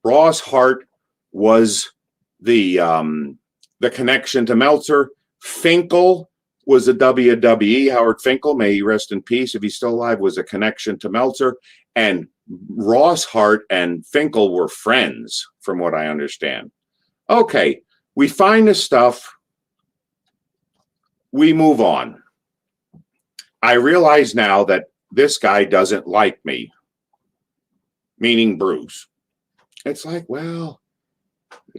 Ross Hart was the connection to Meltzer. Finkel was a WWE. Howard Finkel, may he rest in peace if he's still alive, was a connection to Meltzer. And Ross Hart and Finkel were friends, from what I understand. Okay, we find the stuff. We move on. I realize now that this guy doesn't like me, meaning Bruce. It's like, well,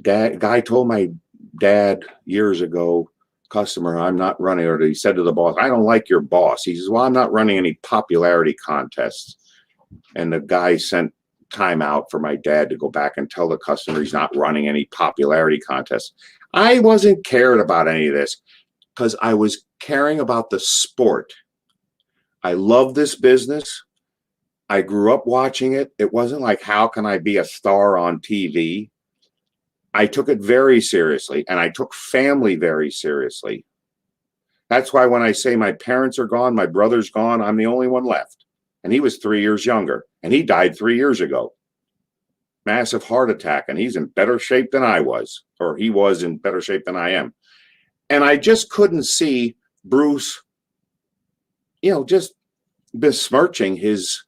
guy told my dad years ago, customer, I'm not running, or he said to the boss, I don't like your boss. He says, well, I'm not running any popularity contests. And the guy sent time out for my dad to go back and tell the customer he's not running any popularity contests. I wasn't cared about any of this because I was caring about the sport. I love this business. I grew up watching it. It wasn't like, how can I be a star on TV? I took it very seriously, and I took family very seriously. That's why when I say my parents are gone, my brother's gone, I'm the only one left. And he was 3 years younger, and he died 3 years ago. Massive heart attack, and he's in better shape than I was, or he was in better shape than I am. And I just couldn't see Bruce, just besmirching his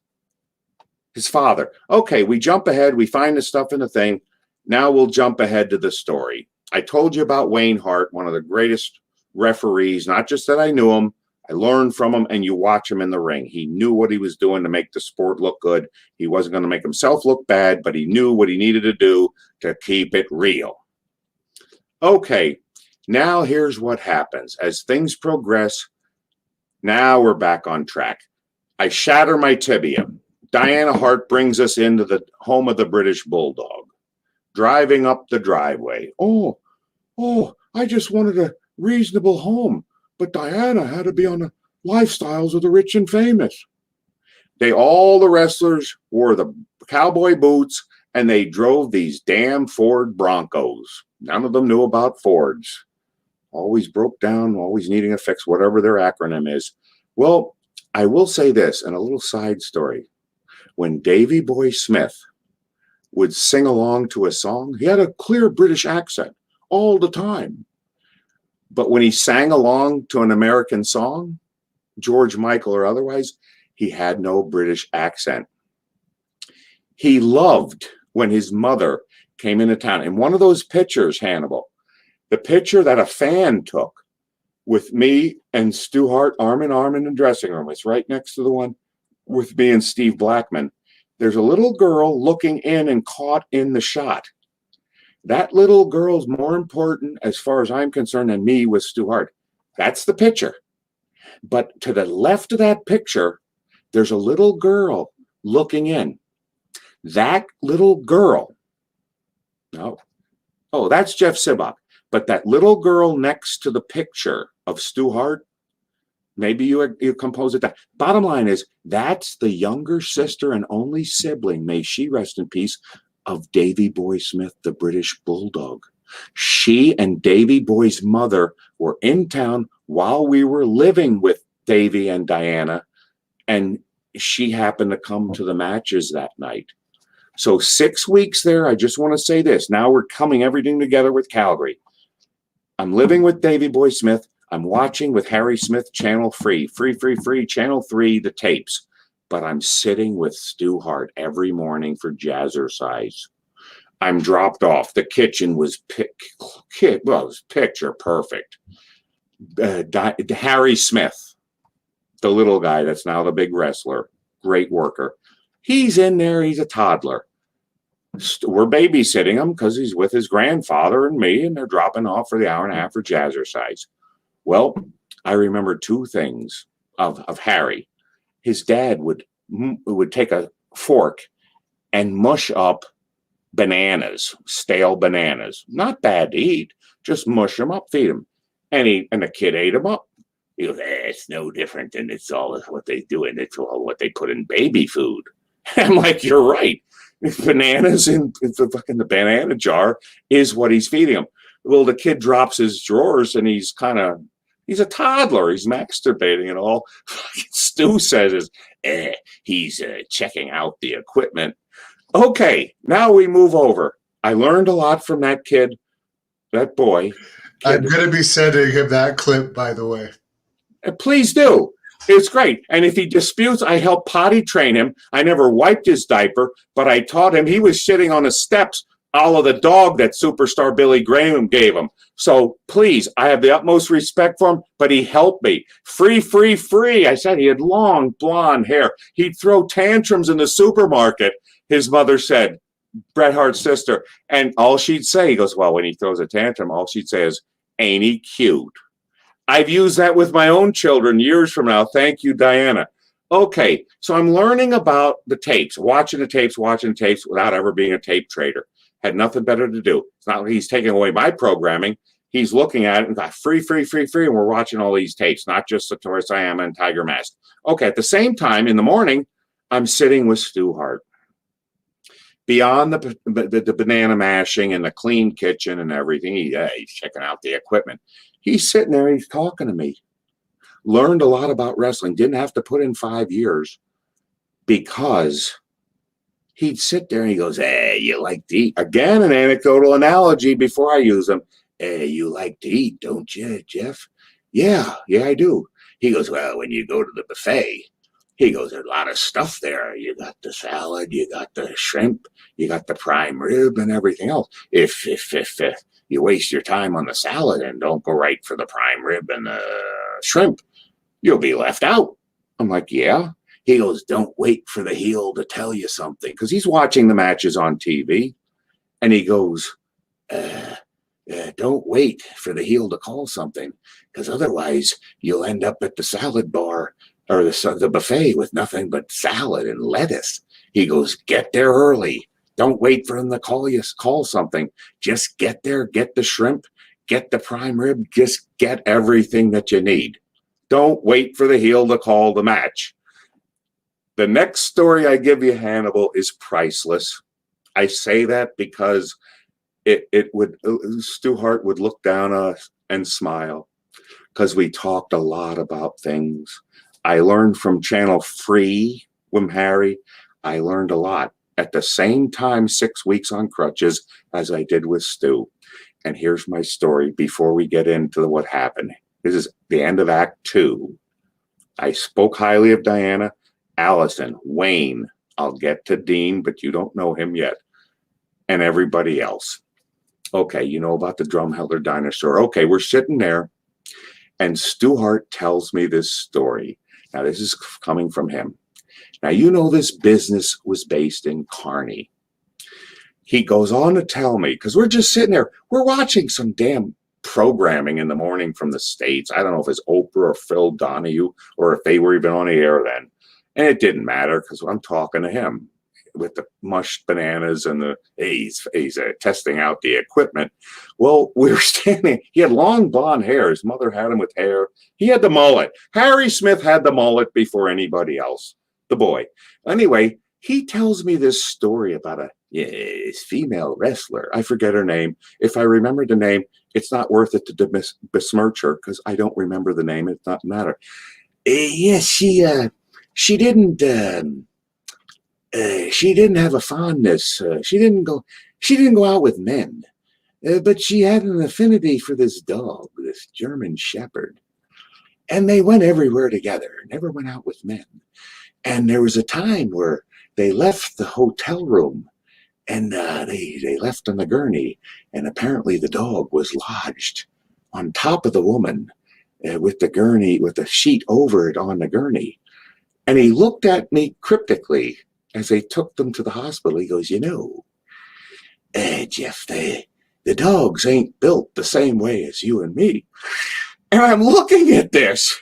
father. Okay, we jump ahead. We find the stuff in the thing. Now we'll jump ahead to the story. I told you about Wayne Hart, one of the greatest referees, not just that I knew him, I learned from him, and you watch him in the ring. He knew what he was doing to make the sport look good. He wasn't going to make himself look bad, but he knew what he needed to do to keep it real. Okay, now here's what happens. As things progress, now we're back on track. I shatter my tibia. Diana Hart brings us into the home of the British Bulldog. Driving up the driveway. Oh, I just wanted a reasonable home, but Diana had to be on the lifestyles of the rich and famous. All the wrestlers wore the cowboy boots, and they drove these damn Ford Broncos. None of them knew about Fords. Always broke down, always needing a fix, whatever their acronym is. Well, I will say this, and a little side story. When Davy Boy Smith would sing along to a song, he had a clear British accent all the time. But when he sang along to an American song, George Michael or otherwise, he had no British accent. He loved when his mother came into town. In one of those pictures, Hannibal, the picture that a fan took with me and Stu Hart arm in arm in the dressing room, it's right next to the one with me and Steve Blackman. There's a little girl looking in and caught in the shot. That little girl's more important, as far as I'm concerned, than me with Stu Hart. That's the picture. But to the left of that picture, there's a little girl looking in. That little girl, that's Jeff Sibok. But that little girl next to the picture of Stu Hart, maybe you compose it that. Bottom line is, that's the younger sister and only sibling, may she rest in peace, of Davy Boy Smith, the British Bulldog. She and Davy Boy's mother were in town while we were living with Davy and Diana, and she happened to come to the matches that night. So 6 weeks there, I just want to say this. Now we're coming everything together with Calgary. I'm living with Davy Boy Smith. I'm watching with Harry Smith, Channel Free, Channel 3, the tapes. But I'm sitting with Stu Hart every morning for Jazzercise. I'm dropped off. The kitchen was it was picture perfect. Harry Smith, the little guy that's now the big wrestler, great worker. He's in there. He's a toddler. We're babysitting him because he's with his grandfather and me, and they're dropping off for the hour and a half for Jazzercise. Well, I remember two things of Harry. His dad would take a fork and mush up bananas, stale bananas. Not bad to eat. Just mush them up, feed them. And the kid ate them up. He goes, it's no different than it's all what they do, and it's all what they put in baby food. I'm like, you're right. Bananas in the banana jar is what he's feeding him. Well, the kid drops his drawers, and he's a toddler. He's masturbating and all. Stu says, he's checking out the equipment. Okay, now we move over. I learned a lot from that kid, that boy. I'm going to be sending him that clip, by the way. Please do. It's great. And if he disputes, I help potty train him. I never wiped his diaper, but I taught him. He was shitting on the steps, a la the dog that superstar Billy Graham gave him. So please, I have the utmost respect for him, but he helped me. Free. I said he had long blonde hair. He'd throw tantrums in the supermarket, his mother said, Bret Hart's sister. And all she'd say, he goes, well, when he throws a tantrum, all she'd say is, ain't he cute? I've used that with my own children years from now. Thank you, Diana. Okay, so I'm learning about the tapes, watching the tapes without ever being a tape trader. Had nothing better to do. It's not like he's taking away my programming. He's looking at it and got free, and we're watching all these tapes, not just Satoru Sayama and Tiger Mask. Okay, at the same time, in the morning, I'm sitting with Stu Hart. Beyond the banana mashing and the clean kitchen and everything, he's checking out the equipment. He's sitting there, he's talking to me. Learned a lot about wrestling. Didn't have to put in 5 years because he'd sit there and he goes, hey, you like to eat? Again, an anecdotal analogy before I use them. Hey, you like to eat, don't you, Jeff? Yeah, I do. He goes, well, when you go to the buffet, he goes, there's a lot of stuff there. You got the salad, you got the shrimp, you got the prime rib and everything else. If you waste your time on the salad and don't go right for the prime rib and the shrimp, you'll be left out. I'm like, yeah. He goes, don't wait for the heel to tell you something. Because he's watching the matches on TV. And he goes, don't wait for the heel to call something. Because otherwise, you'll end up at the salad bar or the buffet with nothing but salad and lettuce. He goes, get there early. Don't wait for him to call something. Just get there, get the shrimp, get the prime rib, just get everything that you need. Don't wait for the heel to call the match. The next story I give you, Hannibal, is priceless. I say that because Stu Hart would look down on us and smile because we talked a lot about things. I learned from Channel Free with Harry. I learned a lot. At the same time, 6 weeks on crutches as I did with Stu. And here's my story before we get into what happened. This is the end of Act 2. I spoke highly of Diana, Allison, Wayne. I'll get to Dean, but you don't know him yet. And everybody else. Okay, you know about the Drumheller dinosaur. Okay, we're sitting there, and Stu Hart tells me this story. Now, this is coming from him. Now, you know this business was based in Kearney. He goes on to tell me, because we're just sitting there, we're watching some damn programming in the morning from the States. I don't know if it's Oprah or Phil Donahue or if they were even on the air then. And it didn't matter because I'm talking to him with the mushed bananas and he's testing out the equipment. Well, we were standing. He had long blonde hair. His mother had him with hair. He had the mullet. Harry Smith had the mullet before anybody else, the boy. Anyway, he tells me this story about a female wrestler. I forget her name. If I remember the name, it's not worth it to besmirch her because I don't remember the name. It doesn't matter. Yes, she didn't have a fondness. She didn't go out with men, but she had an affinity for this dog, this German Shepherd, and they went everywhere together. Never went out with men. And there was a time where they left the hotel room, and they left on the gurney, and apparently the dog was lodged on top of the woman with the gurney, with the sheet over it on the gurney. And he looked at me cryptically as they took them to the hospital. He goes, Jeff, the dogs ain't built the same way as you and me. And I'm looking at this.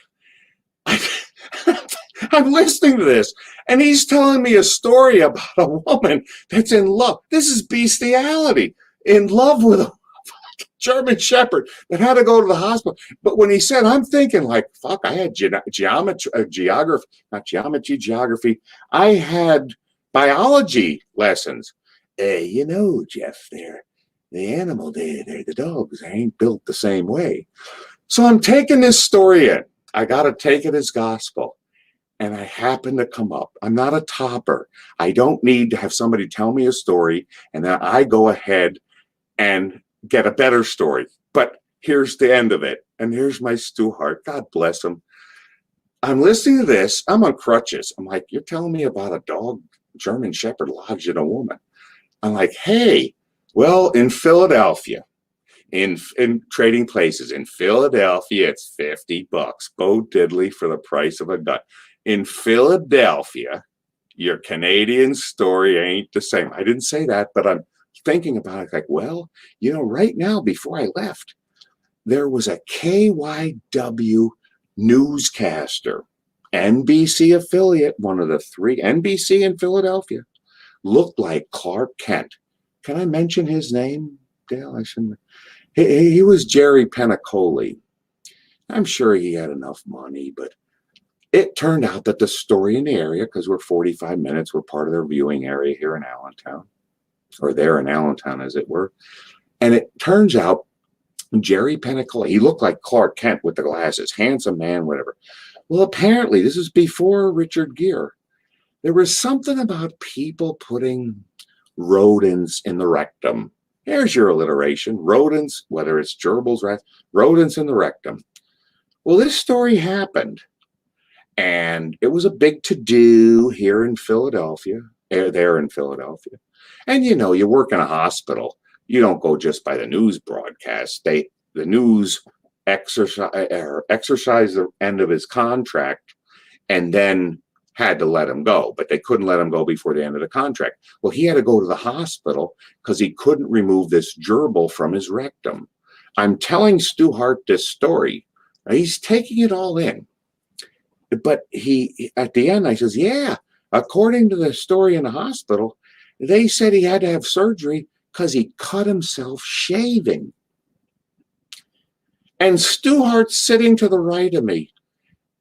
I'm listening to this, and he's telling me a story about a woman that's in love. This is bestiality. In love with a German Shepherd that had to go to the hospital. But when he said, I'm thinking like, fuck, I had geography. I had biology lessons. Jeff, the animal, the dogs, they ain't built the same way. So I'm taking this story in. I got to take it as gospel. And I happen to come up. I'm not a topper. I don't need to have somebody tell me a story and then I go ahead and get a better story. But here's the end of it. And here's my Stu Hart. God bless him. I'm listening to this. I'm on crutches. I'm like, you're telling me about a dog, German Shepherd lodged in a woman. I'm like, hey, well, in Philadelphia, in trading places, in Philadelphia, it's $50. Bo diddley for the price of a gun. In Philadelphia, your Canadian story ain't the same. I didn't say that, but I'm thinking about it like, well, right now, before I left, there was a KYW newscaster, NBC affiliate, one of the three, NBC in Philadelphia, looked like Clark Kent. Can I mention his name, Dale? I shouldn't. He was Jerry Penacoli. I'm sure he had enough money, but it turned out that the story in the area, because we're 45 minutes, we're part of their viewing area here in Allentown, or there in Allentown, as it were. And it turns out Jerry Penacoli, he looked like Clark Kent with the glasses, handsome man, whatever. Well, apparently, this is before Richard Gere. There was something about people putting rodents in the rectum. Here's your alliteration. Rodents, whether it's gerbils, rats, rodents in the rectum. Well, this story happened, and it was a big to-do here in Philadelphia, there in Philadelphia. And, you know, you work in a hospital. You don't go just by the news broadcast. The news exercise the end of his contract and then had to let him go, but they couldn't let him go before the end of the contract. Well, he had to go to the hospital because he couldn't remove this gerbil from his rectum. I'm telling Stu Hart this story. He's taking it all in. But he, at the end, I says, yeah, according to the story in the hospital, they said he had to have surgery because he cut himself shaving. And Stu Hart's sitting to the right of me,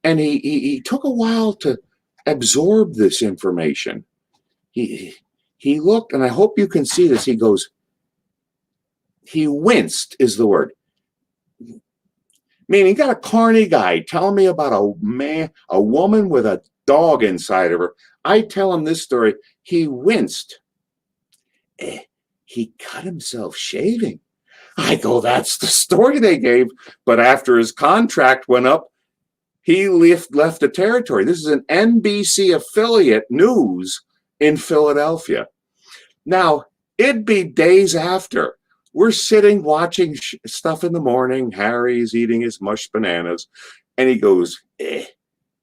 and he took a while to absorb this information. He looked, and I hope you can see this. He goes, he winced is the word. Meaning, got a carny guy telling me about a woman with a dog inside of her. I tell him this story. He winced. He cut himself shaving. I go, that's the story they gave. But after his contract went up, he left the territory. This is an NBC affiliate news in Philadelphia. Now, it'd be days after. We're sitting watching stuff in the morning. Harry's eating his mushed bananas. And he goes,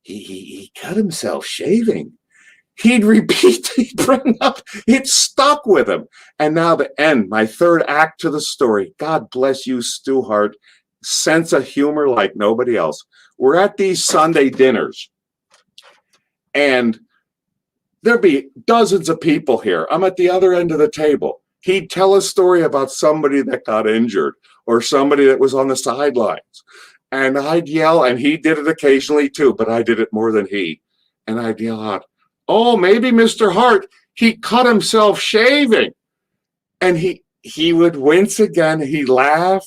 he cut himself shaving. He'd repeat, he'd bring up, it stuck with him. And now the end, my third act to the story. God bless you, Stu Hart. Sense of humor like nobody else. We're at these Sunday dinners. And there'd be dozens of people here. I'm at the other end of the table. He'd tell a story about somebody that got injured or somebody that was on the sidelines. And I'd yell, and he did it occasionally too, but I did it more than he. And I'd yell out, oh, maybe Mr. Hart, he cut himself shaving. And he would wince again. He'd laugh.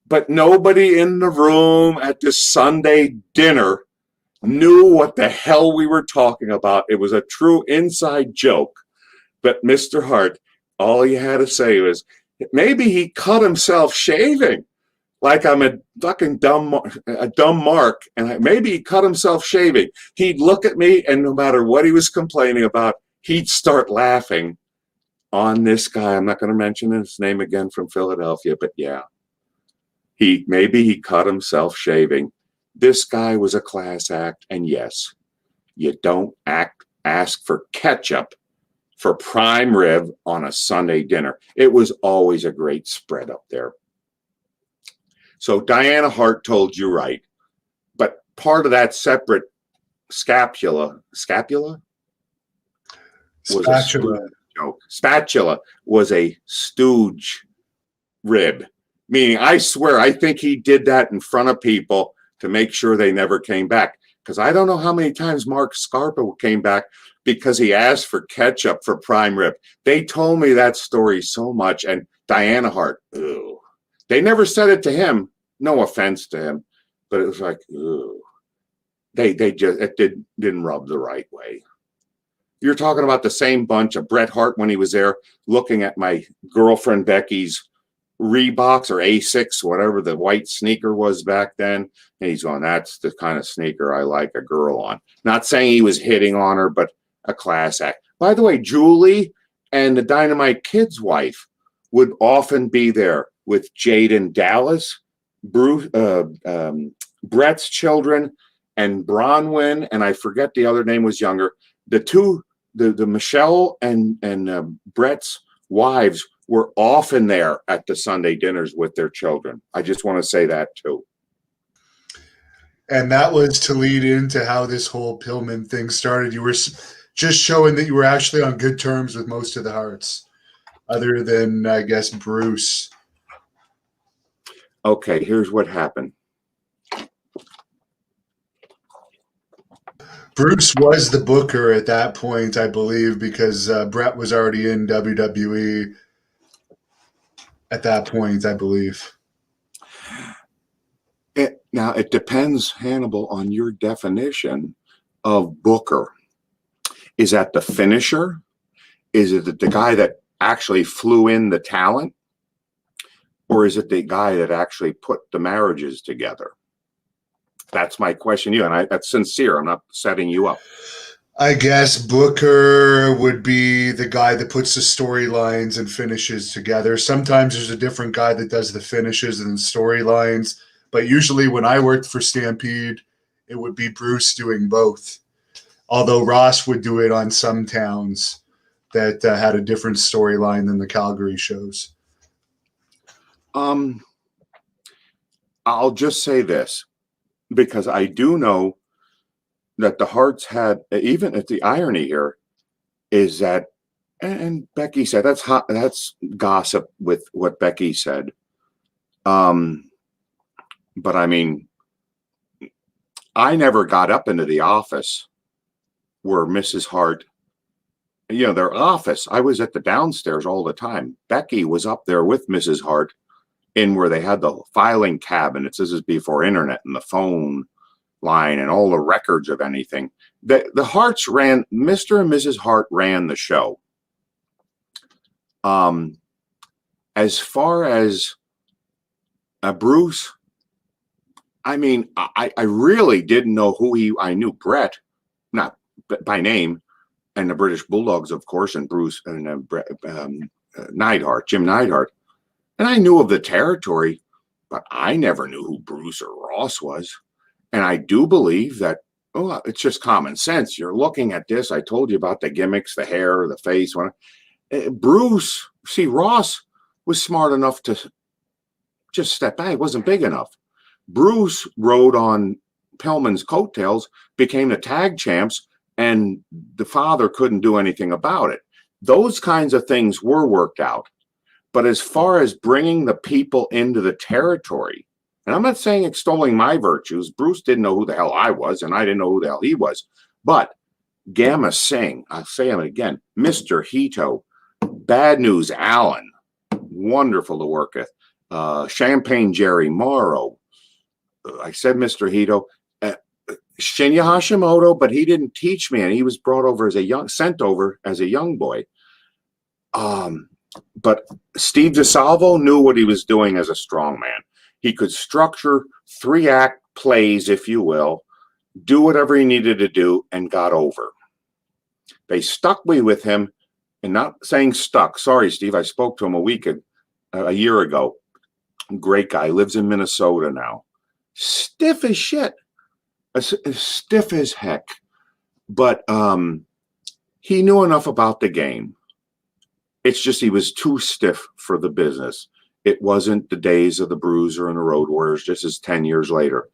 But nobody in the room at this Sunday dinner knew what the hell we were talking about. It was a true inside joke. But Mr. Hart, all you had to say was, maybe he cut himself shaving. Like I'm a fucking dumb mark, and maybe he cut himself shaving. He'd look at me, and no matter what he was complaining about, he'd start laughing on this guy. I'm not going to mention his name again, from Philadelphia, but yeah, maybe he cut himself shaving. This guy was a class act, and yes, you don't ask for ketchup for prime rib on a Sunday dinner. It was always a great spread up there. So Diana Hart told you right, but part of that separate spatula was a stooge rib, meaning I swear I think he did that in front of people to make sure they never came back. Because I don't know how many times Mark Scarpa came back because he asked for ketchup for prime rib. They told me that story so much, and Diana Hart, ew. They never said it to him. No offense to him, but it was like, ooh. It didn't rub the right way. You're talking about the same bunch of Bret Hart when he was there looking at my girlfriend Becky's Reeboks or Asics, whatever the white sneaker was back then. And he's going, that's the kind of sneaker I like a girl on. Not saying he was hitting on her, but a class act. By the way, Julie and the Dynamite Kid's wife would often be there with Jaden Dallas, Bruce, Brett's children, and Bronwyn, and I forget the other name was younger. The two, the Michelle and Brett's wives were often there at the Sunday dinners with their children. I just want to say that too. And that was to lead into how this whole Pillman thing started. You were just showing that you were actually on good terms with most of the Hearts, other than, I guess, Bruce. Okay, here's what happened. Bruce was the booker at that point, I believe, because Brett was already in WWE at that point, I believe. Now, it depends, Hannibal, on your definition of booker. Is that the finisher? Is it the guy that actually flew in the talent? Or is it the guy that actually put the marriages together? That's my question to you, and that's sincere. I'm not setting you up. I guess Booker would be the guy that puts the storylines and finishes together. Sometimes there's a different guy that does the finishes and storylines, but usually when I worked for Stampede, it would be Bruce doing both. Although Ross would do it on some towns that had a different storyline than the Calgary shows. I'll just say this, because I do know that the Hearts had, even if the irony here is that, and Becky said, that's gossip with what Becky said. But I mean, I never got up into the office where Mrs. Hart, their office, I was at the downstairs all the time. Becky was up there with Mrs. Hart in where they had the filing cabinets. This is before internet and the phone line and all the records of anything. The Harts ran, Mr. and Mrs. Hart ran the show. As far as Bruce, I mean, I really didn't know who I knew Brett, not by name, and the British Bulldogs, of course, and Bruce and Neidhart, Jim Neidhart. And I knew of the territory, but I never knew who Bruce or Ross was. And I do believe that, it's just common sense. You're looking at this. I told you about the gimmicks, the hair, the face. Bruce, see, Ross was smart enough to just step back. He wasn't big enough. Bruce rode on Pillman's coattails, became the tag champs, and the father couldn't do anything about it. Those kinds of things were worked out. But as far as bringing the people into the territory, and I'm not saying extolling my virtues, Bruce didn't know who the hell I was, and I didn't know who the hell he was. But Gamma Singh, I'll say him again, Mr. Hito, Bad News Allen, wonderful to work with. Champagne Jerry Morrow, I said Mr. Hito. Shinya Hashimoto, but he didn't teach me, and he was sent over as a young boy. But Steve DeSalvo knew what he was doing as a strongman. He could structure 3-act plays, if you will, do whatever he needed to do, and got over. They stuck me with him, and not saying stuck. Sorry, Steve, I spoke to him a year ago. Great guy, lives in Minnesota now. Stiff as shit. Stiff as heck. But he knew enough about the game. It's just he was too stiff for the business. It wasn't the days of the Bruiser and the Road Warriors, just as 10 years later.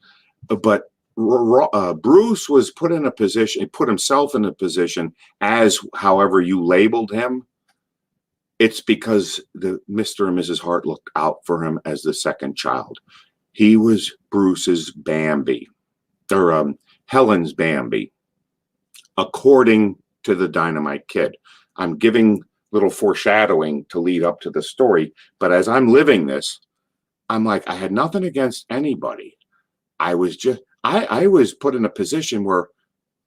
But Bruce was put in a position, he put himself in a position as however you labeled him. It's because the Mr. and Mrs. Hart looked out for him as the second child. He was Bruce's Bambi, or Helen's Bambi, according to the Dynamite Kid. I'm giving little foreshadowing to lead up to the story, but as I'm living this, I'm like, I had nothing against anybody. I was put in a position where,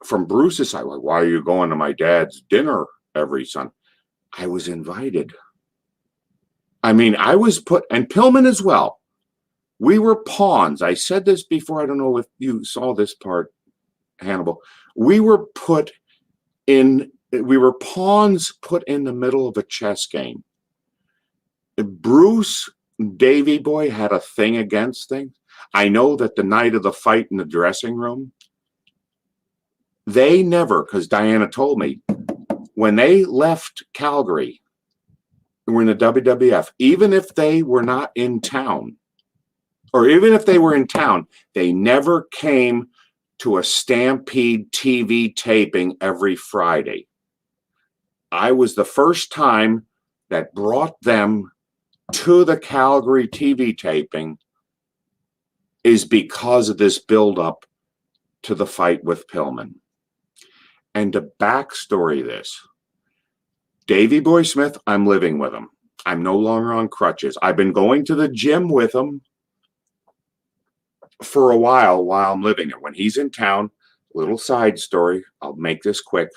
from Bruce's side, like, why are you going to my dad's dinner every Sunday? I was invited. I mean, I was put, and Pillman as well. We were pawns. I said this before. I don't know if you saw this part, Hannibal. We were pawns put in the middle of a chess game. Bruce, Davey Boy, had a thing against things. I know that the night of the fight in the dressing room, they never, because Diana told me, when they left Calgary, were in the WWF, even if they were not in town, or even if they were in town, they never came to a Stampede TV taping every Friday. I was the first time that brought them to the Calgary TV taping is because of this buildup to the fight with Pillman. And to backstory this, Davey Boy Smith, I'm living with him. I'm no longer on crutches. I've been going to the gym with him for a while I'm living there. When he's in town, little side story, I'll make this quick.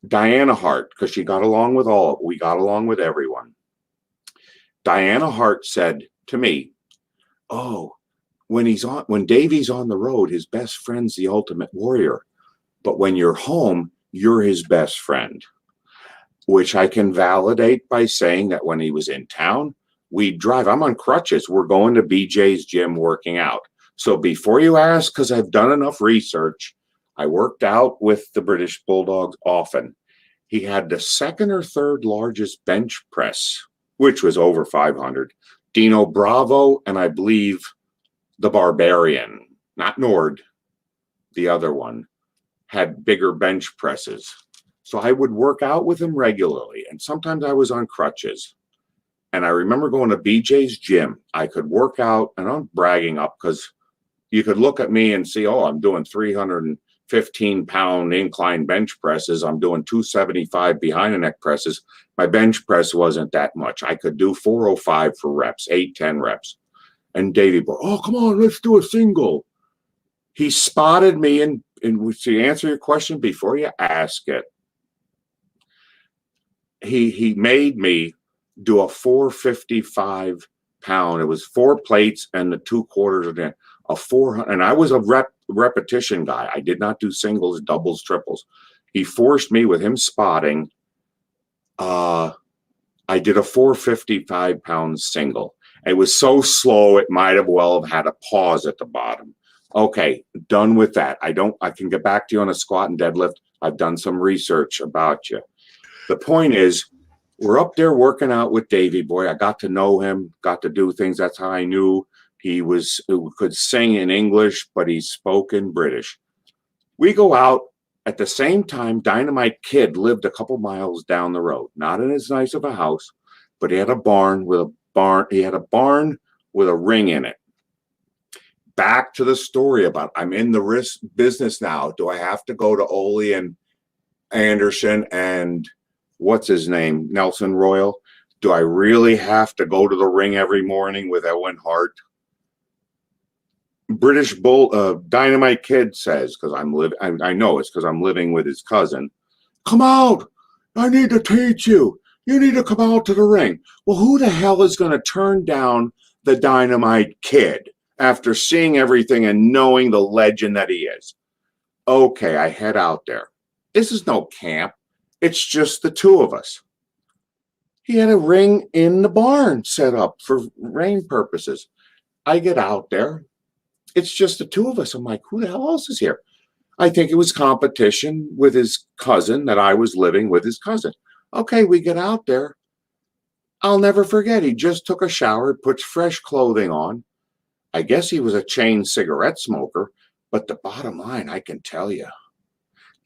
Diana Hart, because we got along with everyone. Diana Hart said to me, oh, when Davey's on the road, his best friend's the Ultimate Warrior. But when you're home, you're his best friend. Which I can validate by saying that when he was in town, we'd drive. I'm on crutches. We're going to BJ's gym working out. So before you ask, because I've done enough research, I worked out with the British Bulldogs often. He had the second or third largest bench press, which was over 500. Dino Bravo, and I believe the Barbarian, not Nord, the other one, had bigger bench presses. So I would work out with him regularly, and sometimes I was on crutches. And I remember going to BJ's gym. I could work out, and I'm bragging up because you could look at me and see, oh, I'm doing 315-pound incline bench presses. I'm doing 275 behind the neck presses. My bench press wasn't that much. I could do 405 for reps, 8-10 reps. And Davey Boy, oh, come on, let's do a single. He spotted me, and to answer your question before you ask it, he made me do a 455-pound. It was 4 plates and the 2 quarters of a 400. And I was a repetition guy. I did not do singles, doubles, triples. He forced me with him spotting. I did a 455-pound single. It was so slow it might have well have had a pause at the bottom. Okay, done with that. I can get back to you on a squat and deadlift. I've done some research about you. The point is, we're up there working out with Davey Boy. I got to know him, got to do things. That's how I knew he could sing in English, but he spoke in British. We go out at the same time. Dynamite Kid lived a couple miles down the road, not in as nice of a house, but he had a barn with a ring in it. Back to the story about I'm in the business now. Do I have to go to Ole and Anderson and what's his name, Nelson Royal? Do I really have to go to the ring every morning with Owen Hart? Dynamite Kid says, because I know it's because I'm living with his cousin. Come out! I need to teach you. You need to come out to the ring. Well, who the hell is going to turn down the Dynamite Kid after seeing everything and knowing the legend that he is? Okay, I head out there. This is no camp. It's just the two of us. He had a ring in the barn set up for rain purposes. I get out there. It's just the two of us. I'm like, who the hell else is here? I think it was competition with his cousin, that I was living with his cousin. Okay, we get out there. I'll never forget. He just took a shower, puts fresh clothing on. I guess he was a chain cigarette smoker, but the bottom line, I can tell you,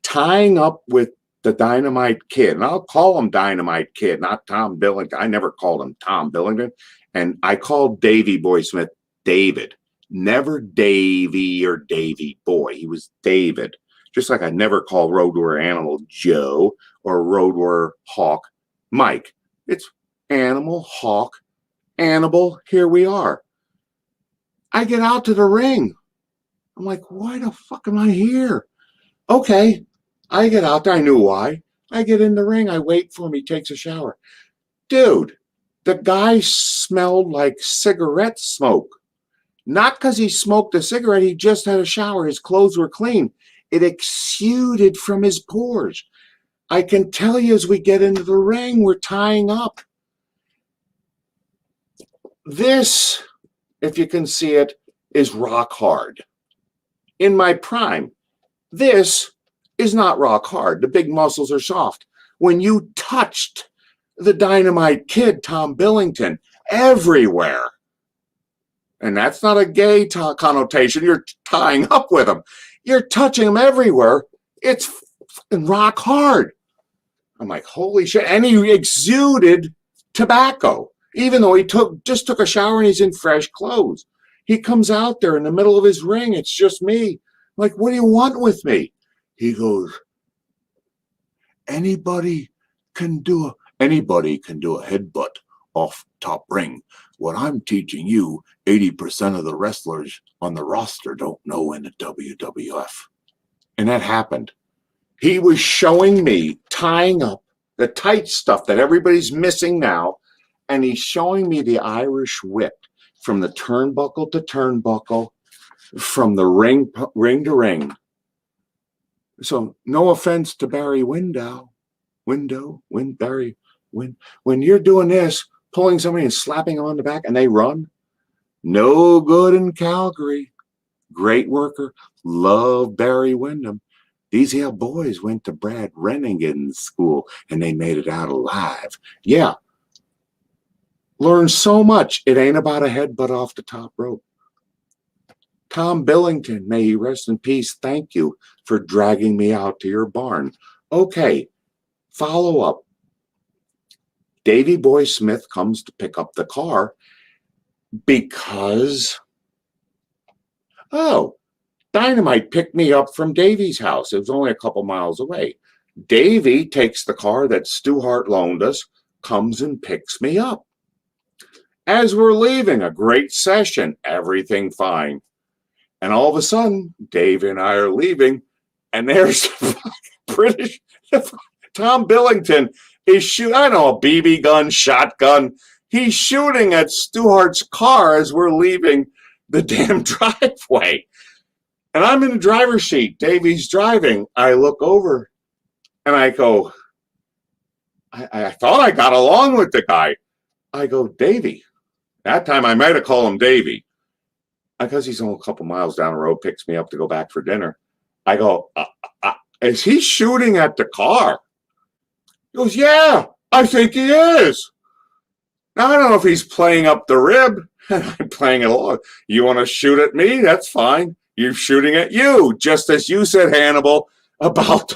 tying up with the Dynamite Kid, and I'll call him Dynamite Kid, not Tom Billington. I never called him Tom Billington. And I called Davey Boy Smith David, never Davey or Davey Boy. He was David. Just like I never called Road Warrior Animal Joe or Road Warrior Hawk Mike. It's Animal, Hawk, Animal. Here we are. I get out to the ring. I'm like, why the fuck am I here? Okay. I get out there. I knew why. I get in the ring. I wait for him. He takes a shower. Dude, the guy smelled like cigarette smoke. Not because he smoked a cigarette. He just had a shower. His clothes were clean. It exuded from his pores. I can tell you as we get into the ring, we're tying up. This, if you can see it, is rock hard. In my prime, this is not rock hard. The big muscles are soft. When you touched the Dynamite Kid, Tom Billington, everywhere, And that's not a gay connotation. You're tying up with him. You're touching him everywhere. It's fucking rock hard. I'm like, holy shit. And he exuded tobacco, even though he just took a shower and he's in fresh clothes. He comes out there in the middle of his ring. It's just me. I'm like, what do you want with me? He goes, anybody can do a headbutt off top ring. What I'm teaching you, 80% of the wrestlers on the roster don't know in the WWF. And that happened. He was showing me tying up the tight stuff that everybody's missing now. And he's showing me the Irish whip from the turnbuckle to turnbuckle, from the ring to ring. So no offense to Barry Window, when you're doing this, pulling somebody and slapping them on the back and they run, no good in Calgary. Great worker. Love Barry Windham. These here boys went to Brad Rennigan's school and they made it out alive. Yeah. Learn so much. It ain't about a headbutt off the top rope. Tom Billington, may he rest in peace, thank you for dragging me out to your barn. Okay, follow up. Davey Boy Smith comes to pick up the car because, Dynamite picked me up from Davey's house. It was only a couple miles away. Davey takes the car that Stu Hart loaned us, comes and picks me up. As we're leaving, a great session, everything fine. And all of a sudden, Dave and I are leaving, and there's British Tom Billington is shooting, I don't know, a BB gun, shotgun. He's shooting at Stu Hart's car as we're leaving the damn driveway. And I'm in the driver's seat. Davey's driving. I look over and I go, I thought I got along with the guy. I go, Davey. That time I might have called him Davey. Because he's only a couple miles down the road, picks me up to go back for dinner. I go, is he shooting at the car? He goes, yeah, I think he is. Now, I don't know if he's playing up the rib. I'm playing it along. You want to shoot at me? That's fine. You're shooting at you, just as you said, Hannibal, about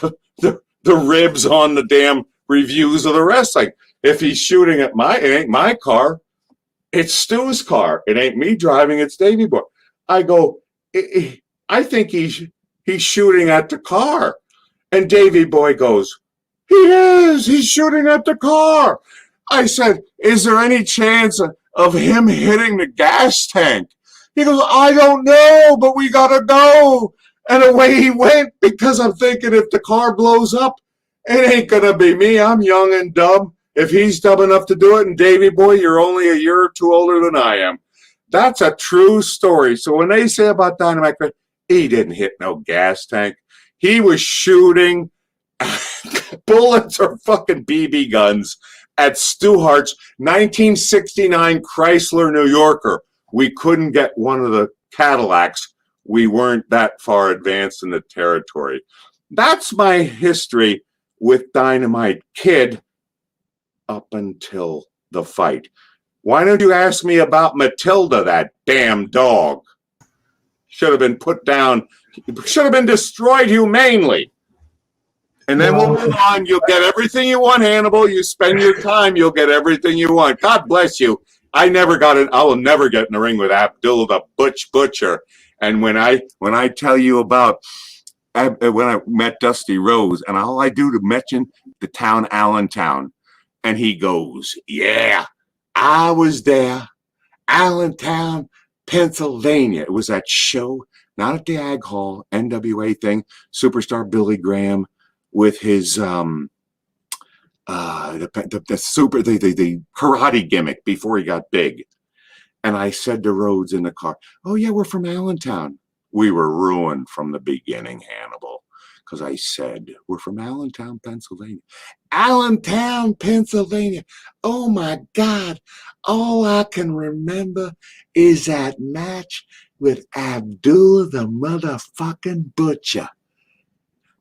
the ribs on the damn reviews of the wrestling. If he's shooting at it ain't my car. It's Stu's car. It ain't me driving. It's Davey Boy. I go, I think he's shooting at the car. And Davey Boy goes, he is. He's shooting at the car. I said, is there any chance of him hitting the gas tank? He goes, I don't know, but we got to go. And away he went, because I'm thinking if the car blows up, it ain't going to be me. I'm young and dumb. If he's dumb enough to do it, and Davey Boy, you're only a year or two older than I am. That's a true story. So when they say about Dynamite, he didn't hit no gas tank. He was shooting bullets or fucking BB guns at Stu Hart's 1969 Chrysler New Yorker. We couldn't get one of the Cadillacs. We weren't that far advanced in the territory. That's my history with Dynamite Kid up until the fight. Why don't you ask me about Matilda, that damn dog? Should have been put down, should have been destroyed humanely. And then we'll move on. You'll get everything you want, Hannibal. You spend your time, you'll get everything you want. God bless you. I will never get in the ring with Abdul the Butcher. And when I tell you about when I met Dusty Rose, and all I do to mention the town Allentown, and he goes, yeah, I was there, Allentown, Pennsylvania. It was that show, not at the Ag Hall, NWA thing, Superstar Billy Graham with his the karate gimmick before he got big. And I said to Rhodes in the car, oh yeah, we're from Allentown. We were ruined from the beginning, Hannibal, because I said, we're from Allentown, Pennsylvania. Allentown, Pennsylvania. Oh my God. All I can remember is that match with Abdul the motherfucking Butcher.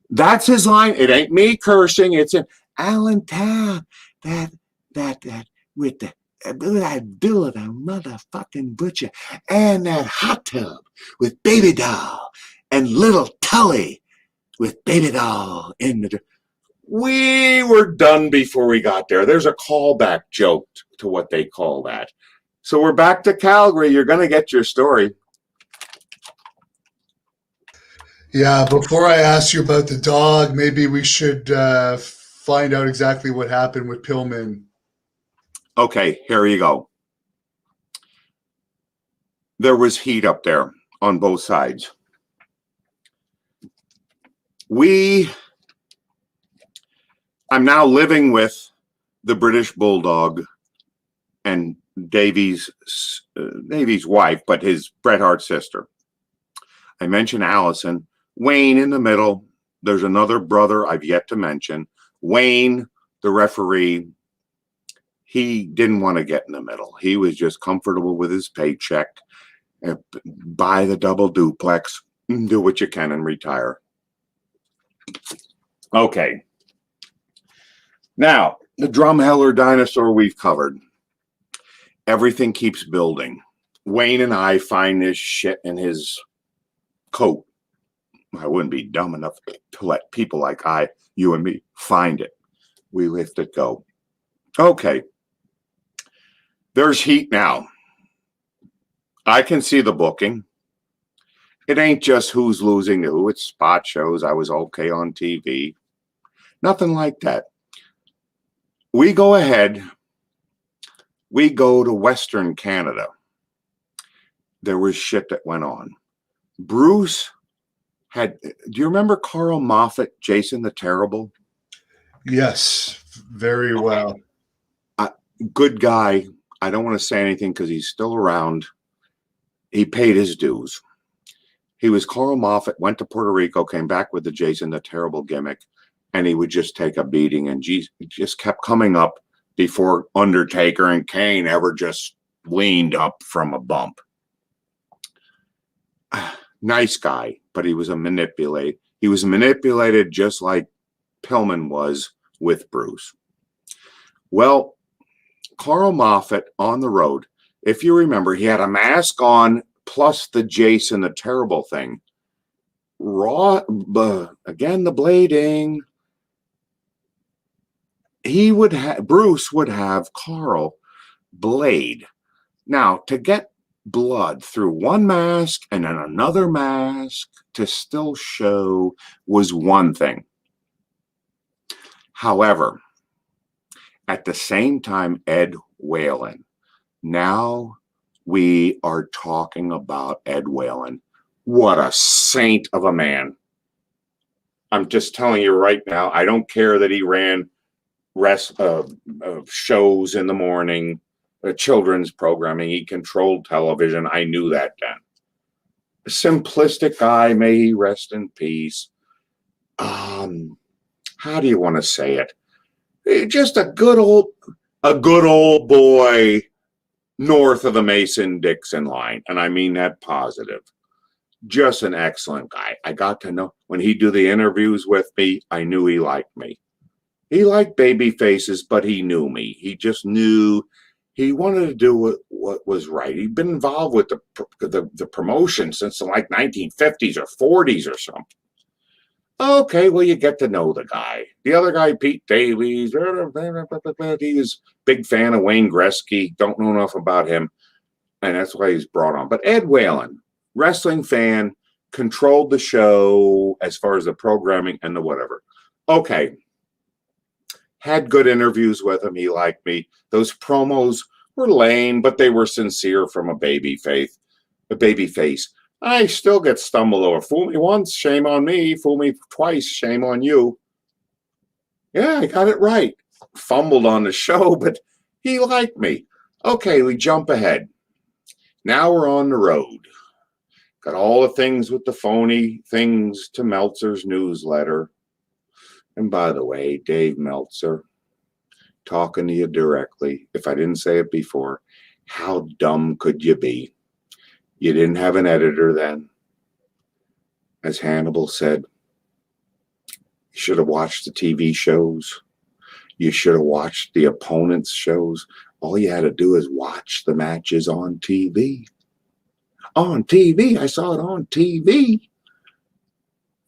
That's his line. It ain't me cursing. It's in Allentown. That with the that bill of the motherfucking butcher, and that hot tub with baby doll, and little Tully with baby doll in the. We were done before we got there. There's a callback joke to what they call that. So we're back to Calgary. You're going to get your story. Yeah, before I ask you about the dog, maybe we should find out exactly what happened with Pillman. Okay, here you go. There was heat up there on both sides. I'm now living with the British Bulldog and Davy's wife, but his Bret Hart's sister. I mentioned Allison. Wayne in the middle. There's another brother I've yet to mention. Wayne, the referee, he didn't want to get in the middle. He was just comfortable with his paycheck. Buy the double duplex, do what you can and retire. Okay. Now, the Drumheller dinosaur we've covered. Everything keeps building. Wayne and I find this shit in his coat. I wouldn't be dumb enough to let people like you and me find it. We let it go. Okay. There's heat now. I can see the booking. It ain't just who's losing to who. It's spot shows. I was okay on TV. Nothing like that. We go ahead. We go to Western Canada. There was shit that went on. Bruce do you remember Carl Moffat, Jason the Terrible? Yes, very well. Good guy. I don't want to say anything because he's still around. He paid his dues. He was Carl Moffat, went to Puerto Rico, came back with the Jason the Terrible gimmick, and he would just take a beating and just kept coming up before Undertaker and Kane ever just leaned up from a bump. Nice guy, but he was manipulated. He was manipulated just like Pillman was with Bruce. Well, Carl Moffat on the road, if you remember, he had a mask on plus the Jason the Terrible thing. Again, the blading. Bruce would have Carl blade. Now, to get blood through one mask and then another mask to still show was one thing. However, at the same time, Ed Whalen. Now we are talking about Ed Whalen. What a saint of a man. I'm just telling you right now, I don't care that he ran shows in the morning, children's programming. He controlled television. I knew that then. A simplistic guy, may he rest in peace. How do you want to say it? Just a good old boy north of the Mason-Dixon line. And I mean that positive. Just an excellent guy. I got to know when he'd do the interviews with me, I knew he liked me. He liked baby faces, but he knew me. He just knew he wanted to do what was right. He'd been involved with the promotion since the 1950s or 40s or something. Okay, well, you get to know the guy. The other guy, Pete Davies, he was a big fan of Wayne Gretzky. Don't know enough about him, and that's why he's brought on. But Ed Whalen, wrestling fan, controlled the show as far as the programming and the whatever. Okay. Had good interviews with him. He liked me. Those promos were lame, but they were sincere from a baby face. I still get stumbled over. Fool me once, shame on me. Fool me twice, shame on you. Yeah, I got it right. Fumbled on the show, but he liked me. Okay, we jump ahead. Now we're on the road. Got all the things with the phony things to Meltzer's newsletter. And by the way, Dave Meltzer, talking to you directly, if I didn't say it before, how dumb could you be? You didn't have an editor then. As Hannibal said, you should have watched the TV shows. You should have watched the opponent's shows. All you had to do is watch the matches on TV. On TV. I saw it on TV.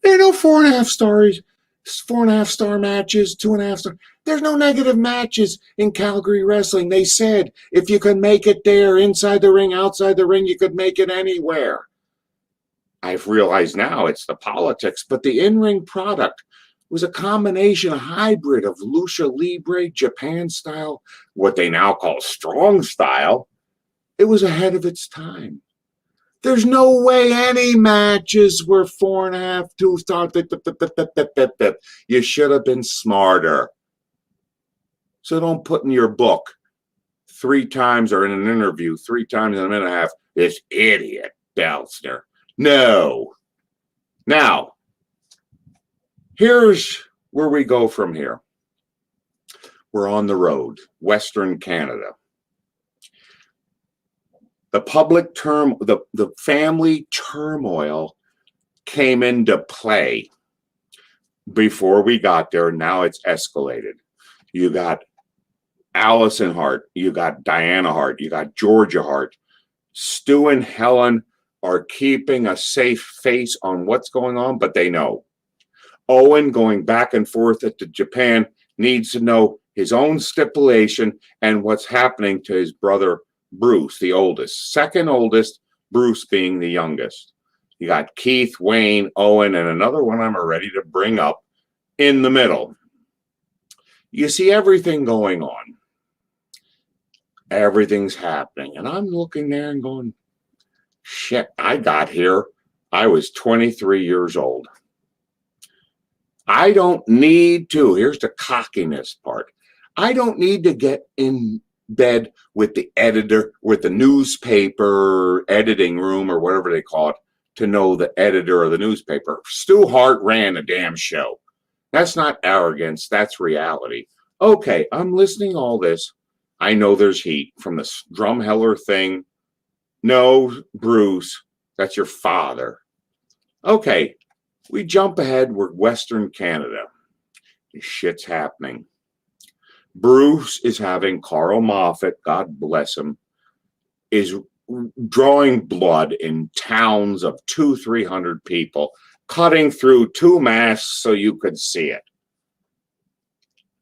There are no 4.5 stars, 4.5 star matches, 2.5 star. There's no negative matches in Calgary wrestling. They said if you could make it there, inside the ring, outside the ring, you could make it anywhere. I've realized now it's the politics, but the in-ring product was a combination, a hybrid of lucha libre, Japan style, what they now call strong style. It was ahead of its time. There's no way any matches were 4.5, 2 stars. You should have been smarter. So don't put in your book 3 times or in an interview 3 times in a minute and a half, this idiot Beltzner. No. Now, here's where we go from here. We're on the road, Western Canada. The public the family turmoil came into play before we got there. Now it's escalated. You got Allison Hart, you got Diana Hart, you got Georgia Hart. Stu and Helen are keeping a safe face on what's going on, but they know. Owen going back and forth to Japan needs to know his own stipulation and what's happening to his brother Bruce, the oldest. Second oldest, Bruce being the youngest. You got Keith, Wayne, Owen, and another one I'm ready to bring up in the middle. You see everything going on. Everything's happening. And I'm looking there and going, shit, I got here. I was 23 years old. I don't need to, here's the cockiness part. I don't need to get in bed with the editor, with the newspaper editing room or whatever they call it, to know the editor of the newspaper. Stu Hart ran a damn show. That's not arrogance, that's reality. Okay, I'm listening to all this. I know there's heat from the Drumheller thing. No, Bruce, that's your father. Okay, we jump ahead. We're Western Canada. This shit's happening. Bruce is having Carl Moffat, God bless him, is drawing blood in towns of 200-300 people, cutting through 2 masks so you could see it.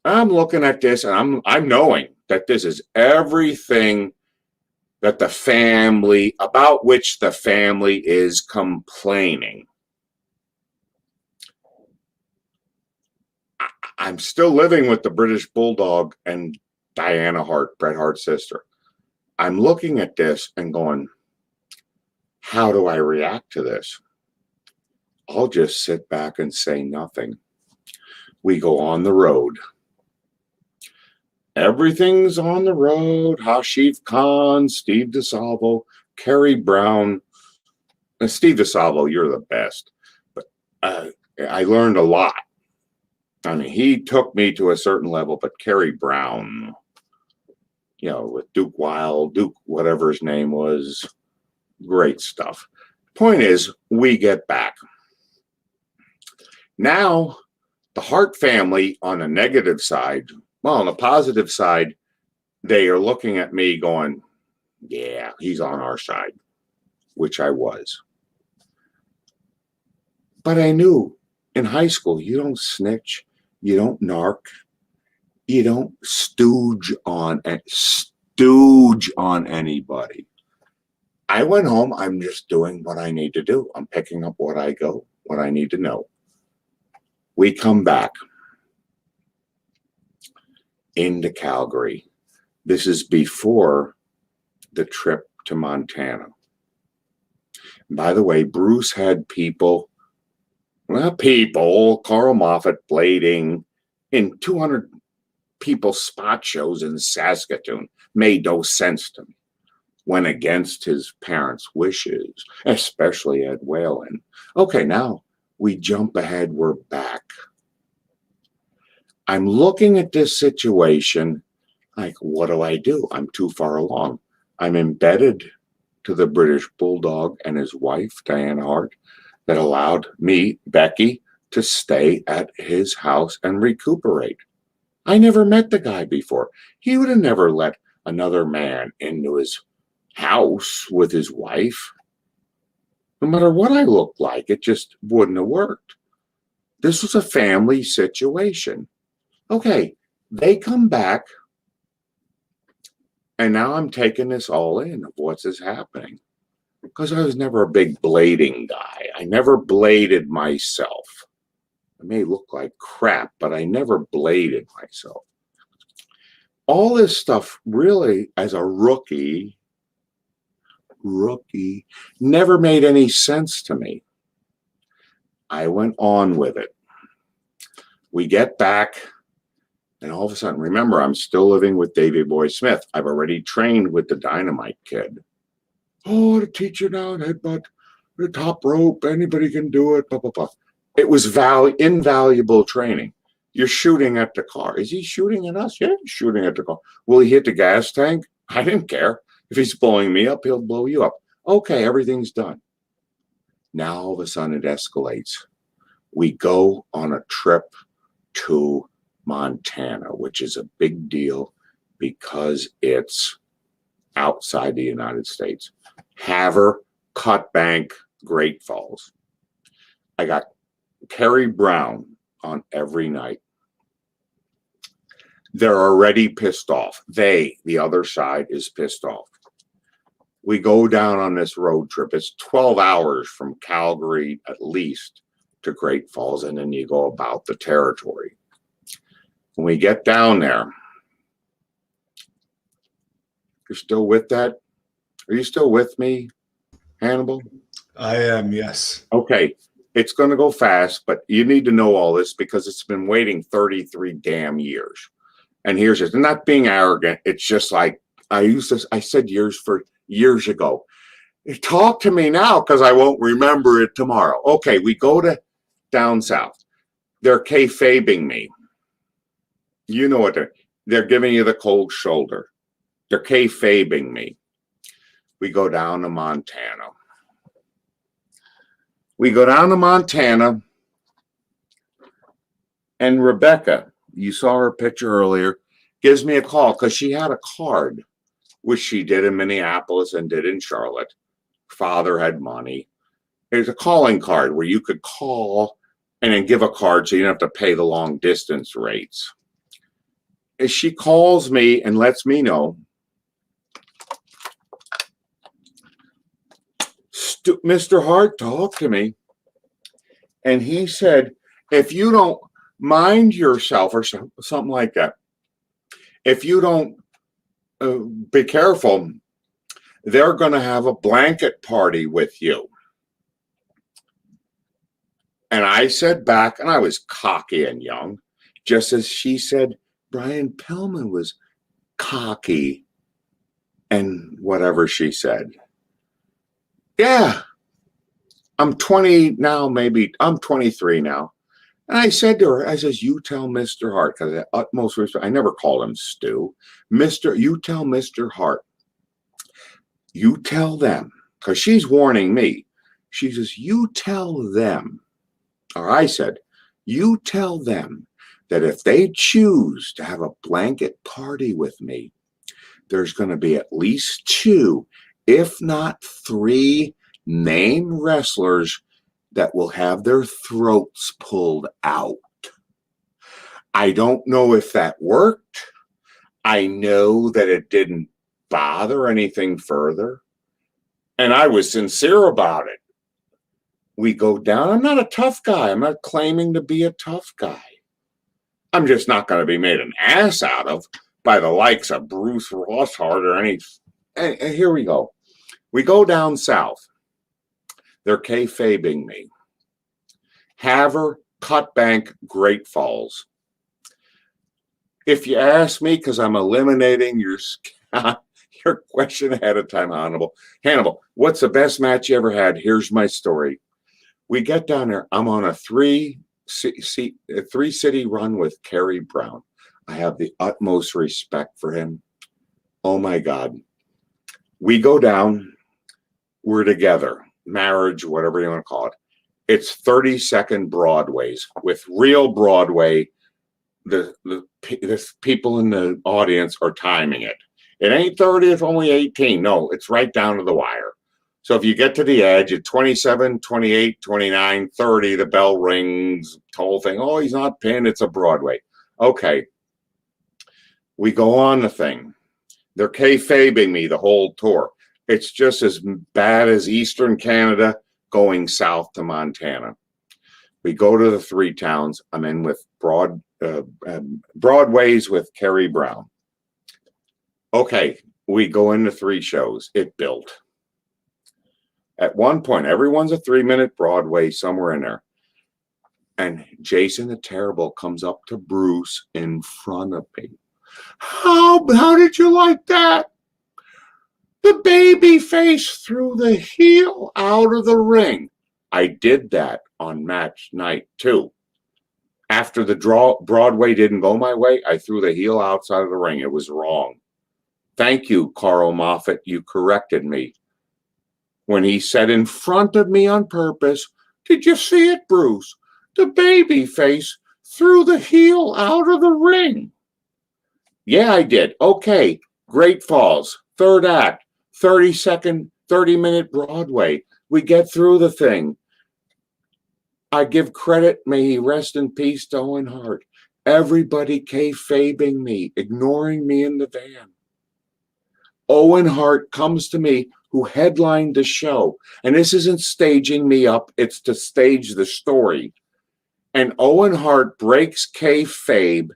I'm looking at this and I'm knowing that this is everything that the family, about which the family is complaining. I'm still living with the British Bulldog and Diana Hart, Bret Hart's sister. I'm looking at this and going, how do I react to this? I'll just sit back and say nothing. We go on the road. Everything's on the road. Hashif Khan, Steve DeSalvo, Kerry Brown. And Steve DeSalvo, you're the best. But I learned a lot. I mean, he took me to a certain level, but Kerry Brown, you know, with Duke Wild, Duke, whatever his name was, great stuff. Point is, we get back. Now, the Hart family on the negative side, well, on the positive side, they are looking at me going, yeah, he's on our side, which I was. But I knew in high school, you don't snitch, you don't narc, you don't stooge on anybody. I went home, I'm just doing what I need to do. I'm picking up what I need to know. We come back into Calgary. This is before the trip to Montana. By the way, Bruce had people, Carl Moffat blading in 200 people spot shows in Saskatoon. Made no sense to me. Went against his parents' wishes, especially Ed Whalen. Okay, now we jump ahead, we're back. I'm looking at this situation like, what do? I'm too far along. I'm embedded to the British Bulldog and his wife, Diana Hart, that allowed me, Becky, to stay at his house and recuperate. I never met the guy before. He would have never let another man into his house with his wife. No matter what I looked like, it just wouldn't have worked. This was a family situation. Okay, they come back, and now I'm taking this all in of what's happening. Because I was never a big blading guy. I never bladed myself. I may look like crap, but I never bladed myself. All this stuff really, as a rookie, never made any sense to me. I went on with it. We get back, and all of a sudden, remember, I'm still living with Davey Boy Smith. I've already trained with the Dynamite Kid. Oh, the teacher down, headbutt, the top rope, anybody can do it, blah, blah, blah. It was invaluable training. You're shooting at the car. Is he shooting at us? Yeah, he's shooting at the car. Will he hit the gas tank? I didn't care. If he's blowing me up, he'll blow you up. Okay, everything's done. Now, all of a sudden, it escalates. We go on a trip to Montana, which is a big deal because it's outside the United States. Haver, Cut Bank, Great Falls. I got Kerry Brown on every night. They're already pissed off. The other side, is pissed off. We go down on this road trip. It's 12 hours from Calgary, at least, to Great Falls, and then you go about the territory. When we get down there, you're still with that? Are you still with me, Hannibal? I am, yes. Okay. It's going to go fast, but you need to know all this because it's been waiting 33 damn years. And here's it. I'm not being arrogant. It's just like I said years ago. Talk to me now because I won't remember it tomorrow. Okay, we go to down south. They're kayfabing me. You know what they're giving you the cold shoulder. They're kayfabing me. We go down to Montana. And Rebecca, you saw her picture earlier, gives me a call because she had a card, which she did in Minneapolis and did in Charlotte. Father had money. There's a calling card where you could call and then give a card so you don't have to pay the long distance rates. And she calls me and lets me know, Mr. Hart talked to me. And he said, if you don't mind yourself or something like that, if you don't be careful, they're going to have a blanket party with you. And I said back, and I was cocky and young, just as she said, Brian Pillman was cocky and whatever she said. Yeah. I'm 20 now, maybe. I'm 23 now. And I said to her, I says, you tell Mr. Hart, because at utmost respect, I never called him Stu. You tell Mr. Hart. You tell them, because she's warning me. She says, you tell them, or I said, you tell them that if they choose to have a blanket party with me, there's going to be at least 2, if not 3, name wrestlers that will have their throats pulled out. I don't know if that worked. I know that it didn't bother anything further. And I was sincere about it. We go down. I'm not a tough guy. I'm not claiming to be a tough guy. I'm just not going to be made an ass out of by the likes of Bruce Rosshart or any. And here we go. We go down south. They're kayfabing me. Haver, Cut Bank, Great Falls. If you ask me, because I'm eliminating your question ahead of time, Hannibal, what's the best match you ever had? Here's my story. We get down there. I'm on a 3-city run with Kerry Brown. I have the utmost respect for him. Oh my God. We go down. We're together. Marriage, whatever you want to call it. It's 30-second Broadways with real Broadway. The people in the audience are timing it. It ain't 30, it's only 18. No, it's right down to the wire. So if you get to the edge at 27, 28, 29, 30, the bell rings, the whole thing. Oh, he's not pinned. It's a Broadway. Okay. We go on the thing. They're kayfabing me the whole tour. It's just as bad as Eastern Canada going south to Montana. We go to the three towns. I'm in with Broadways with Kerry Brown. Okay, we go into 3 shows. It built. At one point, everyone's a 3-minute Broadway somewhere in there. And Jason the Terrible comes up to Bruce in front of me. How did you like that? The baby face threw the heel out of the ring. I did that on match night 2. After the Broadway didn't go my way, I threw the heel outside of the ring. It was wrong. Thank you, Carl Moffat. You corrected me. When he said in front of me on purpose, did you see it, Bruce? The baby face threw the heel out of the ring. Yeah, I did. Okay, Great Falls, 3rd act, 30-minute Broadway. We get through the thing. I give credit, may he rest in peace, to Owen Hart. Everybody kayfabing me, ignoring me in the van. Owen Hart comes to me, who headlined the show. And this isn't staging me up, it's to stage the story. And Owen Hart breaks kayfabe,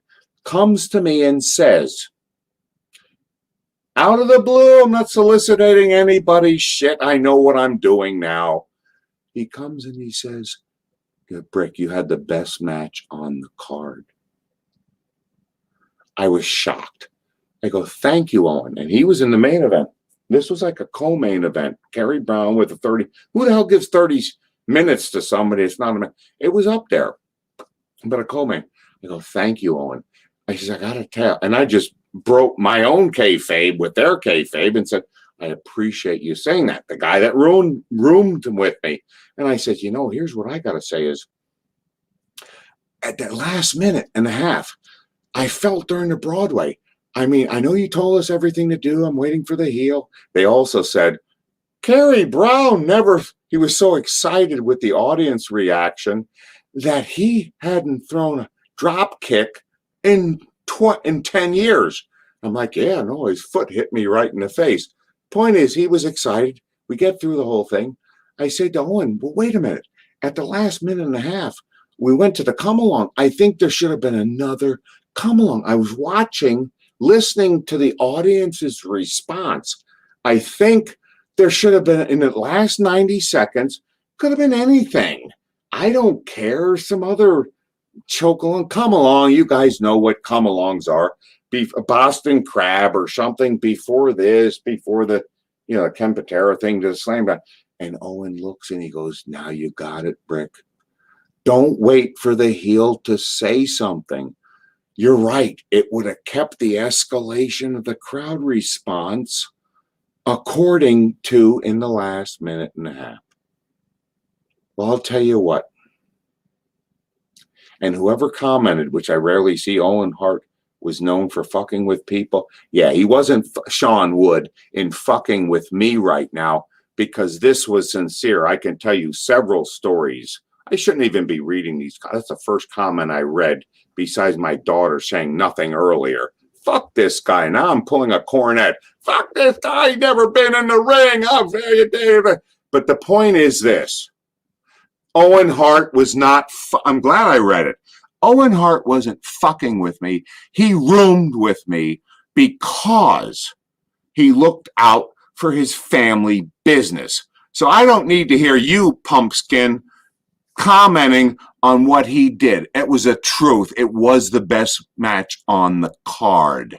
comes to me and says, out of the blue, I'm not soliciting anybody's shit. I know what I'm doing now. He comes and he says, Brick, you had the best match on the card. I was shocked. I go, thank you, Owen. And he was in the main event. This was like a co-main event. Kerry Brown with a 30. Who the hell gives 30 minutes to somebody? It's not a man. It was up there, but a co-main. I go, thank you, Owen. I said, I got to tell. And I just broke my own kayfabe with their kayfabe and said, I appreciate you saying that. The guy that roomed with me. And I said, you know, here's what I got to say is at that last minute and a half, I felt during the Broadway. I mean, I know you told us everything to do. I'm waiting for the heel. They also said, Kerry Brown he was so excited with the audience reaction that he hadn't thrown a drop kick in 10 years. I'm like, yeah, no, his foot hit me right in the face. Point is, he was excited. We get through the whole thing. I said to Owen, well, wait a minute. At the last minute and a half, we went to the come-along. I think there should have been another come-along. I was watching, listening to the audience's response. I think there should have been, in the last 90 seconds, could have been anything. I don't care. Some other choke-along, come-along. You guys know what come-alongs are. Boston Crab or something before this, before the, Ken Patera thing to the slam down. And Owen looks and he goes, now you got it, Brick. Don't wait for the heel to say something. You're right. It would have kept the escalation of the crowd response according to in the last minute and a half. Well, I'll tell you what. And whoever commented, which I rarely see, Owen Hart was known for fucking with people. Yeah, he wasn't Sean Wood in fucking with me right now because this was sincere. I can tell you several stories. I shouldn't even be reading these. That's the first comment I read besides my daughter saying nothing earlier. Fuck this guy. Now I'm pulling a cornet. Fuck this guy. He's never been in the ring. I'll tell you, David. But the point is this. Owen Hart was not, I'm glad I read it. Owen Hart wasn't fucking with me. He roomed with me because he looked out for his family business. So I don't need to hear you, pumpkin, commenting on what he did. It was a truth. It was the best match on the card.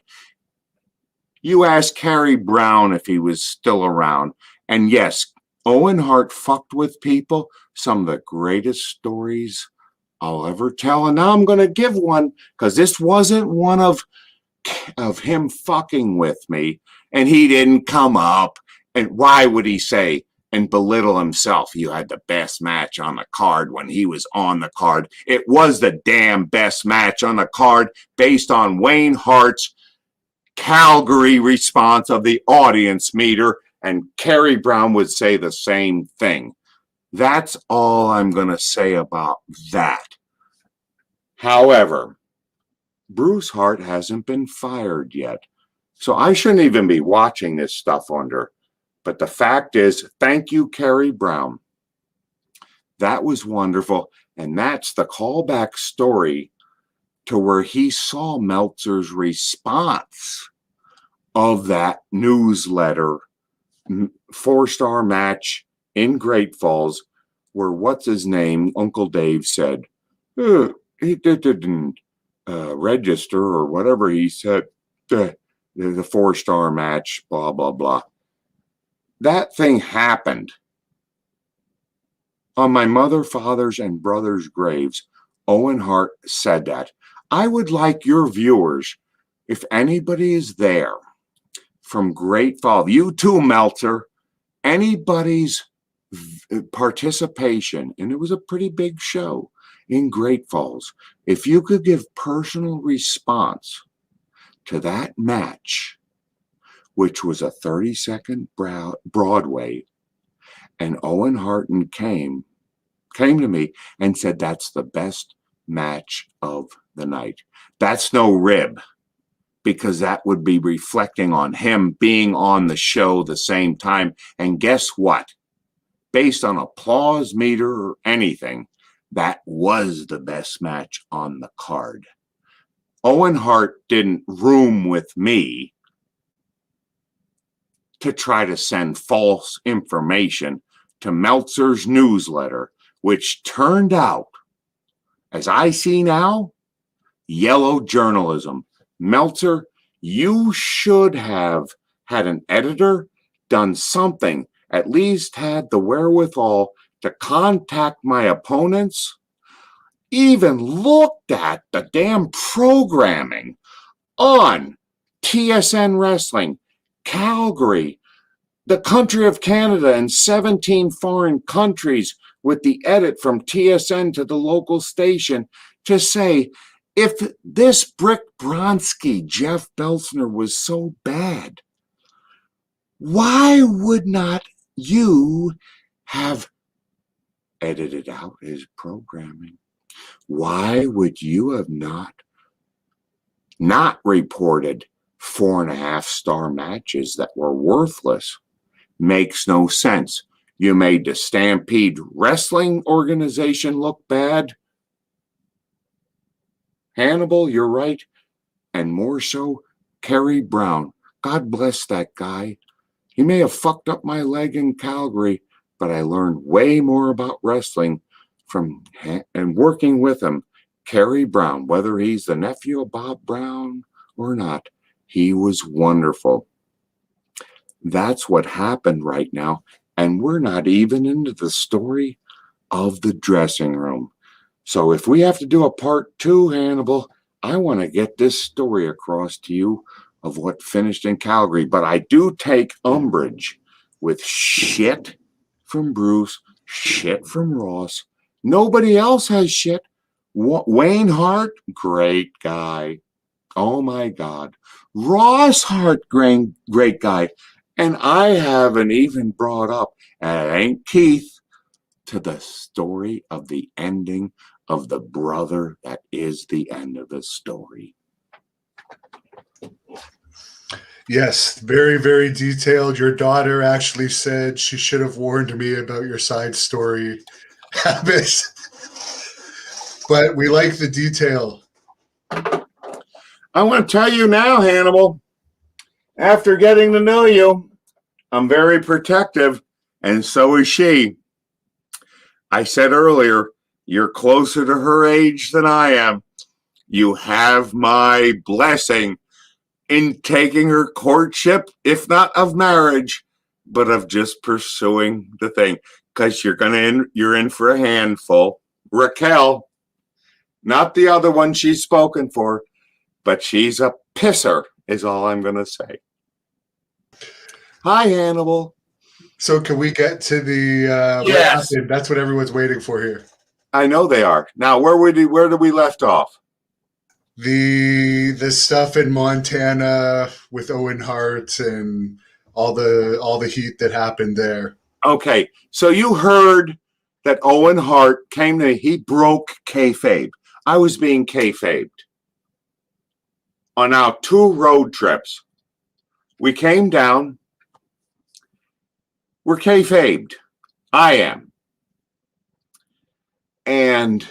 You asked Kerry Brown if he was still around. And yes, Owen Hart fucked with people. Some of the greatest stories I'll ever tell. And now I'm going to give one because this wasn't one of him fucking with me. And he didn't come up. And why would he say and belittle himself? You had the best match on the card when he was on the card. It was the damn best match on the card based on Wayne Hart's Calgary response of the audience meter, and Kerry Brown would say the same thing. That's all I'm going to say about that. However, Bruce Hart hasn't been fired yet, so I shouldn't even be watching this stuff under. But the fact is, thank you, Kerry Brown. That was wonderful, and that's the callback story to where he saw Meltzer's response of that newsletter 4-star match in Great Falls, where what's his name, Uncle Dave said, he didn't register or whatever he said, the 4-star match, blah, blah, blah. That thing happened. On my mother, father's, and brother's graves, Owen Hart said that. I would like your viewers, if anybody is there from Great Falls, you too, Meltzer, anybody's participation, and it was a pretty big show in Great Falls, if you could give personal response to that match, which was a 30-second Broadway, and Owen Hart came to me and said, that's the best match of the night. That's no rib, because that would be reflecting on him being on the show the same time. And guess what? Based on applause meter or anything, that was the best match on the card. Owen Hart didn't room with me to try to send false information to Meltzer's newsletter, which turned out, as I see now, yellow journalism. Meltzer, you should have had an editor, done something, at least had the wherewithal to contact my opponents, even looked at the damn programming on TSN Wrestling, Calgary, the country of Canada, and 17 foreign countries with the edit from TSN to the local station to say, if this Brick Bronsky, Jeff Beltzner, was so bad, why would not you have edited out his programming? Why would you have not reported 4.5-star matches that were worthless? Makes no sense. You made the Stampede Wrestling organization look bad. Hannibal, you're right. And more so, Kerry Brown. God bless that guy. He may have fucked up my leg in Calgary, but I learned way more about wrestling from and working with him. Kerry Brown, whether he's the nephew of Bob Brown or not, he was wonderful. That's what happened right now. And we're not even into the story of the dressing room. So if we have to do a part 2, Hannibal, I want to get this story across to you of what finished in Calgary. But I do take umbrage with shit from Bruce, shit from Ross. Nobody else has shit. Wayne Hart, great guy. Oh my God. Ross Hart, great guy. And I haven't even brought up, and it ain't Keith, to the story of the ending of the brother that is the end of the story. Yes, very, very detailed. Your daughter actually said she should have warned me about your side story habits. But we like the detail. I want to tell you now, Hannibal, after getting to know you, I'm very protective, and so is she. I said earlier, you're closer to her age than I am. You have my blessing in taking her courtship, if not of marriage, but of just pursuing the thing. Because you're in for a handful. Raquel, not the other one she's spoken for, but she's a pisser, is all I'm going to say. Hi, Hannibal. So can we get to the yes. That's what everyone's waiting for here. I know they are. Now, where did we left off? The stuff in Montana with Owen Hart and all the heat that happened there. Okay, so you heard that Owen Hart he broke kayfabe. I was being kayfabed on our 2 road trips. We came down. We're kayfabed. I am. And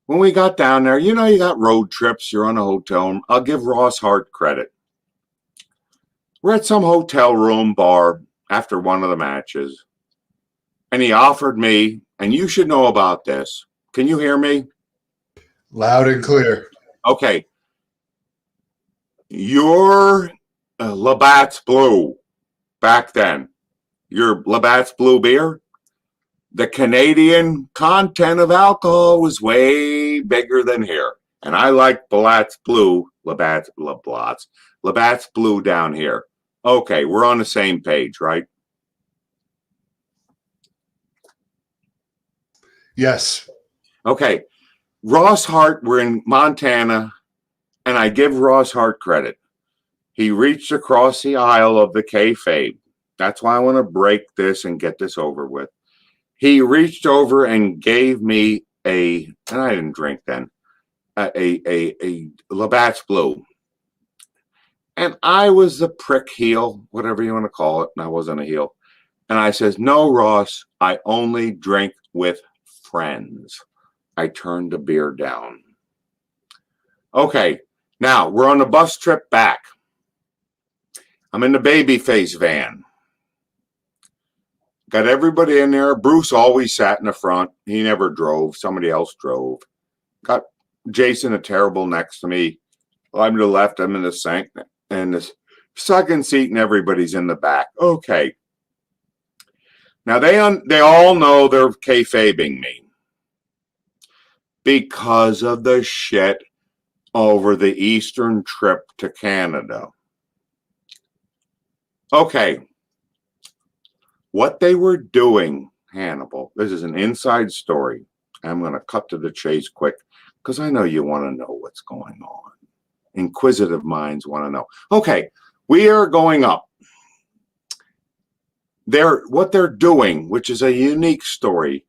when we got down there, you got road trips. You're on a hotel room. I'll give Ross Hart credit. We're at some hotel room bar after one of the matches. And he offered me, and you should know about this. Can you hear me? Loud and clear. Okay. Your Labatt's Blue back then, your Labatt's Blue beer, the Canadian content of alcohol was way bigger than here. And I like Labatt's Blue down here. Okay, we're on the same page, right? Yes. Okay. Ross Hart, we're in Montana, and I give Ross Hart credit. He reached across the aisle of the kayfabe. That's why I want to break this and get this over with. He reached over and gave me and I didn't drink then, a Labatt's Blue. And I was the prick heel, whatever you want to call it, and I wasn't a heel. And I says, no, Ross, I only drink with friends. I turned the beer down. Okay, now we're on the bus trip back. I'm in the babyface van. Got everybody in there. Bruce always sat in the front. He never drove. Somebody else drove. Got Jason, a terrible, next to me. I'm to the left. I'm in the sank. And the second seat, and everybody's in the back. Okay. Now, they all know they're kayfabing me because of the shit over the Eastern trip to Canada. Okay. What they were doing, Hannibal, this is an inside story. I'm going to cut to the chase quick because I know you want to know what's going on. Inquisitive minds want to know. Okay, we are going up. What they're doing, which is a unique story,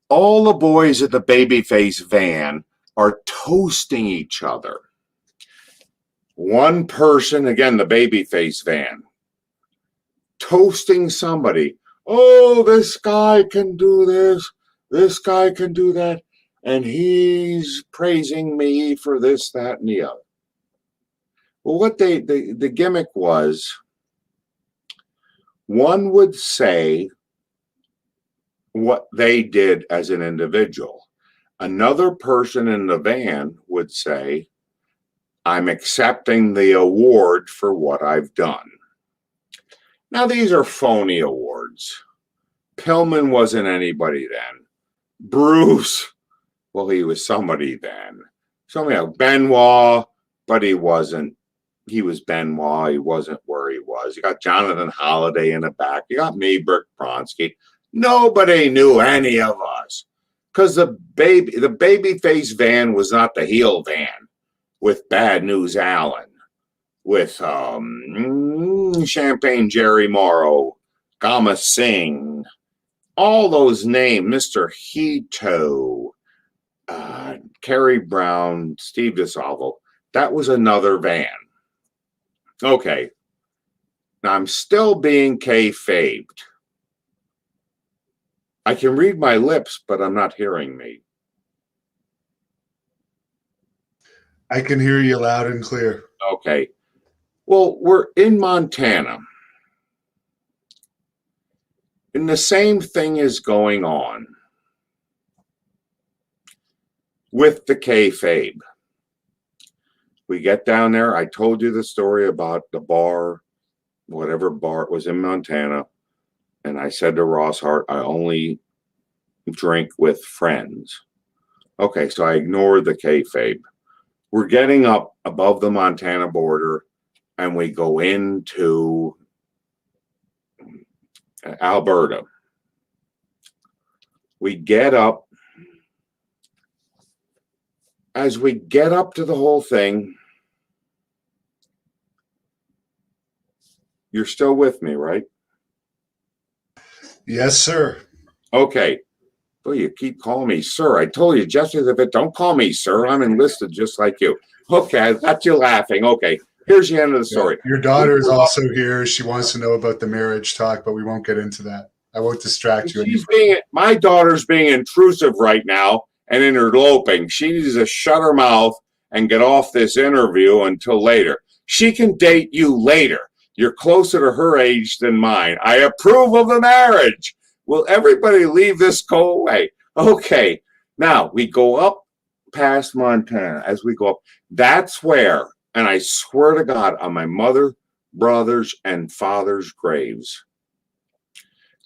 all the boys at the babyface van are toasting each other. One person, again, the babyface van, toasting somebody. Oh, this guy can do this. This guy can do that. And he's praising me for this, that, and the other. Well, what the gimmick was, one would say what they did as an individual. Another person in the van would say, I'm accepting the award for what I've done. Now, these are phony awards. Pillman wasn't anybody then. Bruce, well, he was somebody then. Benoit, but he wasn't. He was Benoit. He wasn't where he was. You got Jonathan Holliday in the back. You got me, Brick Bronsky. Nobody knew any of us because the babyface van was not the heel van with Bad News Allen, with Champagne Jerry Morrow, Gama Singh, all those names, Mr. Hito, Kerry Brown, Steve DeSalvo. That was another van. Okay. Now I'm still being kayfabed. I can read my lips, but I'm not hearing me. I can hear you loud and clear. Okay. Well, we're in Montana. And the same thing is going on with the kayfabe. We get down there. I told you the story about the bar, whatever bar it was in Montana. And I said to Ross Hart, I only drink with friends. Okay, so I ignored the kayfabe. We're getting up above the Montana border, and we go into Alberta. We get up. as we get up to the whole thing, you're still with me, right? Yes, sir. Okay. Well, you keep calling me sir. I told you, Jeffrey, don't call me sir. I'm enlisted just like you. Okay, I got you laughing. Okay, here's the end of the Yeah. story. Your daughter is also here. She wants to know about the marriage talk, but we won't get into that. I won't distract you. My daughter's being intrusive right now and interloping. She needs to shut her mouth and get off this interview until later. She can date you later. You're closer to her age than mine. I approve of the marriage. Will everybody leave this go away? Okay. Now we go up past Montana. As we go up, that's where, and I swear to God, on my mother, brothers, and father's graves,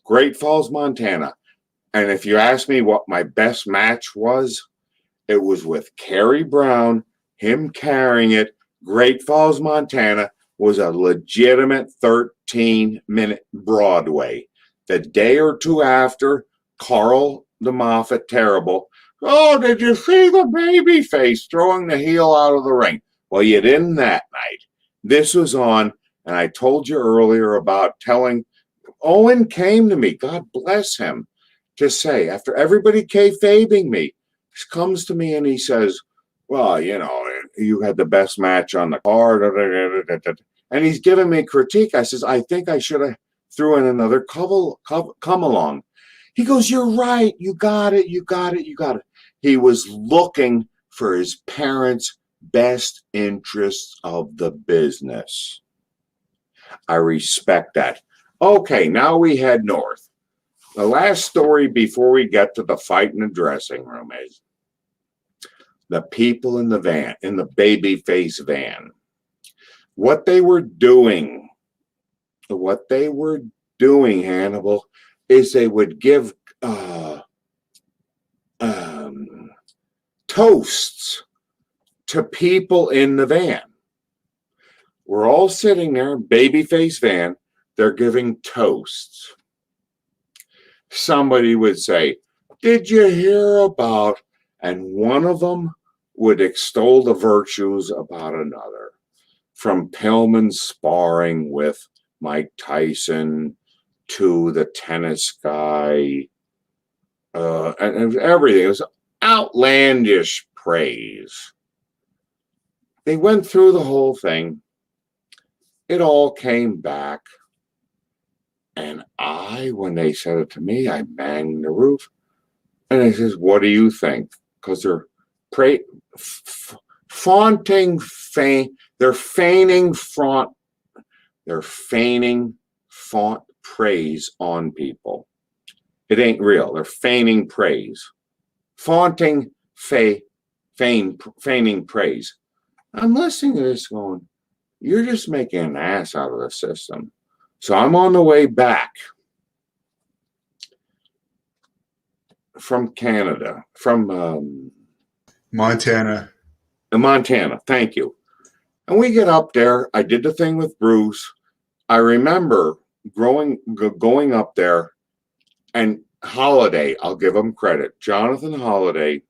Great Falls, Montana. And if you ask me what my best match was, it was with Kerry Brown, him carrying it. Great Falls, Montana was a legitimate 13-minute Broadway. The day or two after, Carl the Moffat Terrible, oh, did you see the baby face throwing the heel out of the ring? Well, you didn't that night. This was on, and I told you earlier about telling, Owen came to me, God bless him, to say, after everybody kayfabing me, he comes to me and he says, well, you know, you had the best match on the card, and he's giving me critique. I says, I think I should have threw in another come along. He goes, you're right, you got it. He was looking for his parents' best interests of the business. I respect that. Okay, now we head north. The last story before we get to the fight in the dressing room is the people in the van, in the babyface van. What they were doing, Hannibal, is they would give toasts to people in the van. We're all sitting there, babyface van. They're giving toasts. Somebody would say, did you hear about, and one of them would extol the virtues about another. From Pillman sparring with Mike Tyson to the tennis guy, and everything. It was outlandish praise. They went through the whole thing. It all came back. And when they said it to me, I banged the roof. And I says, what do you think? Because they're they're feigning font praise on people. It ain't real. They're feigning praise. Feigning praise. I'm listening to this going, you're just making an ass out of the system. So I'm on the way back from Canada, from Montana. Montana. Thank you. And we get up there. I did the thing with Bruce. I remember going up there, and Holiday, I'll give him credit. Jonathan Holiday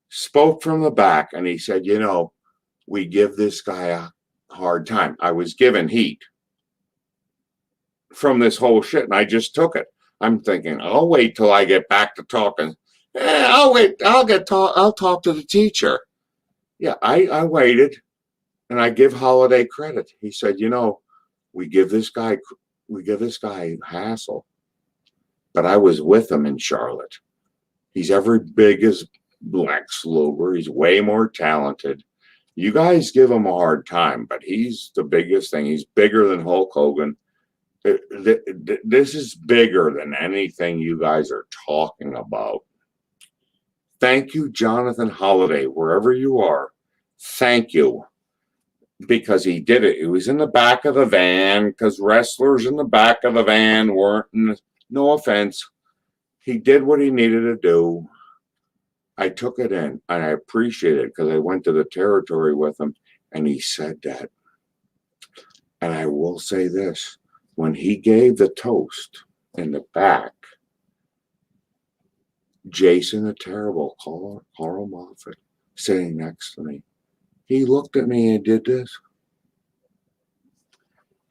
spoke from the back, and he said, you know, we give this guy a hard time. I was given heat from this whole shit, and I just took it. I'm thinking, I'll wait till I get back to talking. I'll wait. I'll talk to the teacher. Yeah, I waited, and I give Holiday credit. He said, you know, we give this guy hassle, but I was with him in Charlotte. He's every big as Lex Luger. He's way more talented. You guys give him a hard time, but he's the biggest thing. He's bigger than Hulk Hogan. This is bigger than anything you guys are talking about. Thank you, Jonathan Holiday, wherever you are. Thank you. Because he did it. He was in the back of the van, because wrestlers in the back of the van weren't, no offense. He did what he needed to do. I took it in, and I appreciate it, because I went to the territory with him, and he said that. And I will say this. When he gave the toast in the back, Jason the Terrible, Carl Moffat, sitting next to me. He looked at me and did this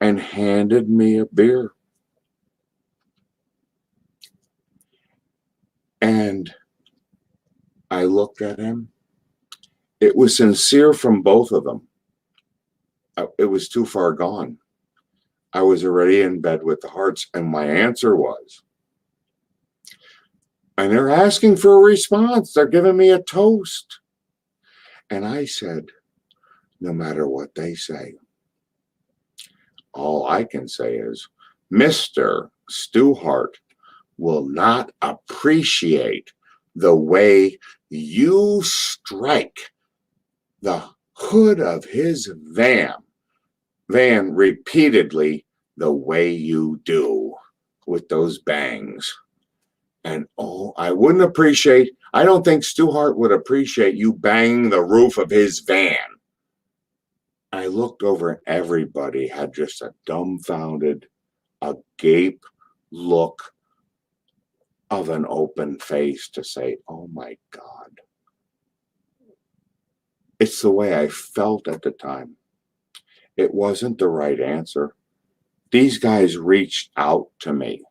and handed me a beer. And I looked at him. It was sincere from both of them. It was too far gone. I was already in bed with the hearts, and my answer was, and they're asking for a response. They're giving me a toast. And I said, no matter what they say, all I can say is, Mr. Stu Hart will not appreciate the way you strike the hood of his van repeatedly the way you do with those bangs. And I wouldn't appreciate, I don't think Stu Hart would appreciate you banging the roof of his van. I looked over and everybody had just a dumbfounded, agape look of an open face to say, oh my God. It's the way I felt at the time. It wasn't the right answer. These guys reached out to me.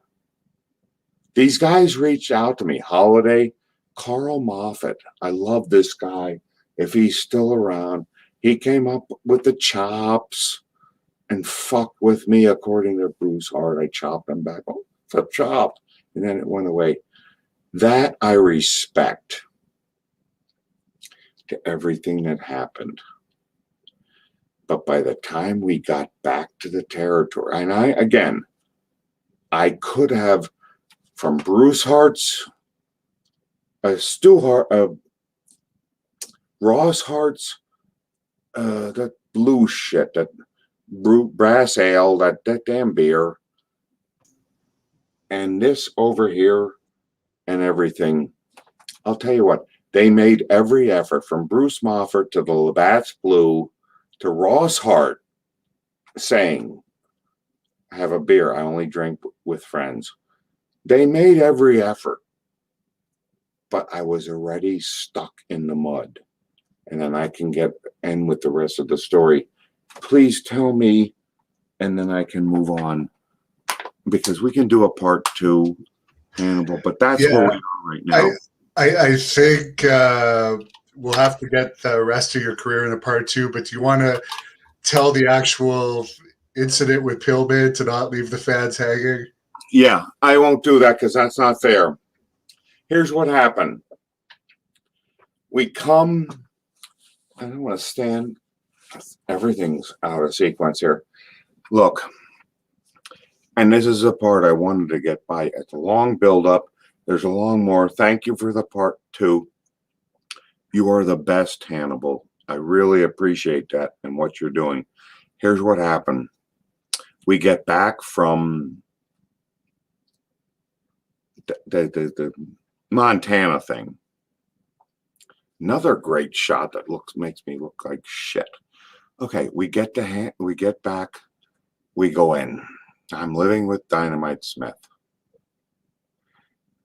Holiday, Carl Moffat. I love this guy. If he's still around, he came up with the chops and fucked with me according to Bruce Hart. I chopped him back. Oh, it's a chop. And then it went away. That I respect to everything that happened. But by the time we got back to the territory, and I could have, from Bruce Hart's, Stu Hart, Ross Hart's, that blue shit, that brass ale, that damn beer, and this over here and everything. I'll tell you what, they made every effort, from Bruce Moffat to the Labatt's Blue to Ross Hart saying, have a beer, I only drink with friends. They made every effort, but I was already stuck in the mud. And then I can end with the rest of the story. Please tell me, and then I can move on, because we can do a part 2, Hannibal, but that's where we are right now. I think we'll have to get the rest of your career in a part 2, but do you want to tell the actual incident with Pillman to not leave the fans hanging? Yeah, I won't do that because that's not fair. Here's what happened. We come, I don't want to stand, everything's out of sequence here. Look, and this is the part I wanted to get by. It's a long build-up. There's a long more. Thank you for the part 2. You are the best, Hannibal. I really appreciate that and what you're doing. Here's what happened. We get back from the Montana thing. Another great shot that makes me look like shit. Okay, we get back. We go in. I'm living with Dynamite Smith.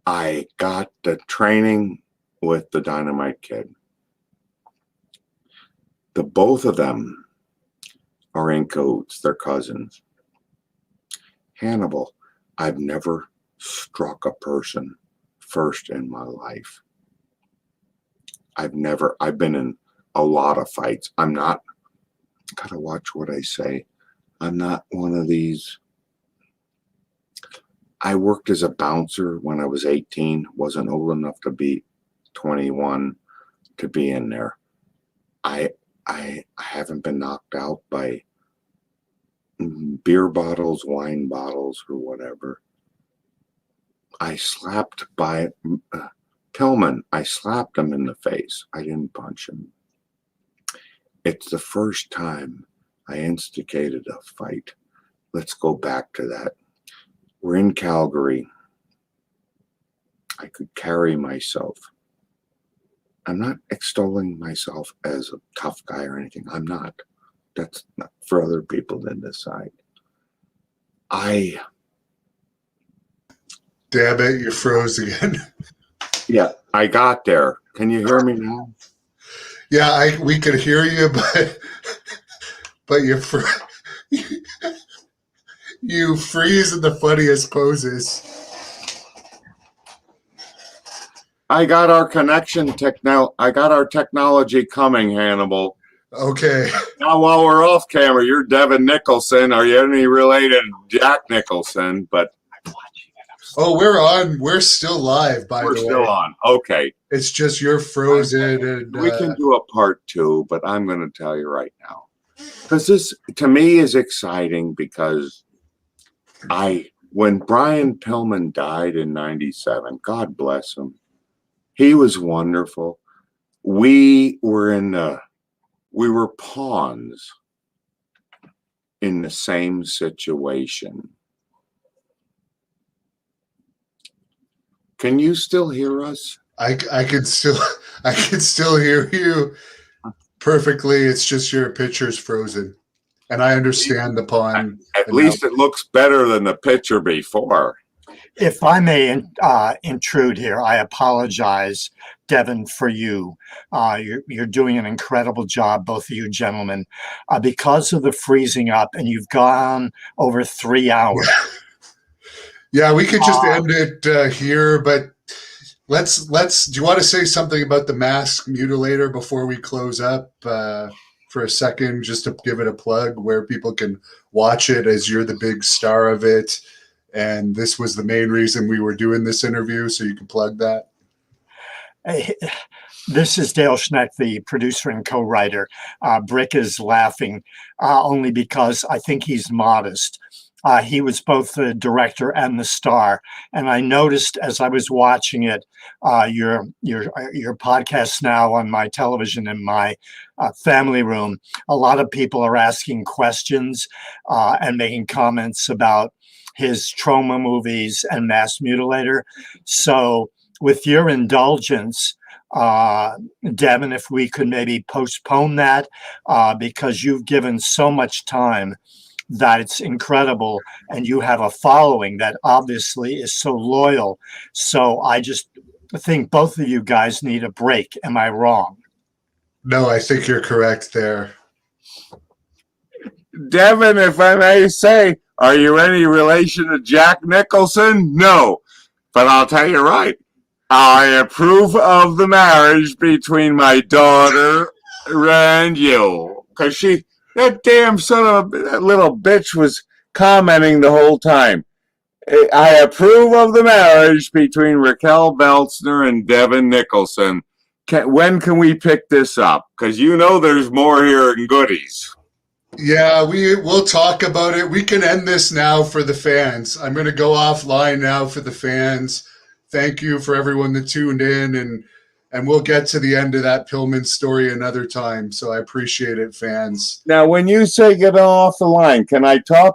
I got the training with the Dynamite Kid. The both of them are in cahoots. They're cousins. Hannibal, I've never struck a person first in my life. I've been in a lot of fights. I'm not, gotta watch what I say. I'm not one of these. I worked as a bouncer when I was 18, wasn't old enough to be 21 to be in there. I haven't been knocked out by beer bottles, wine bottles, or whatever. I slapped by Pillman. I slapped him in the face. I didn't punch him. It's the first time I instigated a fight. Let's go back to that. We're in Calgary. I could carry myself. I'm not extolling myself as a tough guy or anything. I'm not. That's not for other people to decide. Damn it, you froze again. Yeah, I got there. Can you hear me now? Yeah, we could hear you, but you freeze in the funniest poses. I got our technology coming, Hannibal. Okay. Now, while we're off camera, you're Devin Nicholson. Are you any related to Jack Nicholson? But Oh, we're on. We're still live, by the way. we're still on. Okay. It's just you're frozen. And, we can do a part 2, but I'm going to tell you right now. Because this, to me, is exciting because when Brian Pillman died in 97, God bless him, he was wonderful. We were pawns in the same situation. Can you still hear us? I can still hear you perfectly. It's just your picture's frozen, and I understand the pawn. At least it looks better than the picture before. If I may intrude here, I apologize, Devin, for you. You're doing an incredible job, both of you gentlemen, because of the freezing up, and you've gone over 3 hours. Yeah, we could just end it here, but let's. Do you want to say something about the mask mutilator before we close up for a second, just to give it a plug where people can watch it, as you're the big star of it, and this was the main reason we were doing this interview, so you can plug that. This is Dale Schneck, the producer and co-writer. Brick is laughing only because I think he's modest. He was both the director and the star, and I noticed as I was watching it, your podcast now on my television in my family room. A lot of people are asking questions and making comments about his trauma movies and Mass Mutilator. So, with your indulgence, Devin, if we could maybe postpone that because you've given so much time that it's incredible, and you have a following that obviously is so loyal. So I just think both of you guys need a break. Am I wrong? No, I think you're correct there. Devin, if I may say, are you any relation to Jack Nicholson? No. But I'll tell you right, I approve of the marriage between my daughter and you. Because that damn that little bitch was commenting the whole time. I approve of the marriage between Raquel Beltzner and Devin Nicholson. When can we pick this up? Because you know there's more here in goodies. Yeah, we'll talk about it. We can end this now for the fans. I'm going to go offline now for the fans. Thank you for everyone that tuned in, and we'll get to the end of that Pillman story another time. So I appreciate it, fans. Now, when you say get off the line, can I talk